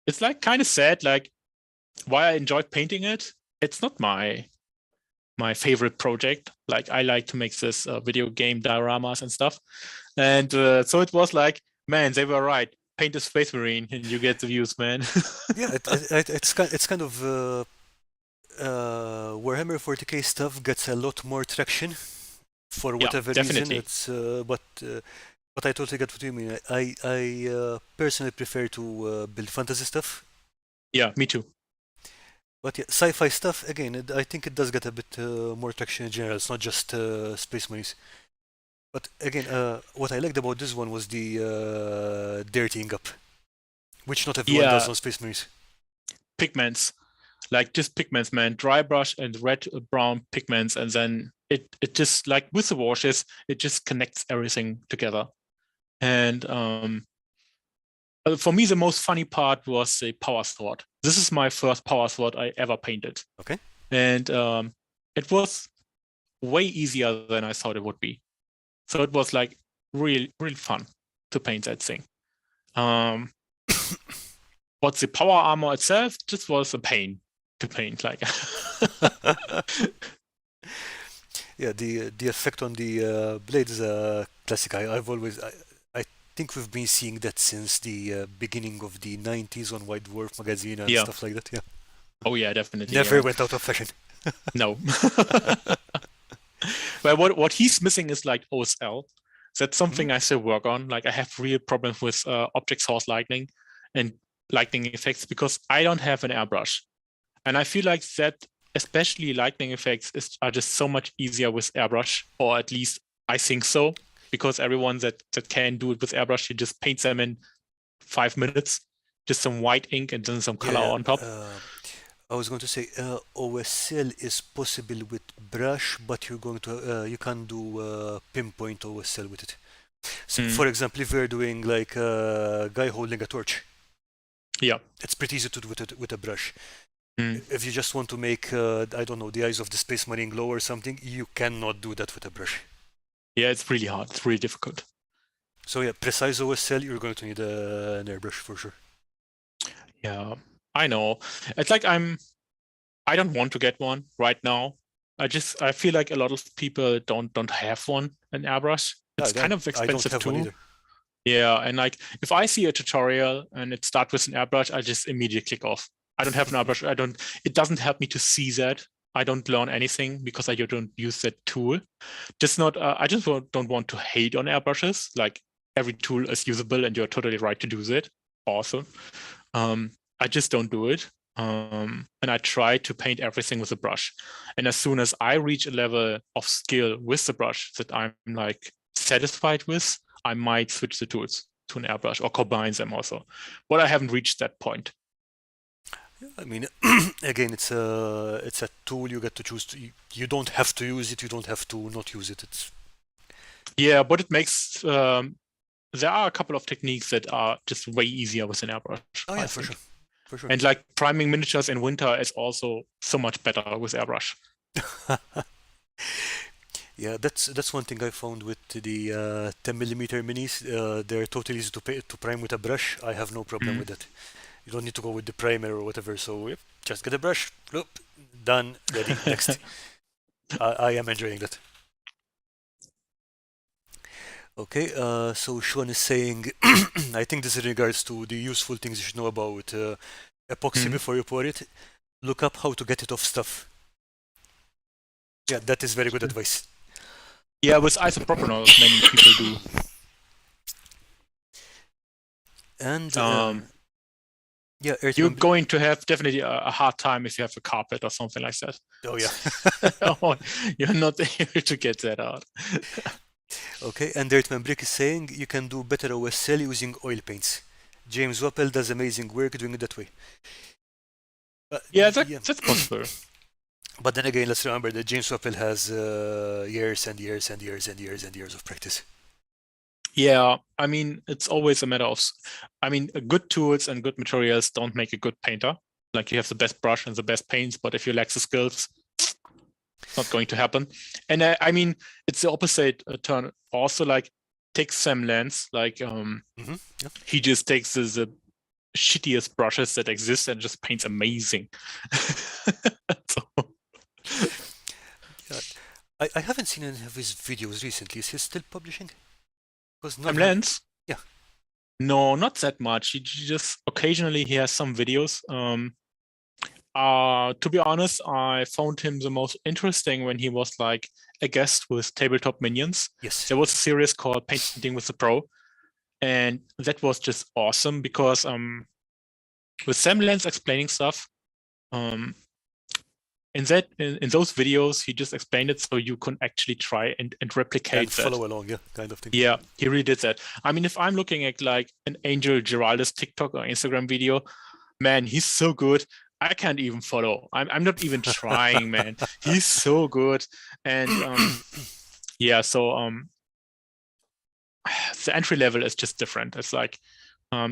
B: it's like kind of sad, like why I enjoyed painting it. It's not my favorite project. Like, I like to make this video game dioramas and stuff. And so it was like, man, they were right. Paint a Space Marine and you get the views, man.
A: Yeah, it's kind of Warhammer 40k stuff gets a lot more traction for whatever reason. It's but I totally get what you mean. I personally prefer to build fantasy stuff.
B: Yeah, me too.
A: But yeah, sci-fi stuff again. I think it does get a bit more traction in general. It's not just Space Marines. But again, what I liked about this one was the dirtying up, which not everyone does on Space Marines.
B: Pigments, like just pigments, man. Dry brush and red, brown pigments, and then it just, like with the washes, it just connects everything together. And for me, the most funny part was the power sword. This is my first power sword I ever painted.
A: Okay.
B: And it was way easier than I thought it would be. So it was like really, really fun to paint that thing. But the power armor itself just was a pain to paint. Like,
A: yeah, the effect on the blade is a classic. I think we've been seeing that since the beginning of the 90s on White Dwarf magazine and stuff like that. Yeah.
B: Oh yeah, definitely.
A: Never went out of fashion.
B: No. But what he's missing is like OSL. That's something I still work on. Like, I have real problems with object source lightning and lightning effects because I don't have an airbrush. And I feel like that, especially lightning effects, are just so much easier with airbrush, or at least I think so, because everyone that can do it with airbrush, you just paint them in 5 minutes, just some white ink and then some color on top.
A: I was going to say OSL is possible with brush, but you can't do pinpoint OSL with it. So, for example, if we're doing like a guy holding a torch, it's pretty easy to do with a brush. If you just want to make, I don't know, the eyes of the Space Marine glow or something, you cannot do that with a brush.
B: Yeah, it's really hard. It's really difficult.
A: So yeah, precise OSL, you're going to need an airbrush for sure.
B: Yeah, I know. It's like I don't want to get one right now. I feel like a lot of people don't have one, an airbrush. It's kind of expensive too. Yeah, and like if I see a tutorial and it starts with an airbrush, I just immediately click off. I don't have an airbrush. It doesn't help me to see that. I don't learn anything because I don't use that tool. I just don't want to hate on airbrushes. Like, every tool is usable and you're totally right to do that. Awesome. I just don't do it. And I try to paint everything with a brush. And as soon as I reach a level of skill with the brush that I'm like satisfied with, I might switch the tools to an airbrush or combine them also. But I haven't reached that point.
A: I mean, again, it's a tool you get to choose. You don't have to use it. You don't have to not use it. It's
B: Yeah, but it makes there are a couple of techniques that are just way easier with an airbrush,
A: oh
B: I
A: yeah, for
B: think.
A: sure, for sure.
B: And like priming miniatures in winter is also so much better with airbrush.
A: Yeah, that's one thing I found with the 10 millimeter minis. They're totally easy to prime with a brush. I have no problem
B: Mm.
A: with that. You don't need to go with the primer or whatever. So yep, just get a brush. Look, done, ready, next. I am enjoying that. Okay, so Sean is saying, I think this is in regards to the useful things you should know about epoxy
B: Mm.
A: before you pour it. Look up how to get it off stuff. Yeah, that is very good advice.
B: Yeah, with isopropanol, many people do.
A: And
B: Um,
A: yeah, earth
B: you're
A: member.
B: going to have definitely a hard time if you have a carpet or something like that.
A: Oh yeah.
B: Oh, you're not able to get that out.
A: Okay, and Earth Brick is saying you can do better OSL using oil paints. James Wappel does amazing work doing it that way.
B: Yeah,
A: Yeah,
B: that's possible.
A: but then again, let's remember that James Wappel has years and years and years and years and years of practice.
B: Yeah, I mean, it's always a matter of, I mean, good tools and good materials don't make a good painter. Like you have the best brush and the best paints, but if you lack the skills, it's not going to happen. And I mean, it's the opposite turn. Also, like take Sam Lance, like
A: Yeah.
B: he just takes the shittiest brushes that exist and just paints amazing. So,
A: Yeah. I haven't seen any of his videos recently. Is he still publishing? Because
B: Sam Lance?
A: Yeah.
B: No, not that much. He just occasionally he has some videos. To be honest, I found him the most interesting when he was like a guest with Tabletop Minions.
A: Yes.
B: There was a series called Painting with the Pro, and that was just awesome because with Sam Lance explaining stuff, in those videos he just explained it so you can actually try and replicate
A: And
B: that.
A: follow along, yeah, kind of thing.
B: Yeah, he really did that. I mean, if I'm looking at like an Angel Giraldus TikTok or Instagram video, man, he's so good. I can't even follow. I'm not even trying, man. He's so good. And yeah, so the entry level is just different. It's like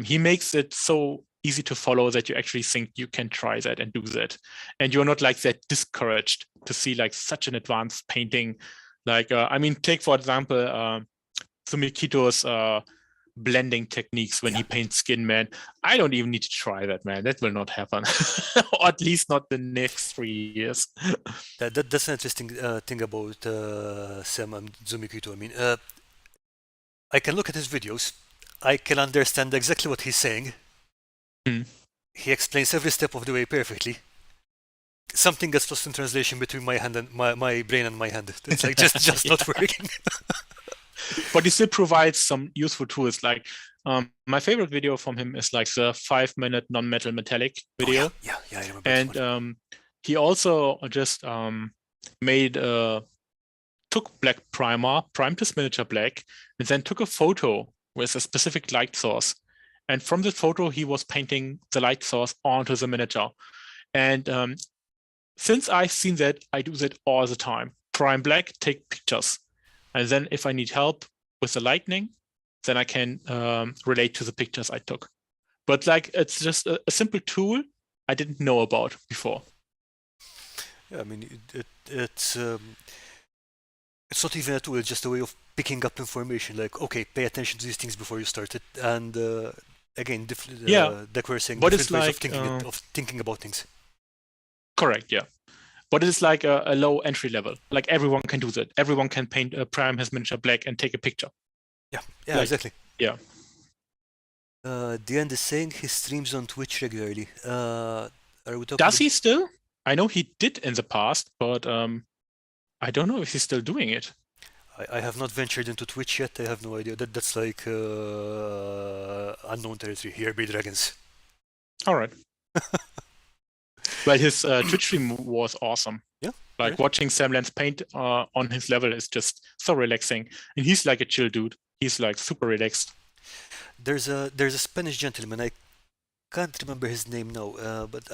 B: he makes it so easy to follow that you actually think you can try that and do that. And you're not like that discouraged to see like such an advanced painting. Like, I mean, take for example, Sumikito's blending techniques when he paints skin, man. I don't even need to try that, man. That will not happen. Or at least not the next 3 years.
A: That's an interesting thing about Sam and Zumikito. I mean, I can look at his videos. I can understand exactly what he's saying.
B: Hmm.
A: He explains every step of the way perfectly. Something gets lost in translation between my hand and my brain and my hand. It's like just
B: Yeah.
A: not working.
B: But he still provides some useful tools. Like my favorite video from him is like the 5-minute non-metal metallic video.
A: Oh, yeah, I remember.
B: And he also just made took black primer, primed his miniature black, and then took a photo with a specific light source. And from the photo, he was painting the light source onto the miniature. And since I've seen that, I do that all the time. Prime black, take pictures. And then if I need help with the lightning, then I can relate to the pictures I took. But like, it's just a simple tool I didn't know about before.
A: Yeah, I mean, it's not even a tool, it's just a way of picking up information. Like, okay, pay attention to these things before you start it. And again, decreasing
B: but
A: different
B: it's
A: ways
B: like
A: of thinking about things.
B: correct, yeah. But it's like a low entry level. Like everyone can do that. Everyone can paint prime his miniature black and take a picture.
A: Yeah,
B: Like,
A: exactly.
B: Yeah.
A: The end is saying he streams on Twitch regularly. Are we talking?
B: Does he still? I know he did in the past, but I don't know if he's still doing it.
A: I have not ventured into Twitch yet. I have no idea. That's like unknown territory. Here be dragons.
B: All right. Well, his Twitch stream was awesome.
A: Yeah.
B: Like
A: right.
B: watching Sam Lance paint on his level is just so relaxing, and he's like a chill dude. He's like super relaxed.
A: There's a Spanish gentleman. can't remember his name now, but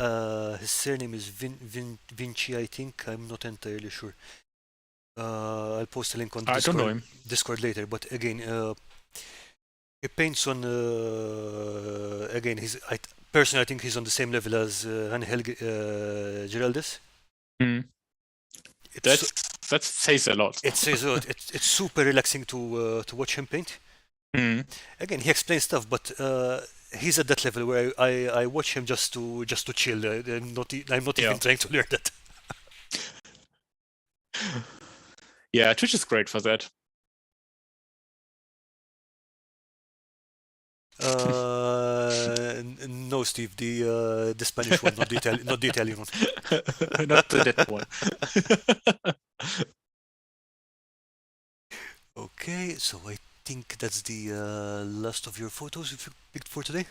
A: his surname is Vinci, I think. I'm not entirely sure. I'll post a link on
B: I don't know him.
A: Discord later. But again, he paints on. Again, personally, I think he's on the same level as Angel Giraldez.
B: Hmm. That says a lot.
A: It says a lot. It's super relaxing to watch him paint.
B: Hmm.
A: Again, he explains stuff, but he's at that level where I watch him just to chill. I'm not
B: Yeah.
A: even trying to learn that.
B: Yeah, Twitch is great for that.
A: No, Steve, the Spanish one, not the Italian one.
B: Not that one.
A: Okay, so I think that's the last of your photos you picked for today.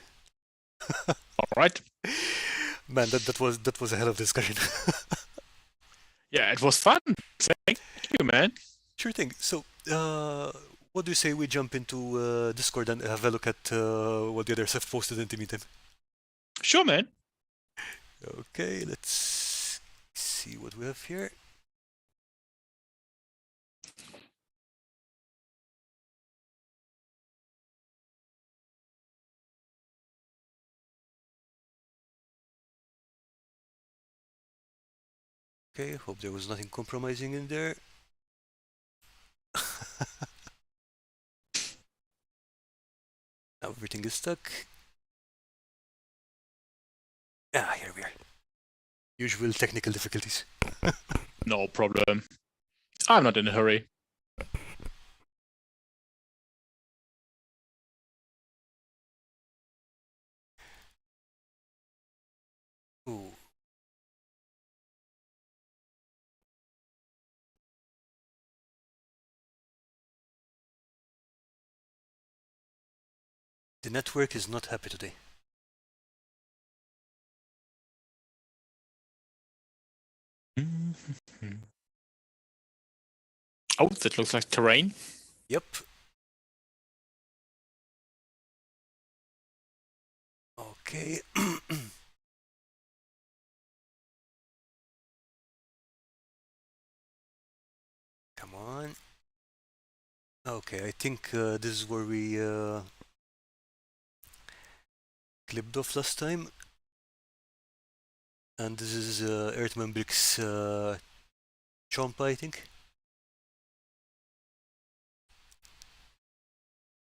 B: All right.
A: Man, that was a hell of a discussion.
B: Yeah, it was fun. Thank you, man.
A: Sure thing. So, what do you say we jump into Discord and have a look at what the others have posted in the meantime?
B: Sure, man.
A: Okay, let's see what we have here. Okay, hope there was nothing compromising in there. Now everything is stuck. Ah, here we are. Usual technical difficulties.
B: No problem. I'm not in a hurry.
A: Ooh. The network is not happy today.
B: Oh, that looks like terrain.
A: Yep. Okay. Come on. Okay, I think this is where we clipped off last time. And this is Earthman Brick's Chompa, I think.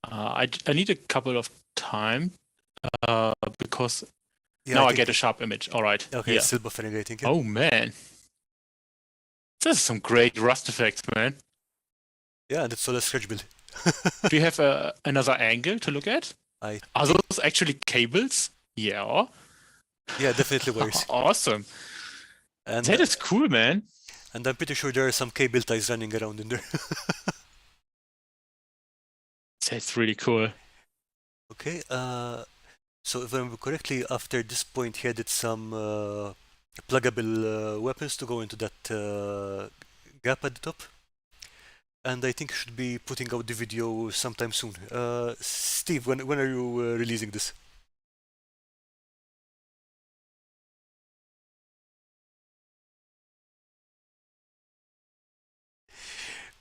B: I need a couple of time because
A: Yeah,
B: now I get a sharp image. All right.
A: Okay,
B: Yeah.
A: it's still buffering, I think. Yeah.
B: Oh man, this is some great rust effects, man.
A: Yeah, and it's all a scratch build.
B: Do you have another angle to look at? Are those actually cables? Yeah.
A: Yeah, definitely works.
B: Awesome. And that is cool, man.
A: And I'm pretty sure there are some cable ties running around in there.
B: That's really cool.
A: Okay, so if I remember correctly, after this point he added some pluggable weapons to go into that gap at the top. And I think should be putting out the video sometime soon. Steve, when are you releasing this?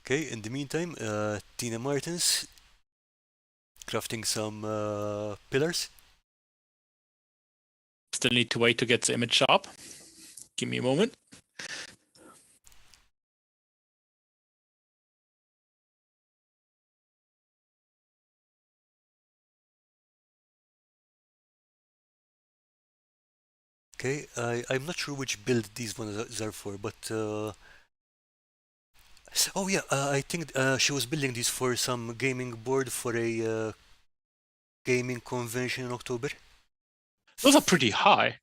A: Okay, in the meantime, Tina Martins crafting some pillars.
B: Still need to wait to get the image sharp. Give me a moment.
A: Okay, I'm not sure which build these ones are for, but oh yeah, I think she was building these for some gaming board for a gaming convention in October.
B: Those are pretty high.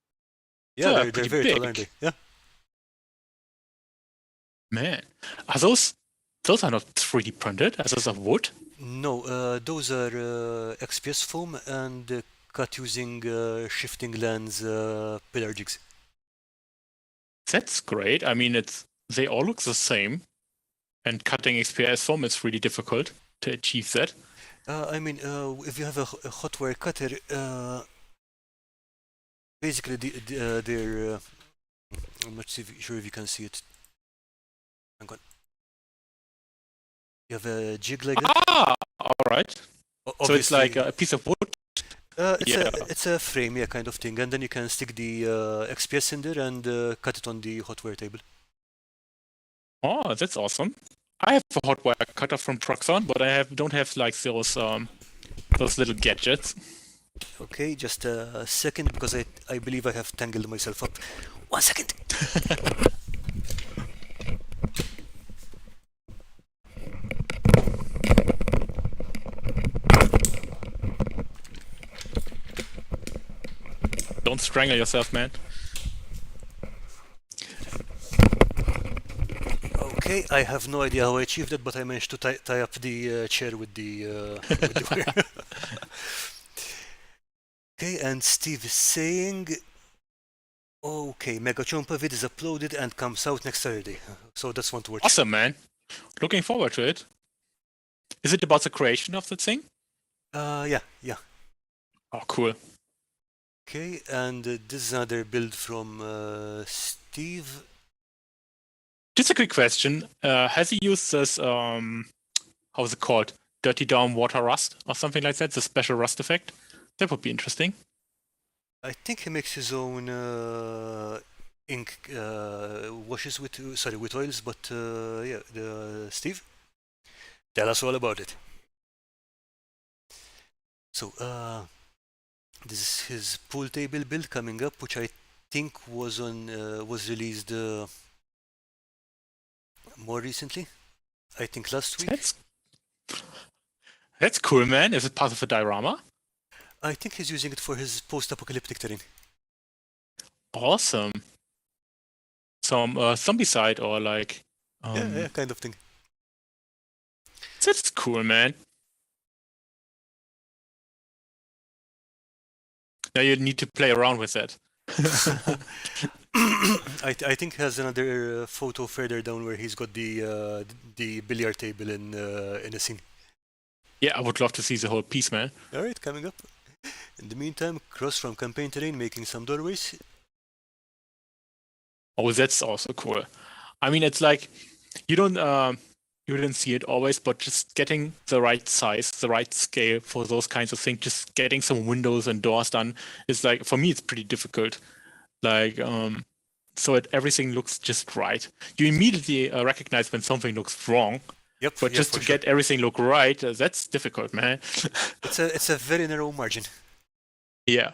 A: Yeah, they're very tall, aren't they? Yeah.
B: Man, are those are not 3D printed? Are those of wood?
A: No, those are XPS foam and cut using shifting lens pillar jigs.
B: That's great. I mean, they all look the same, and cutting XPS foam is really difficult to achieve that.
A: I mean, if you have a hot wire cutter, Basically, they're. I'm not sure if you can see it. Hang on. You have a jig like that.
B: Ah, all right. So it's like
A: Obviously,
B: a piece of wood. Yeah.
A: it's a frame, yeah, kind of thing, and then you can stick the XPS in there and cut it on the hotwire table.
B: Oh, that's awesome. I have a hot wire cutter from Proxon, but I don't have like those little gadgets.
A: Okay, just a second because I believe I have tangled myself up. 1 second.
B: Don't strangle yourself, man.
A: Okay, I have no idea how I achieved that, but I managed to tie up the chair with with the wire. Okay, and Steve is saying, okay, Mega Chompa vid is uploaded and comes out next Saturday, so that's one to watch.
B: Awesome, man. Looking forward to it. Is it about the creation of the thing?
A: Yeah.
B: Oh, cool.
A: Okay, and this is another build from Steve.
B: Just a quick question. Has he used this, how is it called? Dirty down water rust or something like that? The special rust effect? That would be interesting.
A: I think he makes his own ink washes with oils, but yeah, Steve, tell us all about it. So this is his pool table build coming up, which I think was released more recently. I think last week.
B: That's cool, man. Is it part of a diorama?
A: I think he's using it for his post-apocalyptic terrain.
B: Awesome. Some zombicide or like
A: yeah, kind of thing.
B: That's cool, man. Now you need to play around with that.
A: I think he has another photo further down where he's got the billiard table in a scene.
B: Yeah, I would love to see the whole piece, man.
A: All right, coming up. In the meantime, Cross from Campaign Terrain making some doorways.
B: Oh, that's also cool. I mean, it's like you didn't see it always, but just getting the right size, the right scale for those kinds of things, just getting some windows and doors done is like, for me, it's pretty difficult. Like, so everything looks just right. You immediately recognize when something looks wrong.
A: Yep.
B: But just to get everything look right, that's difficult, man.
A: it's a very narrow margin.
B: Yeah.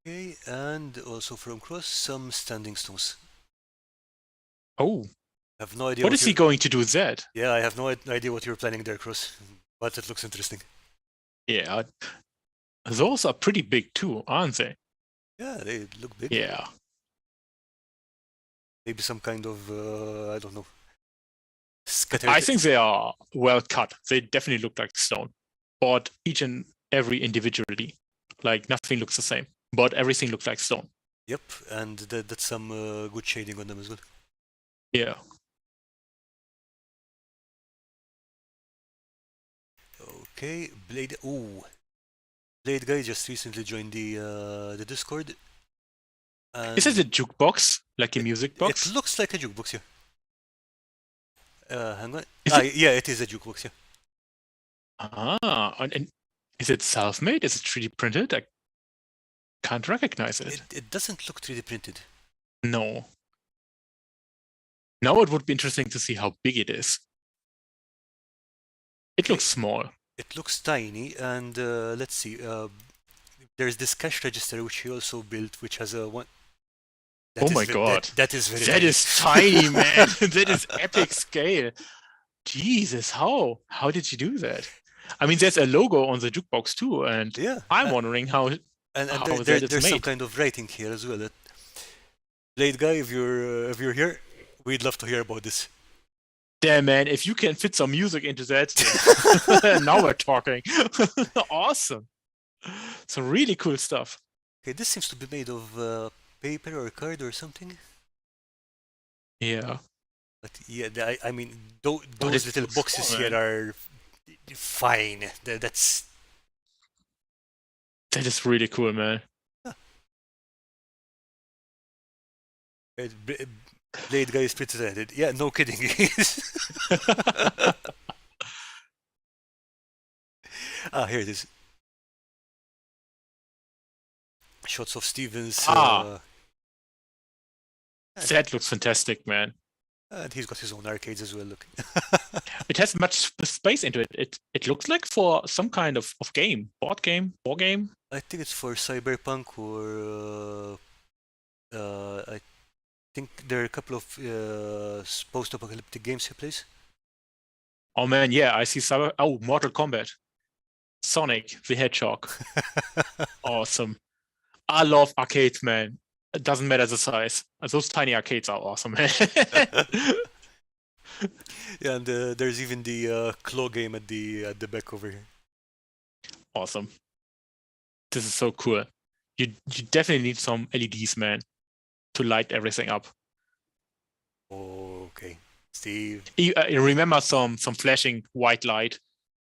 A: Okay, and also from Cross, some standing stones.
B: Oh.
A: I have no idea.
B: What is he going to do that?
A: Yeah, I have no idea what you're planning there, Cross, but it looks interesting.
B: Yeah. Those are pretty big too, aren't they?
A: Yeah, they look big.
B: Yeah.
A: Maybe some kind of, I don't know.
B: I think they are well cut. They definitely look like stone. But each and every individually, like nothing looks the same. But everything looks like stone.
A: Yep, and that's some good shading on them as well.
B: Yeah.
A: Okay, Blade. Ooh, Blade guy just recently joined the Discord.
B: Is it a jukebox, like a music box?
A: It looks like a jukebox, yeah. Hang on. Yeah, it is a jukebox, yeah.
B: And is it self-made? Is it 3D printed? I can't recognize it.
A: It doesn't look 3D printed.
B: No. Now it would be interesting to see how big it is. It looks small.
A: It looks tiny, and let's see. There's this cash register which he also built, which has a one.
B: Oh my god,
A: that is very.
B: That is tiny, man. That is epic scale. Jesus, how did you do that? I mean, there's a logo on the jukebox too, and yeah, I'm wondering how.
A: There's some kind of writing here as well. Blade guy, if you're here, we'd love to hear about this.
B: Damn, man, if you can fit some music into that, now we're talking. Awesome. Some really cool stuff.
A: Okay, this seems to be made of paper or card or something.
B: Yeah.
A: But yeah, I mean, those little boxes here are fine. That is
B: really cool, man.
A: Huh. Blade guy is pretty talented. Yeah, no kidding. Ah, here it is. Shots of Stevens.
B: Ah,
A: And,
B: that looks fantastic, man.
A: and he's got his own arcades as well. Look.
B: It has much space into it. It looks like for some kind of game, board game.
A: I think it's for Cyberpunk or I think there are a couple of post-apocalyptic games he plays.
B: Oh man, yeah, I see some. Oh, Mortal Kombat, Sonic the Hedgehog, awesome. I love arcades, man. It doesn't matter the size. Those tiny arcades are awesome, man.
A: Yeah, and there's even the claw game at the back over here.
B: Awesome. This is so cool. You definitely need some LEDs, man, to light everything up.
A: Okay, Steve.
B: You remember some flashing white light?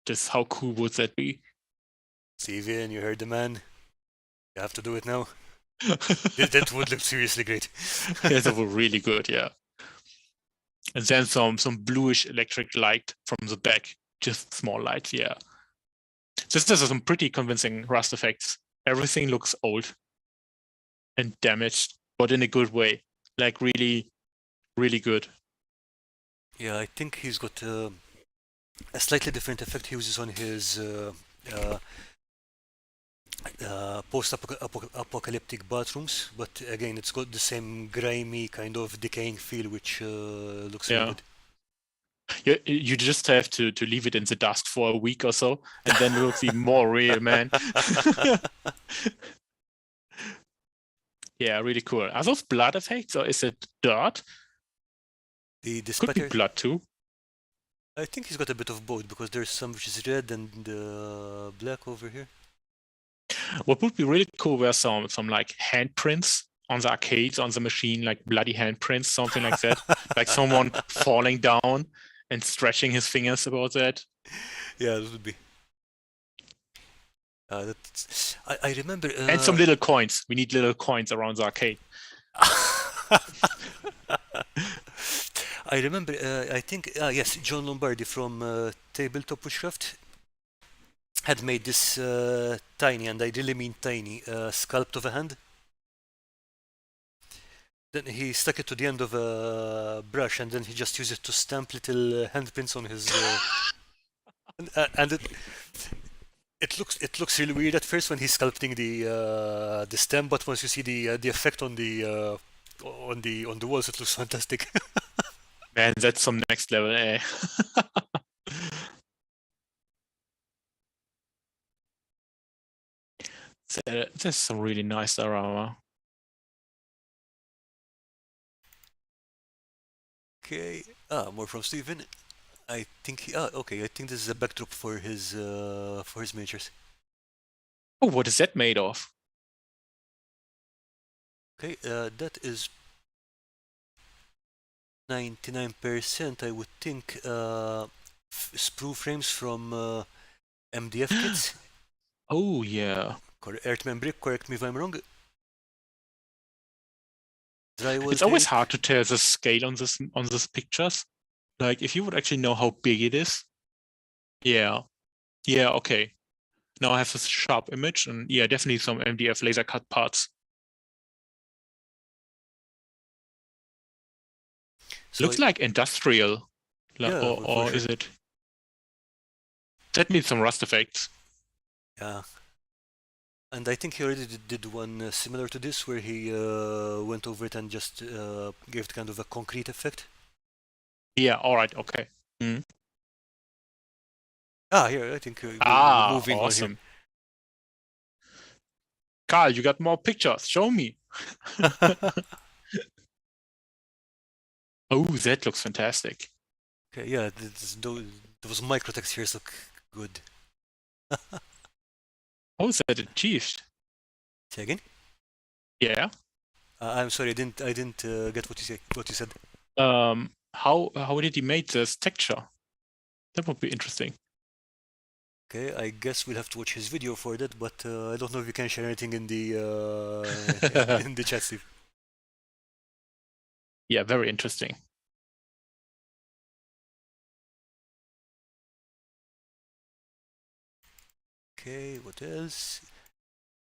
B: Just how cool would that be?
A: Steven, you heard the man. You have to do it now. That would look seriously great.
B: Yeah, that would really good, yeah. And then some bluish electric light from the back, just small lights, yeah. This is some pretty convincing rust effects. Everything looks old and damaged, but in a good way. Like really, really good.
A: Yeah, I think he's got a slightly different effect he uses on his post-apocalyptic bathrooms, but again, it's got the same grimy kind of decaying feel, which looks really
B: Yeah.
A: good.
B: You just have to leave it in the dust for a week or so, and then it looks even more real, man. Yeah, really cool. Are those blood effects or is it dirt?
A: The
B: Could be
A: spatter,
B: blood too.
A: I think he's got a bit of both because there's some which is red and black over here.
B: What would be really cool were some like handprints on the arcades, on the machine, like bloody handprints, something like that. Like someone falling down and stretching his fingers about that.
A: Yeah, that would be. I remember.
B: And some little coins. We need little coins around the arcade.
A: I remember. I think. Yes, John Lombardi from Tabletop Witchcraft had made this tiny, and I really mean tiny, sculpt of a hand. Then he stuck it to the end of a brush, and then he just used it to stamp little handprints on his. And it looks really weird at first when he's sculpting the stem, but once you see the effect on the walls, it looks fantastic.
B: Man, that's some next level, eh? That's some really nice diorama.
A: Okay, more from Steven. I think okay. I think this is a backdrop for his miniatures.
B: Oh, what is that made of?
A: Okay, that is 99%. I would think sprue frames from MDF kits.
B: Oh yeah.
A: Earthman brick. Correct me if I'm wrong. Drywall
B: It's always
A: tape.
B: hard to tell the scale on this pictures. Like if you would actually know how big it is. Yeah. Yeah, okay. Now I have this sharp image and yeah, definitely some MDF laser cut parts.
A: So
B: Looks like industrial.
A: Yeah,
B: or
A: for
B: is
A: sure.
B: it? That needs some rust effects.
A: Yeah. And I think he already did one similar to this, where he went over it and just gave it kind of a concrete effect.
B: Yeah, all right, okay.
A: Here, I think we're moving
B: awesome.
A: on here.
B: Karl, you got more pictures. Show me. Oh, that looks fantastic.
A: Okay, yeah, those micro textures look good.
B: How is that achieved?
A: Say again?
B: Yeah.
A: I'm sorry, I didn't get what you said.
B: How did he make this texture? That would be interesting.
A: Okay, I guess we'll have to watch his video for that, but I don't know if you can share anything in the in the chat, Steve.
B: Yeah, very interesting.
A: Okay, what else?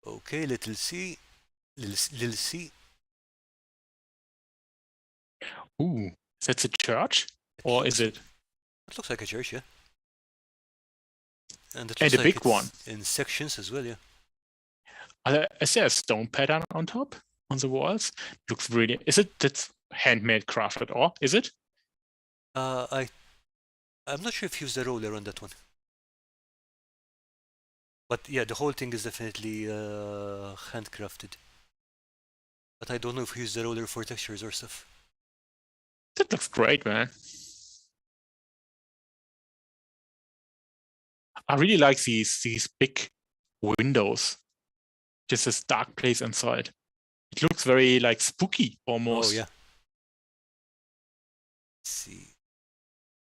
A: Okay, little C. Little C.
B: Ooh, that's a church? Or is it?
A: It looks like a church, yeah. And it
B: And
A: looks
B: a
A: like
B: big one.
A: it's in sections as well, yeah.
B: Is there a stone pattern on top on the walls? Looks really. Is it that's handmade crafted or is it?
A: I'm not sure if he used a roller on that one. But yeah, the whole thing is definitely handcrafted. But I don't know if he used a roller for textures or stuff.
B: That looks great, man. I really like these big windows. Just this dark place inside. It looks very like spooky almost.
A: Oh yeah. Let's see.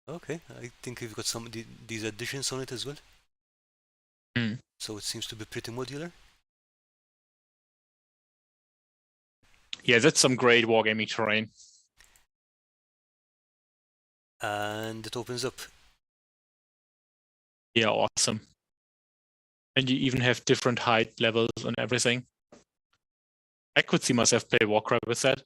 A: Okay, I think we've got some these additions on it as well.
B: Mm.
A: So it seems to be pretty modular.
B: Yeah, that's some great wargaming terrain.
A: And it opens up.
B: Yeah, awesome. And you even have different height levels and everything. I could see myself play Warcraft with that.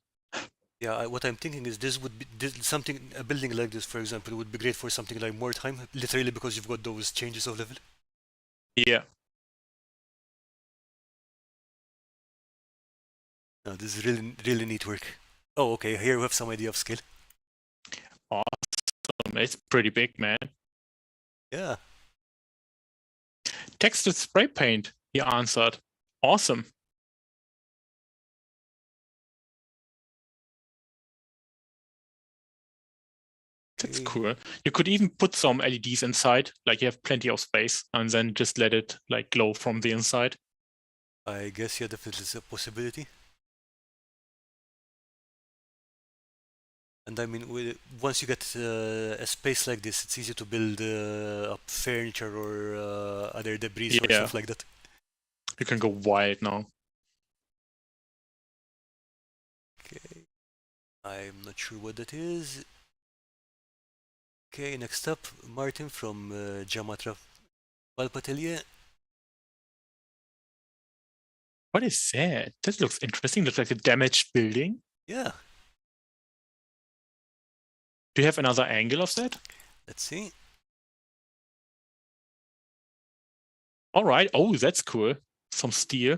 A: Yeah, what I'm thinking is this would be something, a building like this, for example, would be great for something like more time, literally because you've got those changes of level.
B: Yeah.
A: No, this is really, really neat work. Oh, okay, here we have some idea of scale.
B: Awesome. It's pretty big, man.
A: Yeah.
B: Textured spray paint, he answered. Awesome. That's cool. You could even put some LEDs inside, like you have plenty of space, and then just let it like glow from the inside.
A: I guess yeah, definitely it's a possibility. And I mean, once you get a space like this, it's easy to build up furniture or other debris or
B: Yeah.
A: stuff like that.
B: You can go wild now.
A: Okay. I'm not sure what that is. Okay, next up, Martin from Jamatra Valpatelier.
B: What is that? That looks interesting. Looks like a damaged building.
A: Yeah,
B: Do you have another angle of that?
A: let's see.
B: All right. Oh, that's cool. Some steel.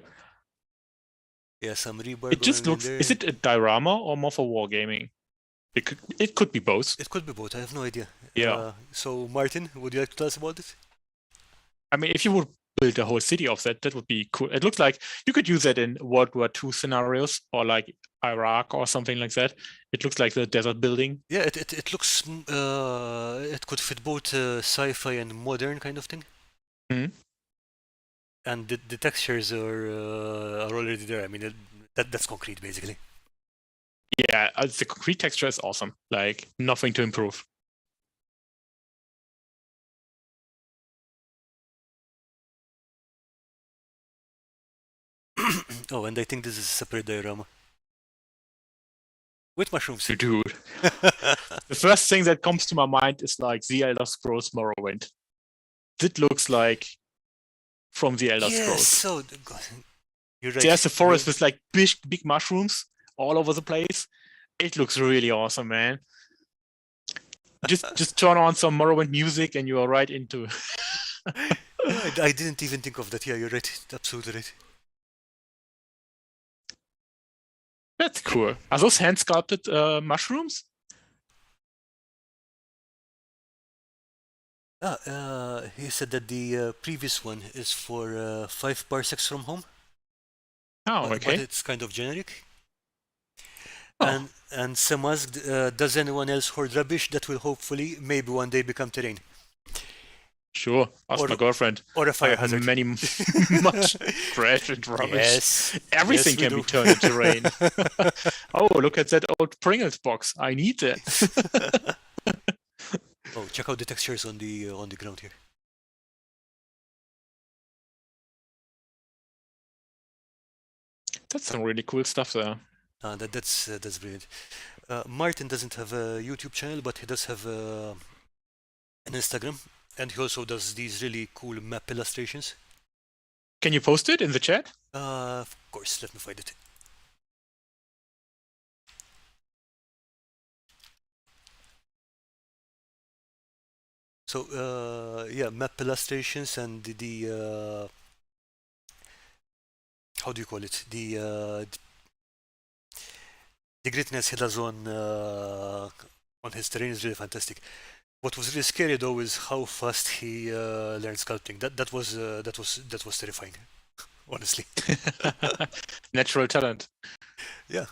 A: Yeah, some rebar
B: It just
A: going in
B: looks.
A: there.
B: Is it a diorama or more for wargaming? It could be both.
A: It could be both, I have no idea.
B: Yeah.
A: So Martin, would you like to tell us about it?
B: I mean, if you would build a whole city of that, that would be cool. It looks like you could use that in World War II scenarios or like Iraq or something like that. It looks like the desert building.
A: Yeah, it looks, it could fit both sci-fi and modern kind of thing.
B: Mhm.
A: And the textures are already there. I mean, that's concrete basically.
B: Yeah, the concrete texture is awesome. Like nothing to improve.
A: Oh, and I think this is a separate diorama. With mushrooms.
B: Dude. The first thing that comes to my mind is like the Elder Scrolls Morrowind. It looks like from the Elder
A: Yes,
B: Scrolls.
A: so you're right.
B: There's a forest with like big mushrooms all over the place. It looks really awesome, man. Just turn on some Morrowind music and you are right into.
A: Yeah, I didn't even think of that. Yeah, you're right. Absolutely right.
B: That's cool. Are those hand sculpted mushrooms?
A: He said that the previous one is for 5 parsecs from home,
B: Oh,
A: but
B: okay.
A: it's kind of generic.
B: Oh.
A: And some asked, does anyone else hoard rubbish that will hopefully maybe one day become terrain?
B: Sure, ask
A: Or-
B: my girlfriend.
A: Or a
B: I
A: fire
B: have
A: hazard.
B: many much trash and rubbish.
A: Yes.
B: Everything
A: yes, we
B: can be
A: do.
B: turned into rain. Oh, look at that old Pringles box. I need that.
A: Oh, check out the textures on the ground here.
B: That's some really cool stuff there.
A: That's brilliant. Martin doesn't have a YouTube channel, but he does have an Instagram, and he also does these really cool map illustrations.
B: Can you post it in the chat?
A: Of course, let me find it. So yeah, map illustrations and the how do you call it? The grittiness he does on his terrain is really fantastic. What was really scary though is how fast he learned sculpting. That was terrifying, honestly.
B: Natural talent.
A: Yeah,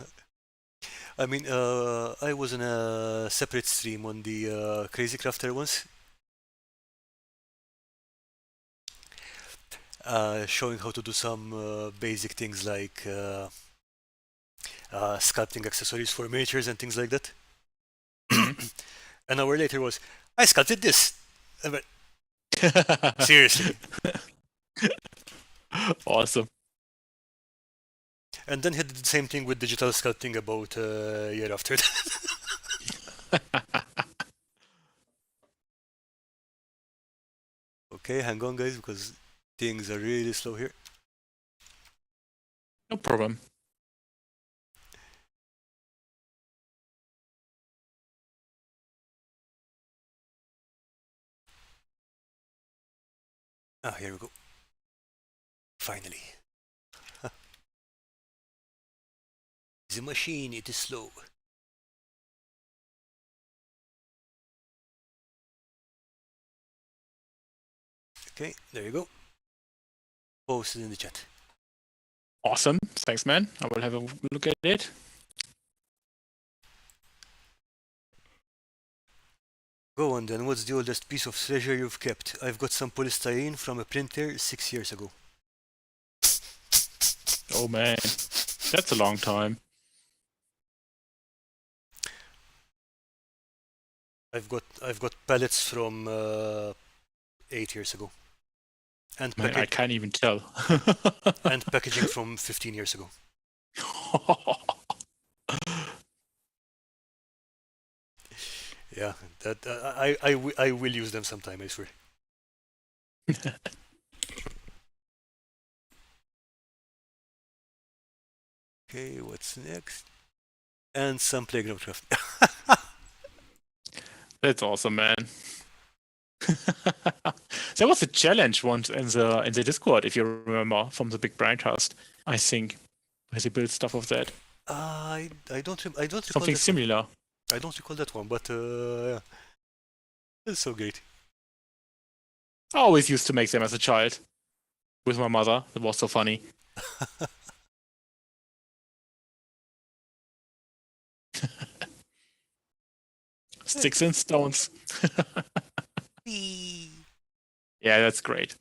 A: I mean, I was in a separate stream on the Crazy Crafter once, showing how to do some basic things like sculpting accessories for miniatures and things like that. An hour later was, I sculpted this. I went, seriously.
B: Awesome.
A: And then he did the same thing with digital sculpting about a year after that. Okay, hang on, guys, because things are really slow here.
B: No problem.
A: Ah, here we go. Finally. The machine, it is slow. Okay, there you go. Post it in the chat.
B: Awesome. Thanks, man. I will have a look at it.
A: Go on then, what's the oldest piece of treasure you've kept? I've got some polystyrene from a printer 6 years ago.
B: Oh man, that's a long time.
A: I've got pallets from 8 years ago. And
B: Man, I can't even tell.
A: and packaging from 15 years ago. Yeah, that I will use them sometime, I swear. Okay, what's next? And some playground craft.
B: That's awesome, man. There was a challenge once in the Discord, if you remember, from the Big Brightcast, I think, where they built stuff of that.
A: I don't recall
B: Something
A: that
B: similar.
A: one. I don't recall that one, but yeah, it's so great.
B: I always used to make them as a child with my mother. It was so funny. Sticks and stones. Yeah, that's great.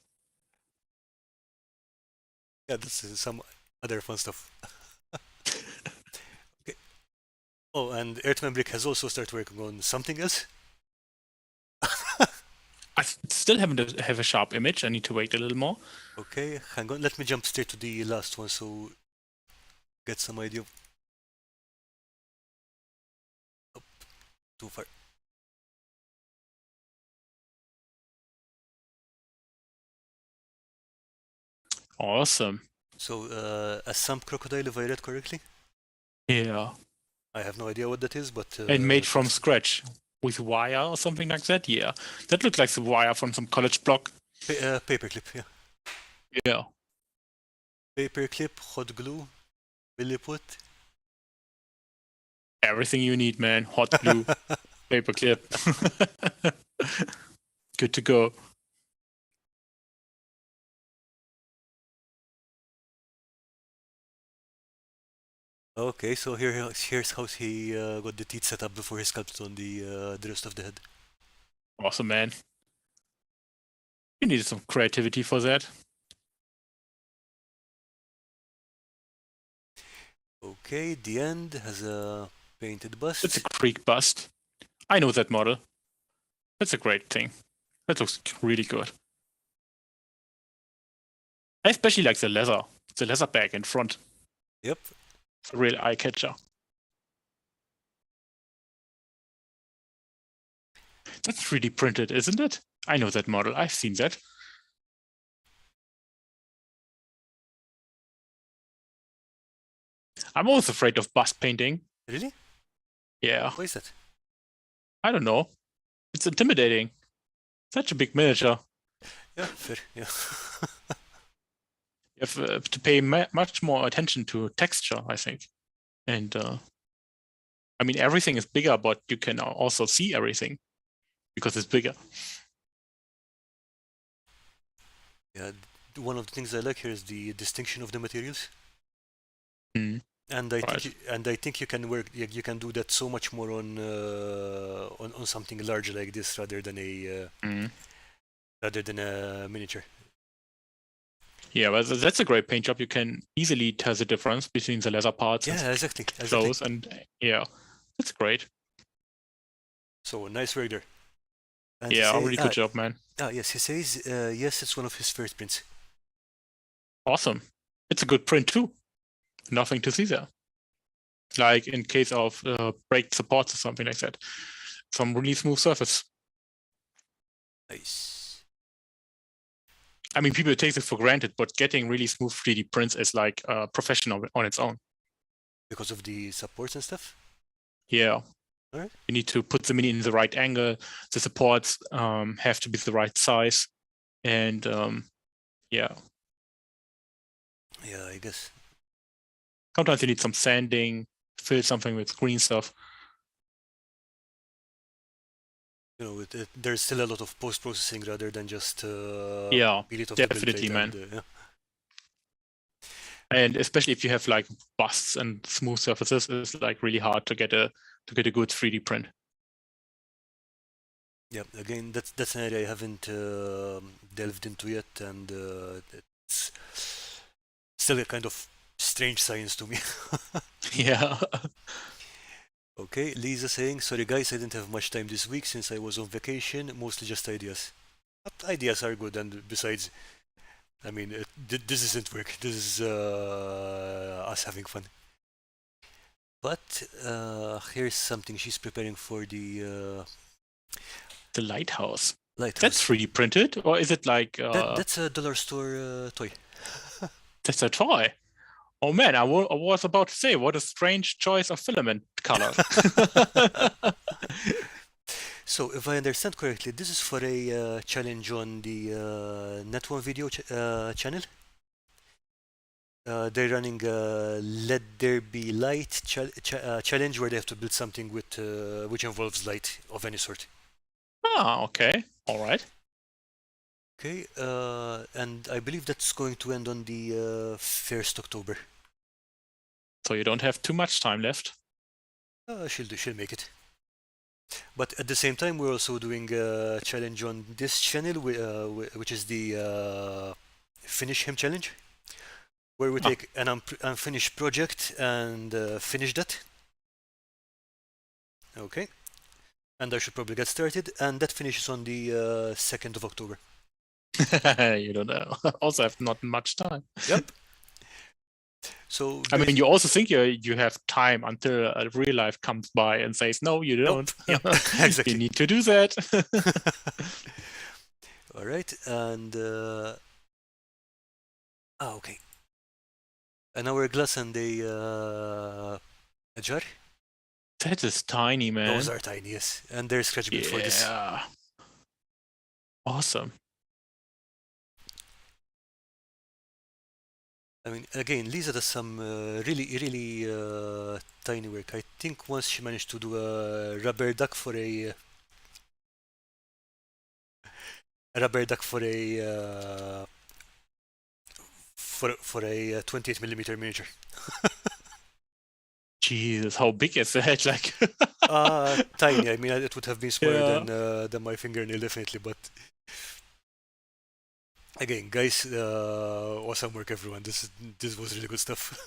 A: Yeah, this is some other fun stuff. Okay. Oh, and Earthman Brick has also started working on something else.
B: I still haven't have a sharp image. I need to wait a little more.
A: Okay, hang on. Let me jump straight to the last one so get some idea. Oh, too far.
B: Awesome.
A: So, a Sump Crocodile, if I read correctly.
B: Yeah.
A: I have no idea what that is, but...
B: And made from scratch with wire or something like that? Yeah. That looked like the wire from some college block.
A: Paperclip, yeah.
B: Yeah.
A: Paperclip, hot glue, billy put.
B: Everything you need, man. Hot glue, paperclip. Good to go.
A: Okay, so here's how he got the teeth set up before he sculpted on the rest of the head.
B: Awesome, man. You needed some creativity for that.
A: Okay, the end has a painted bust.
B: It's a creek bust. I know that model. That's a great thing. That looks really good. I especially like the leather bag in front.
A: Yep.
B: It's a real eye catcher. That's 3D printed, isn't it? I know that model. I've seen that. I'm always afraid of bust painting.
A: Really?
B: Yeah.
A: Why is that?
B: I don't know. It's intimidating. Such a big miniature.
A: Yeah, fair. Yeah.
B: You have to pay much more attention to texture, I think. And I mean, everything is bigger, but you can also see everything because it's bigger.
A: Yeah. One of the things I like here is the distinction of the materials.
B: Mm,
A: And I
B: right.
A: think you can work. You can do that so much more on something large like this rather than a miniature.
B: Yeah, but that's a great paint job. You can easily tell the difference between the leather parts and
A: Yeah, exactly.
B: clothes, and yeah, that's great.
A: So nice work there. And
B: Yeah, really good job, man.
A: Yes, he says yes, it's one of his first prints.
B: Awesome. It's a good print too. Nothing to see there. Like in case of break supports or something like that. Some really smooth surface.
A: Nice.
B: I mean, people take it for granted, but getting really smooth 3D prints is like professional on its own.
A: Because of the supports and stuff?
B: Yeah.
A: All right.
B: You need to put the mini in the right angle. The supports have to be the right size. And yeah.
A: Yeah, I guess.
B: Sometimes you need some sanding, fill something with green stuff.
A: You know, there's still a lot of post-processing rather than just
B: Yeah,
A: peel it off
B: definitely,
A: the build plate
B: man.
A: yeah.
B: And especially if you have like busts and smooth surfaces, it's like really hard to get a good 3D print.
A: Yeah, again, that's an area I haven't delved into yet, and it's still a kind of strange science to me.
B: Yeah.
A: Okay, Lisa saying, sorry guys, I didn't have much time this week since I was on vacation, mostly just ideas. But ideas are good, and besides, I mean, this isn't work, this is us having fun. But here's something she's preparing for the
B: The lighthouse.
A: lighthouse.
B: That's 3D printed, or is it like
A: That's a dollar store toy.
B: that's a toy? Oh man, I was about to say, what a strange choice of filament colors.
A: So, if I understand correctly, this is for a challenge on the Net One video channel. They're running a Let There Be Light challenge where they have to build something with which involves light of any sort.
B: Ah, okay, all right.
A: Okay, and I believe that's going to end on the 1st October.
B: So you don't have too much time left.
A: She'll make it. But at the same time, we're also doing a challenge on this channel, which is the Finish Him challenge, where we take an unfinished project and finish that. Okay. And I should probably get started, and that finishes on the 2nd of October.
B: You don't know. Also have not much time.
A: Yep. So
B: I mean, you also think you have time until a real life comes by and says, no, you don't.
A: Nope. Yep. Exactly.
B: You need to do that.
A: All right, and okay. An hourglass and a jar.
B: That is tiny, man.
A: Those are tiny, yes, and they're scratch built for this.
B: Yeah. Awesome.
A: I mean, again, Lisa does some really tiny work. I think once she managed to do a rubber duck for a rubber duck for a for a 28 millimeter miniature.
B: Jesus, how big is that? Like,
A: tiny. I mean, it would have been smaller
B: yeah.
A: than my fingernail, definitely. But again, guys, awesome work, everyone. This was really good stuff.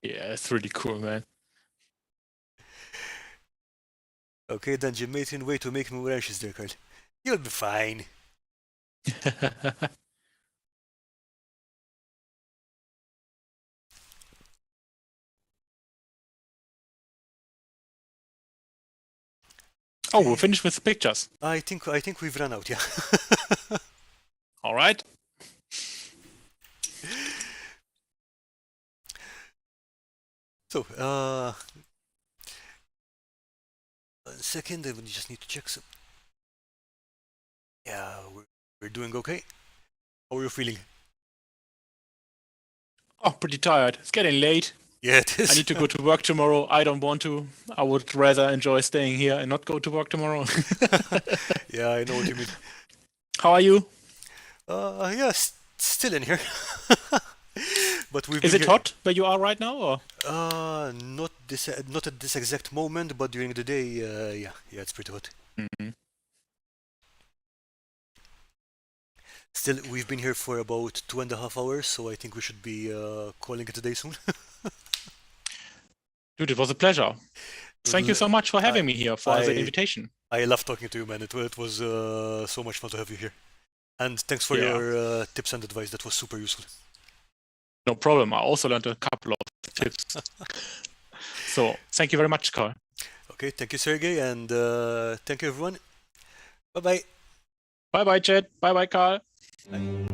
B: Yeah, it's really cool, man.
A: Okay, Dungeon Matron, way to make me more anxious there, Karl. You'll be fine.
B: Oh, we're finished with the pictures.
A: I think we've run out. Yeah.
B: All right.
A: So, 1 second. I would just need to check some. Yeah, we're doing okay. How are you feeling?
B: Oh, pretty tired. It's getting late.
A: Yeah, it is.
B: I need to go to work tomorrow. I don't want to. I would rather enjoy staying here and not go to work tomorrow.
A: Yeah, I know what you mean.
B: How are you?
A: Yeah, still in here. But we've
B: Is
A: been
B: it
A: here.
B: hot where you are right now? Or?
A: Not at this exact moment, but during the day, yeah, it's pretty hot.
B: Mhm.
A: Still, we've been here for about 2.5 hours, so I think we should be calling it a day soon.
B: Dude, it was a pleasure. Thank you so much for having me here for the invitation.
A: I love talking to you, man. It was so much fun to have you here. And thanks for
B: Yeah.
A: your tips and advice. That was super useful.
B: No problem. I also learned a couple of tips. So thank you very much, Karl.
A: Okay, thank you, Sergey, and thank you, everyone. Bye-bye.
B: Bye-bye, Chad. Bye-bye, Karl.
A: Bye.